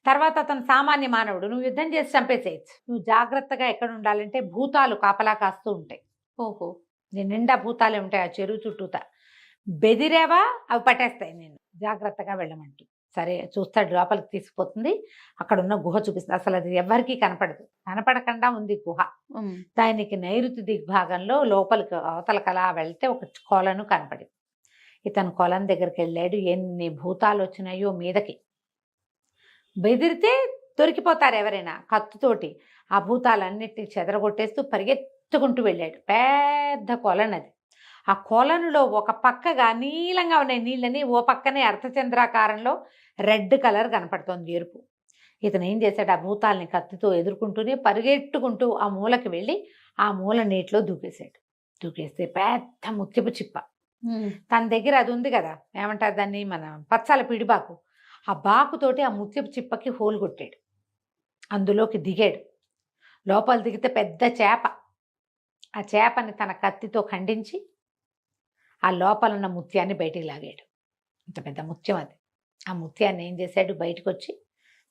తర్వాత అతను సామాన్య మానవుడు, నువ్వు యుద్ధం చేసి చంపేసేయచ్చు. నువ్వు జాగ్రత్తగా ఎక్కడ ఉండాలంటే భూతాలు కాపలా కాస్తూ ఉంటాయి. నీ నిండా భూతాలే ఉంటాయి ఆ చెరువు చుట్టూతా. బెదిరేవా అవి పట్టేస్తాయి, నేను జాగ్రత్తగా వెళ్ళమంటూ. సరే చూస్తాడు, లోపలికి తీసుకుపోతుంది. అక్కడ ఉన్న గుహ చూపిస్తుంది. అసలు అది ఎవరికీ కనపడదు, కనపడకుండా ఉంది గుహ. దానికి నైరుతి దిగ్భాగంలో లోపలికి అవతలకి అలా వెళ్తే ఒక కొలను కనపడింది. ఇతను కొలం దగ్గరికి వెళ్ళాడు. ఎన్ని భూతాలు వచ్చినాయో మీదకి. బెదిరితే దొరికిపోతారు ఎవరైనా. కత్తుతోటి ఆ భూతాలన్నిటిని చెదరగొట్టేస్తూ పరిగెత్తుకుంటూ వెళ్ళాడు. పెద్ద కొలనది. ఆ కొలనులో ఒక పక్కగా నీలంగా ఉన్నాయి నీళ్ళని, ఓ పక్కనే అర్ధచంద్రాకారంలో రెడ్ కలర్ కనపడుతోంది, ఎరుపు. ఇతను ఏం చేశాడు, ఆ భూతాలని కత్తితో ఎదుర్కొంటూనే పరిగెట్టుకుంటూ ఆ మూలకి వెళ్ళి ఆ మూల నీటిలో దూకేశాడు. దూకేస్తే పెద్ద ముత్యపు చిప్ప తన దగ్గర అది ఉంది కదా, ఏమంటారు దాన్ని, మన పచ్చాల పిడిబాకు. ఆ బాకుతోటి ఆ ముత్యపు చిప్పకి హోల్ కొట్టాడు. అందులోకి దిగాడు. లోపల దిగితే పెద్ద చేప. ఆ చేపని తన కత్తితో ఖండించి ఆ లోపల ఉన్న ముత్యాన్ని బయటికి లాగాడు. ఇంత పెద్ద ముత్యం అది. ఆ ముత్యాన్ని ఏం చేశాడు, బయటకు వచ్చి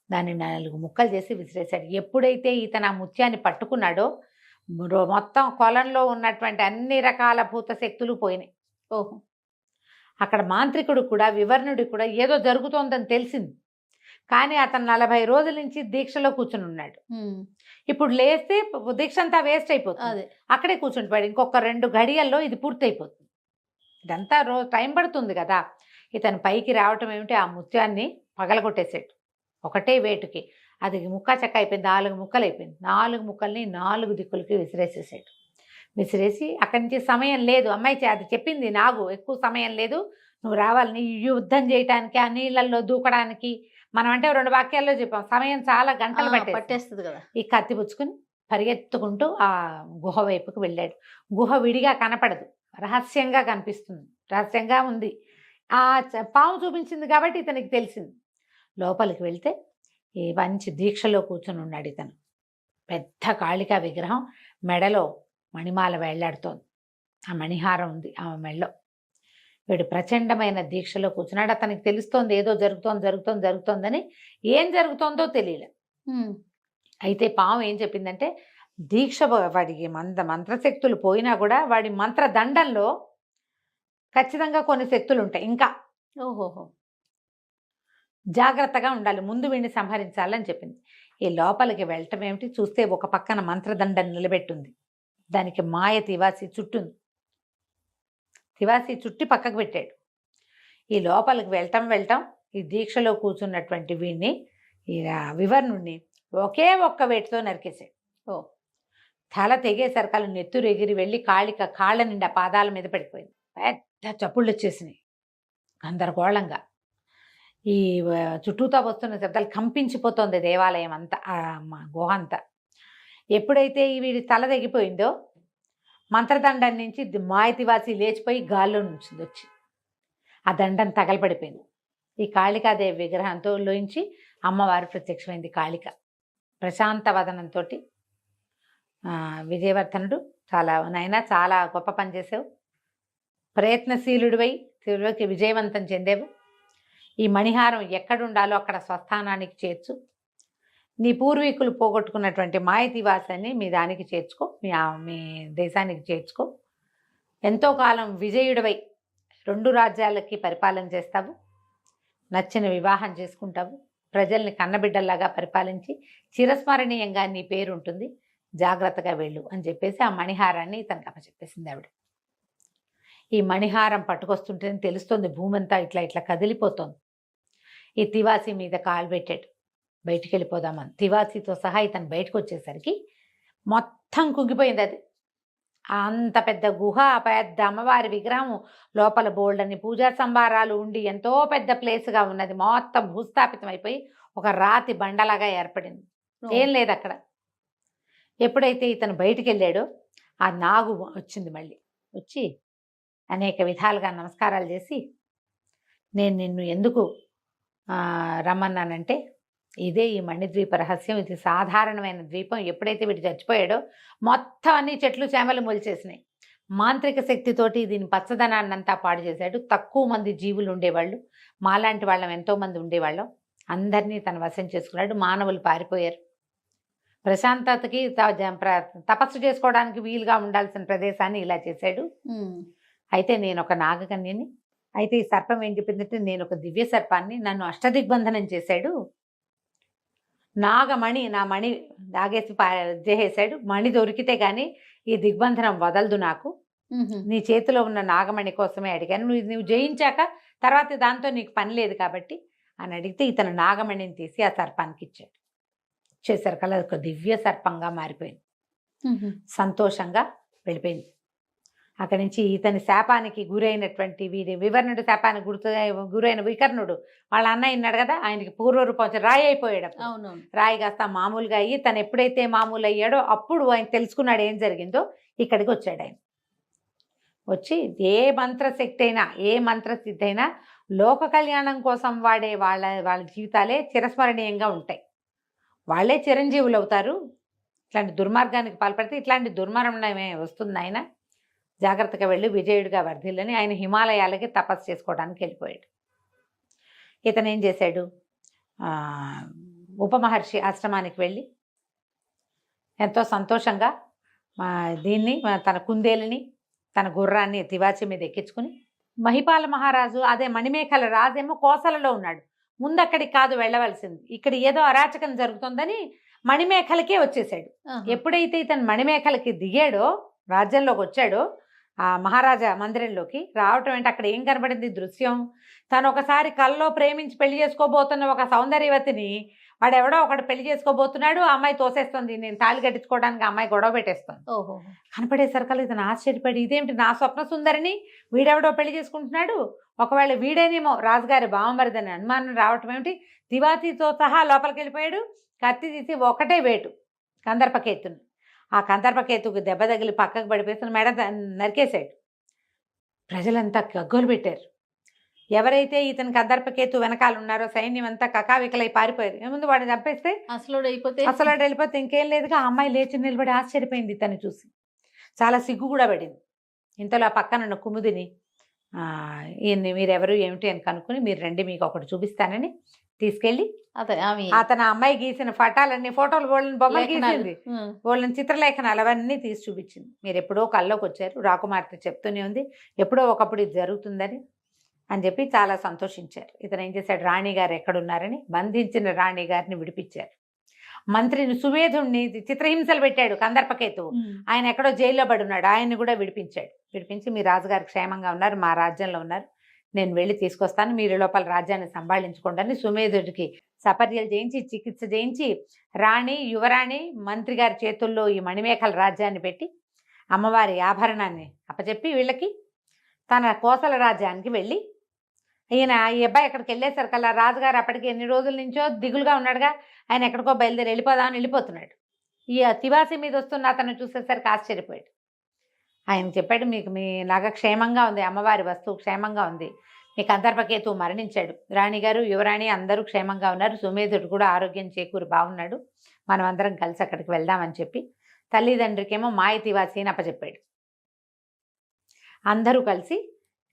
దాన్ని 4 ముక్కలు చేసి విసిరేశాడు. ఎప్పుడైతే ఇతను ఆ ముత్యాన్ని పట్టుకున్నాడో మొత్తం కొలంలో ఉన్నటువంటి అన్ని రకాల భూత శక్తులు పోయినాయి. ఓహో. అక్కడ మాంత్రికుడు కూడా, వివర్ణుడు కూడా ఏదో జరుగుతోందని తెలిసింది. కానీ అతను 40 రోజుల నుంచి దీక్షలో కూర్చుని ఉన్నాడు. ఇప్పుడు లేస్తే దీక్ష అంతా వేస్ట్ అయిపోతుంది. అక్కడే కూర్చుంటాడు. ఇంకొక 2 గడియల్లో ఇది పూర్తయిపోతుంది. ఇదంతా టైం పడుతుంది కదా. ఇతను పైకి రావటం ఏమిటి, ఆ ముత్యాన్ని పగలగొట్టేసాడు ఒకటే వేటుకి. అది ముక్క చెక్క అయిపోయింది. 4 ముక్కలు అయిపోయింది. 4 ముక్కల్ని 4 దిక్కులకి విసిరేసేసాడు. విసిరేసి అక్కడి నుంచి సమయం లేదు, అమ్మాయి అది చెప్పింది, నాకు ఎక్కువ సమయం లేదు, నువ్వు రావాలి, నీ యుద్ధం చేయటానికి, ఆ నీళ్ళల్లో దూకడానికి. మనం అంటే 2 వాక్యాల్లో చెప్పాం, సమయం చాలా గంటలు పట్టేస్తుంది కదా. ఈ కత్తి పుచ్చుకుని పరిగెత్తుకుంటూ ఆ గుహ వైపుకు వెళ్ళాడు. గుహ విడిగా కనపడదు, రహస్యంగా కనిపిస్తుంది, రహస్యంగా ఉంది. ఆ పాము చూపించింది కాబట్టి ఇతనికి తెలిసింది. లోపలికి వెళ్తే ఈ మంచి దీక్షలో కూర్చుని ఉన్నాడు ఇతను. పెద్ద కాళికా విగ్రహం, మెడలో మణిమాల వేళ్లాడుతోంది. ఆ మణిహారం ఉంది ఆమె మెడలో. వీడు ప్రచండమైన దీక్షలో కూర్చున్నాడు. అతనికి తెలుస్తోంది ఏదో జరుగుతోందని. ఏం జరుగుతోందో తెలియలే. అయితే పాము ఏం చెప్పిందంటే, దీక్ష వాడికి మంత్రశక్తులు పోయినా కూడా వాడి మంత్రదండంలో ఖచ్చితంగా కొన్ని శక్తులు ఉంటాయి ఇంకా. ఓహోహో, జాగ్రత్తగా ఉండాలి, ముందు వీడిని సంహరించాలని చెప్పింది. ఈ లోపలికి వెళ్ళటం ఏమిటి, చూస్తే ఒక పక్కన మంత్రదండం నిలబెట్టుంది. దానికి మాయ తివాసి చుట్టుంది. తివాసి చుట్టి పక్కకు పెట్టాడు. ఈ లోపలికి వెళ్ళటం ఈ దీక్షలో కూర్చున్నటువంటి వీడిని, ఈ వివర్ణుడిని ఒకే ఒక్క వేటితో నరికేశాడు. తల తెగేసరికలు నెత్తురు ఎగిరి వెళ్ళి కాళ్ళ నిండా పాదాల మీద పడిపోయింది. పెద్ద చప్పుళ్ళు వచ్చేసినాయి గందరగోళంగా. ఈ చుట్టూతో వస్తున్న శబ్దాలు కంపించిపోతుంది దేవాలయం అంతా, గుహ అంతా. ఎప్పుడైతే వీడి తల తెగిపోయిందో మంత్రదండం నుంచి మాయతివాసి లేచిపోయి గాల్లో నుంచి వచ్చి ఆ దండం తగలబడిపోయింది. ఈ కాళికాదేవి విగ్రహంతో లోంచి అమ్మవారు ప్రత్యక్షమైంది. కాళిక ప్రశాంత వదనంతో, విజయవర్ధనుడు, చాలా గొప్ప పని చేసావు, ప్రయత్నశీలుడివై తిరులోకి విజయవంతం చెందేవు. ఈ మణిహారం ఎక్కడుండాలో అక్కడ స్వస్థానానికి చేర్చు. నీ పూర్వీకులు పోగొట్టుకున్నటువంటి మాయతివాసాన్ని మీ దానికి చేర్చుకో, మీ దేశానికి చేర్చుకో. ఎంతో కాలం విజయుడివై 2 రాజ్యాలకి పరిపాలన చేస్తావు, నచ్చిన వివాహం చేసుకుంటావు, ప్రజల్ని కన్నబిడ్డల్లాగా పరిపాలించి చిరస్మరణీయంగా నీ పేరు ఉంటుంది, జాగ్రత్తగా వెళ్ళు అని చెప్పేసి ఆ మణిహారాన్ని తనకు అప్పచెప్పేసింది ఆవిడ. ఈ మణిహారం పట్టుకొస్తుంటేనే తెలుస్తుంది భూమి అంతా ఇట్లా కదిలిపోతుంది. ఈ తివాసి మీద కాలు పెట్టాడు, బయటికి వెళ్ళిపోదామని. తివాసితో సహా ఇతను బయటకు వచ్చేసరికి మొత్తం కుంగిపోయింది అది. అంత పెద్ద గుహ, పెద్ద అమ్మవారి విగ్రహం, లోపల బోల్డని పూజా సంభారాలు ఉండి ఎంతో పెద్ద ప్లేస్గా ఉన్నది. మొత్తం భూస్థాపితం అయిపోయి ఒక రాతి బండలాగా ఏర్పడింది. ఏం లేదు అక్కడ. ఎప్పుడైతే ఇతను బయటికి వెళ్ళాడో ఆ నాగు వచ్చింది. మళ్ళీ వచ్చి అనేక విధాలుగా నమస్కారాలు చేసి, నేను నిన్ను ఎందుకు రమ్మన్నానంటే, ఇదే ఈ మణిద్వీప రహస్యం. ఇది సాధారణమైన ద్వీపం. ఎప్పుడైతే వీడు చచ్చిపోయాడో మొత్తం అన్ని చెట్లు చేమలు మొలిచేసినాయి. మాంత్రిక శక్తితోటి దీని పచ్చదనాన్నంతా పాడు చేశాడు. తక్కువ మంది జీవులు ఉండేవాళ్ళు, మాలాంటి వాళ్ళం ఎంతోమంది ఉండేవాళ్ళం. అందరినీ తన వశం చేసుకున్నాడు. మానవులు పారిపోయారు. ప్రశాంతతకి తపస్సు చేసుకోవడానికి వీలుగా ఉండాల్సిన ప్రదేశాన్ని ఇలా చేశాడు. అయితే నేను ఒక నాగకన్యని, అయితే ఈ సర్పం ఏం చెప్పిందంటే, నేను ఒక దివ్య సర్పాన్ని, నన్ను అష్టదిగ్బంధనం చేశాడు, నాగమణి, నా మణి లాగేసి చేసేసాడు, మణి దొరికితే గాని ఈ దిగ్బంధనం వదలదు నాకు, నీ చేతిలో ఉన్న నాగమణి కోసమే అడిగాను, నువ్వు జయించాక తర్వాత దాంతో నీకు పని లేదు కాబట్టి అని అడిగితే, ఇతను నాగమణిని తీసి ఆ సర్పానికి ఇచ్చాడు. చేశారు కల్లా ఒక దివ్య సర్పంగా మారిపోయింది. సంతోషంగా వెళ్ళిపోయింది. అక్కడి నుంచి ఇతని శాపానికి గురైనటువంటి వివర్ణుడు శాపానికి గురైన వికర్ణుడు వాళ్ళ అన్నయ్య ఉన్నాడు కదా, ఆయనకి పూర్వరూపం రాయి అయిపోయాడు. అవునవును. రాయి కాస్త మామూలుగా అయ్యి, తను ఎప్పుడైతే మామూలు అయ్యాడో అప్పుడు ఆయన తెలుసుకున్నాడు ఏం జరిగిందో. ఇక్కడికి వచ్చాడు ఆయన. వచ్చి ఏ మంత్రశక్తి అయినా, ఏ మంత్రసిద్ధి అయినా లోక కళ్యాణం కోసం వాడే వాళ్ళ జీవితాలే చిరస్మరణీయంగా ఉంటాయి. వాళ్ళే చిరంజీవులు అవుతారు. ఇట్లాంటి దుర్మార్గానికి పాల్పడితే ఇట్లాంటి దుర్మరణమే వస్తుంది. ఆయన జాగ్రత్తగా వెళ్ళి విజయుడిగా వర్ధిల్లని ఆయన హిమాలయాలకి తపస్సు చేసుకోవడానికి వెళ్ళిపోయాడు. ఇతను ఏం చేశాడు, ఉపమహర్షి ఆశ్రమానికి వెళ్ళి ఎంతో సంతోషంగా దీన్ని, తన కుందేలుని, తన గుర్రాన్ని తివాచి మీద ఎక్కించుకుని, మహిపాల మహారాజు అదే మణిమేఖల రాజేమో కోసలలో ఉన్నాడు. ముందు అక్కడికి కాదు వెళ్ళవలసింది, ఇక్కడ ఏదో అరాచకం జరుగుతుందని మణిమేఖలకే వచ్చేసాడు. ఎప్పుడైతే ఇతను మణిమేఖలకి దిగాడో, రాజ్యంలోకి వచ్చాడో, ఆ మహారాజా మందిరంలోకి రావటం ఏంటి, అక్కడ ఏం కనబడింది దృశ్యం, తను ఒకసారి కల్లో ప్రేమించి పెళ్లి చేసుకోబోతున్న ఒక సౌందర్యవతిని వాడెవడో ఒకడు పెళ్లి చేసుకోబోతున్నాడు, ఆ అమ్మాయి తోసేస్తుంది, నేను తాళి కట్టించుకోవడానికి ఆ అమ్మాయి గొడవ పెట్టేస్తాను. కనపడేసరికల్లా ఇతను ఆశ్చర్యపడి, ఇదేమిటి నా స్వప్న సుందరిని వీడెవడో పెళ్లి చేసుకుంటున్నాడు, ఒకవేళ వీడేనేమో రాజుగారి బావమరిదని అనుమానం రావటం ఏమిటి, తివాతీతో సహా లోపలికి వెళ్ళిపోయాడు. కత్తి తీసి ఒకటే వేటు కందర్పకేతుని, ఆ కందర్పకేతుకు దెబ్బ తగిలి పక్కకు పడిపోయి మెడ నరికేశాడు. ప్రజలంతా గగ్గోలు పెట్టారు. ఎవరైతే ఇతని కందర్పకేతు వెనకాల ఉన్నారో సైన్యం అంతా కకావికలై పారిపోయారు. ఏముంది, వాడిని చంపేస్తే అసలు వెళ్ళిపోతే ఇంకేం లేదుగా. ఆ అమ్మాయి లేచి నిలబడి ఆశ్చర్యపోయింది ఇతన్ని చూసి, చాలా సిగ్గు కూడా పడింది. ఇంతలో ఆ పక్కనున్న కుముదిని, ఈయన్ని మీరెవరు ఏమిటి అని కనుక్కుని, మీరు రండి మీకు ఒకటి చూపిస్తానని తీసుకెళ్ళి అతను అమ్మాయి గీసిన ఫోటోలు వాళ్ళని బొమ్మలు గీసింది, వాళ్ళని చిత్రలేఖనాలు అవన్నీ తీసి చూపించింది. మీరు ఎప్పుడో కల్లోకి వచ్చారు, రాకుమార్తె చెప్తూనే ఉంది ఎప్పుడో ఒకప్పుడు ఇది జరుగుతుందని అని చెప్పి చాలా సంతోషించారు. ఇతను ఏం చేశాడు, రాణిగారు ఎక్కడున్నారని బంధించిన రాణిగారిని విడిపించారు. మంత్రిని సుమేధుణ్ణి చిత్రహింసలు పెట్టాడు కందర్పకేతువు, ఆయన ఎక్కడో జైల్లో పడి ఉన్నాడు, ఆయన్ని కూడా విడిపించి మీ రాజుగారు క్షేమంగా ఉన్నారు, మా రాజ్యంలో ఉన్నారు, నేను వెళ్ళి తీసుకొస్తాను, మీరు లోపల రాజ్యాన్ని సంభాళించుకోండి అని సుమేధుడికి సపర్యలు చేయించి, చికిత్స చేయించి, రాణి, యువరాణి, మంత్రి గారి చేతుల్లో ఈ మణిమేఖల రాజ్యాన్ని పెట్టి అమ్మవారి ఆభరణాన్ని అప్పచెప్పి వీళ్ళకి తన కోసల రాజ్యానికి వెళ్ళి, ఈయన ఈ అబ్బాయి ఎక్కడికి వెళ్ళేసరికల్లా రాజుగారు అప్పటికి ఎన్ని రోజుల నుంచో దిగులుగా ఉన్నాడుగా, ఆయన ఎక్కడికో బయలుదేరి వెళ్ళిపోదామని వెళ్ళిపోతున్నాడు. ఈ తివాసి మీద వస్తున్న అతను చూసేసరికి ఆశ్చర్యపోయాడు. ఆయన చెప్పాడు, మీకు మీ నగ క్షేమంగా ఉంది, అమ్మవారి వస్తువు క్షేమంగా ఉంది, మీ కందర్పకేతువు మరణించాడు, రాణిగారు, యువరాణి అందరూ క్షేమంగా ఉన్నారు, సుమేధుడు కూడా ఆరోగ్యం చేకూరి బాగున్నాడు, మనం అందరం కలిసి అక్కడికి వెళ్దామని చెప్పి తల్లిదండ్రికేమో మాయ తివాసి అని అప్పచెప్పాడు. అందరూ కలిసి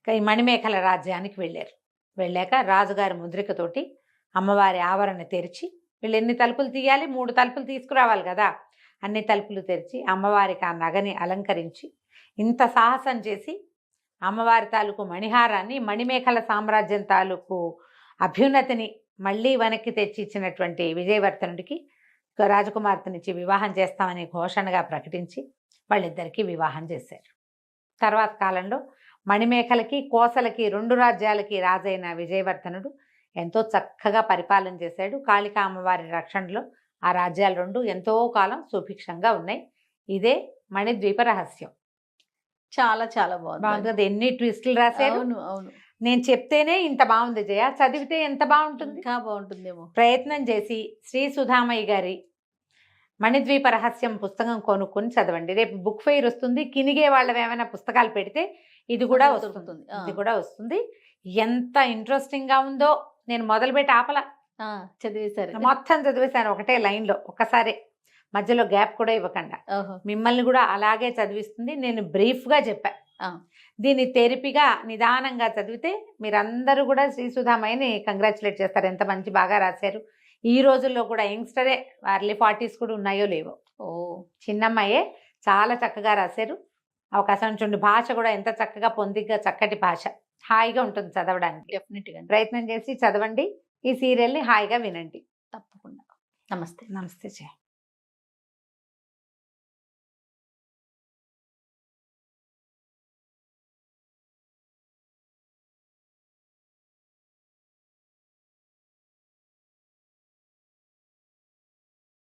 ఈ మణిమేఖల రాజ్యానికి వెళ్ళాక రాజుగారి ముద్రికతోటి అమ్మవారి ఆవరణ తెరిచి, వీళ్ళు ఎన్ని తలుపులు తీయాలి, 3 తలుపులు తీసుకురావాలి కదా, అన్ని తలుపులు తెరిచి అమ్మవారికి ఆ నగని అలంకరించి, ఇంత సాహసం చేసి అమ్మవారి తాలూకు మణిహారాన్ని, మణిమేఖల సామ్రాజ్యం తాలూకు అభ్యున్నతిని మళ్ళీ వెనక్కి తెచ్చి ఇచ్చినటువంటి విజయవర్ధనుడికి రాజకుమార్తెనిచ్చి వివాహం చేస్తామని ఘోషణగా ప్రకటించి వాళ్ళిద్దరికీ వివాహం చేశారు. తర్వాత కాలంలో మణిమేఖలకి, కోసలకి 2 రాజ్యాలకి రాజైన విజయవర్ధనుడు ఎంతో చక్కగా పరిపాలన చేశాడు. కాళికా అమ్మవారి రక్షణలో ఆ రాజ్యాలు 2 ఎంతో కాలం సుభిక్షంగా ఉన్నాయి. ఇదే మణిద్వీప రహస్యం. చాలా చాలా బాగుంది. కదా, ఎన్ని ట్విస్టులు రాశారు. అవును. నేను చెప్తేనే ఇంత బాగుంది జయ, చదివితే ఎంత బాగుంటుంది. ఇంకా బాగుంటుందేమో. ప్రయత్నం చేసి శ్రీ సుధామయ్య గారి మణిద్వీప రహస్యం పుస్తకం కొనుక్కొని చదవండి. రేపు బుక్ ఫెయిర్ వస్తుంది, కినిగే వాళ్ళవి ఏమైనా పుస్తకాలు పెడితే ఇది కూడా వస్తుంది. ఎంత ఇంట్రెస్టింగ్ గా ఉందో, నేను మొదలుపెట్టి ఆపల, చదివేశారు, మొత్తం చదివేశాను ఒకటే లైన్ లో, ఒక్కసారి మధ్యలో గ్యాప్ కూడా ఇవ్వకుండా. మిమ్మల్ని కూడా అలాగే చదివిస్తుంది. నేను బ్రీఫ్ గా చెప్పా, దీన్ని తెరిపిగా నిదానంగా చదివితే మీరందరూ కూడా శ్రీ సుధామయ్యని కంగ్రాచులేట్ చేస్తారు, ఎంత మంచి బాగా రాశారు. ఈ రోజుల్లో కూడా యంగ్స్టరే, అర్లీ 40s కూడా ఉన్నాయో లేవో, చిన్నమ్మాయే చాలా చక్కగా రాశారు. అవకాశం చూడండి, భాష కూడా ఎంత చక్కగా పొందిగ్గా చక్కటి భాష. హాయిగా ఉంటుంది చదవడానికి. డెఫినెట్ గా ప్రయత్నం చేసి చదవండి. ఈ సీరియల్ ని హాయిగా వినండి. తప్పకుండా. నమస్తే. నమస్తే.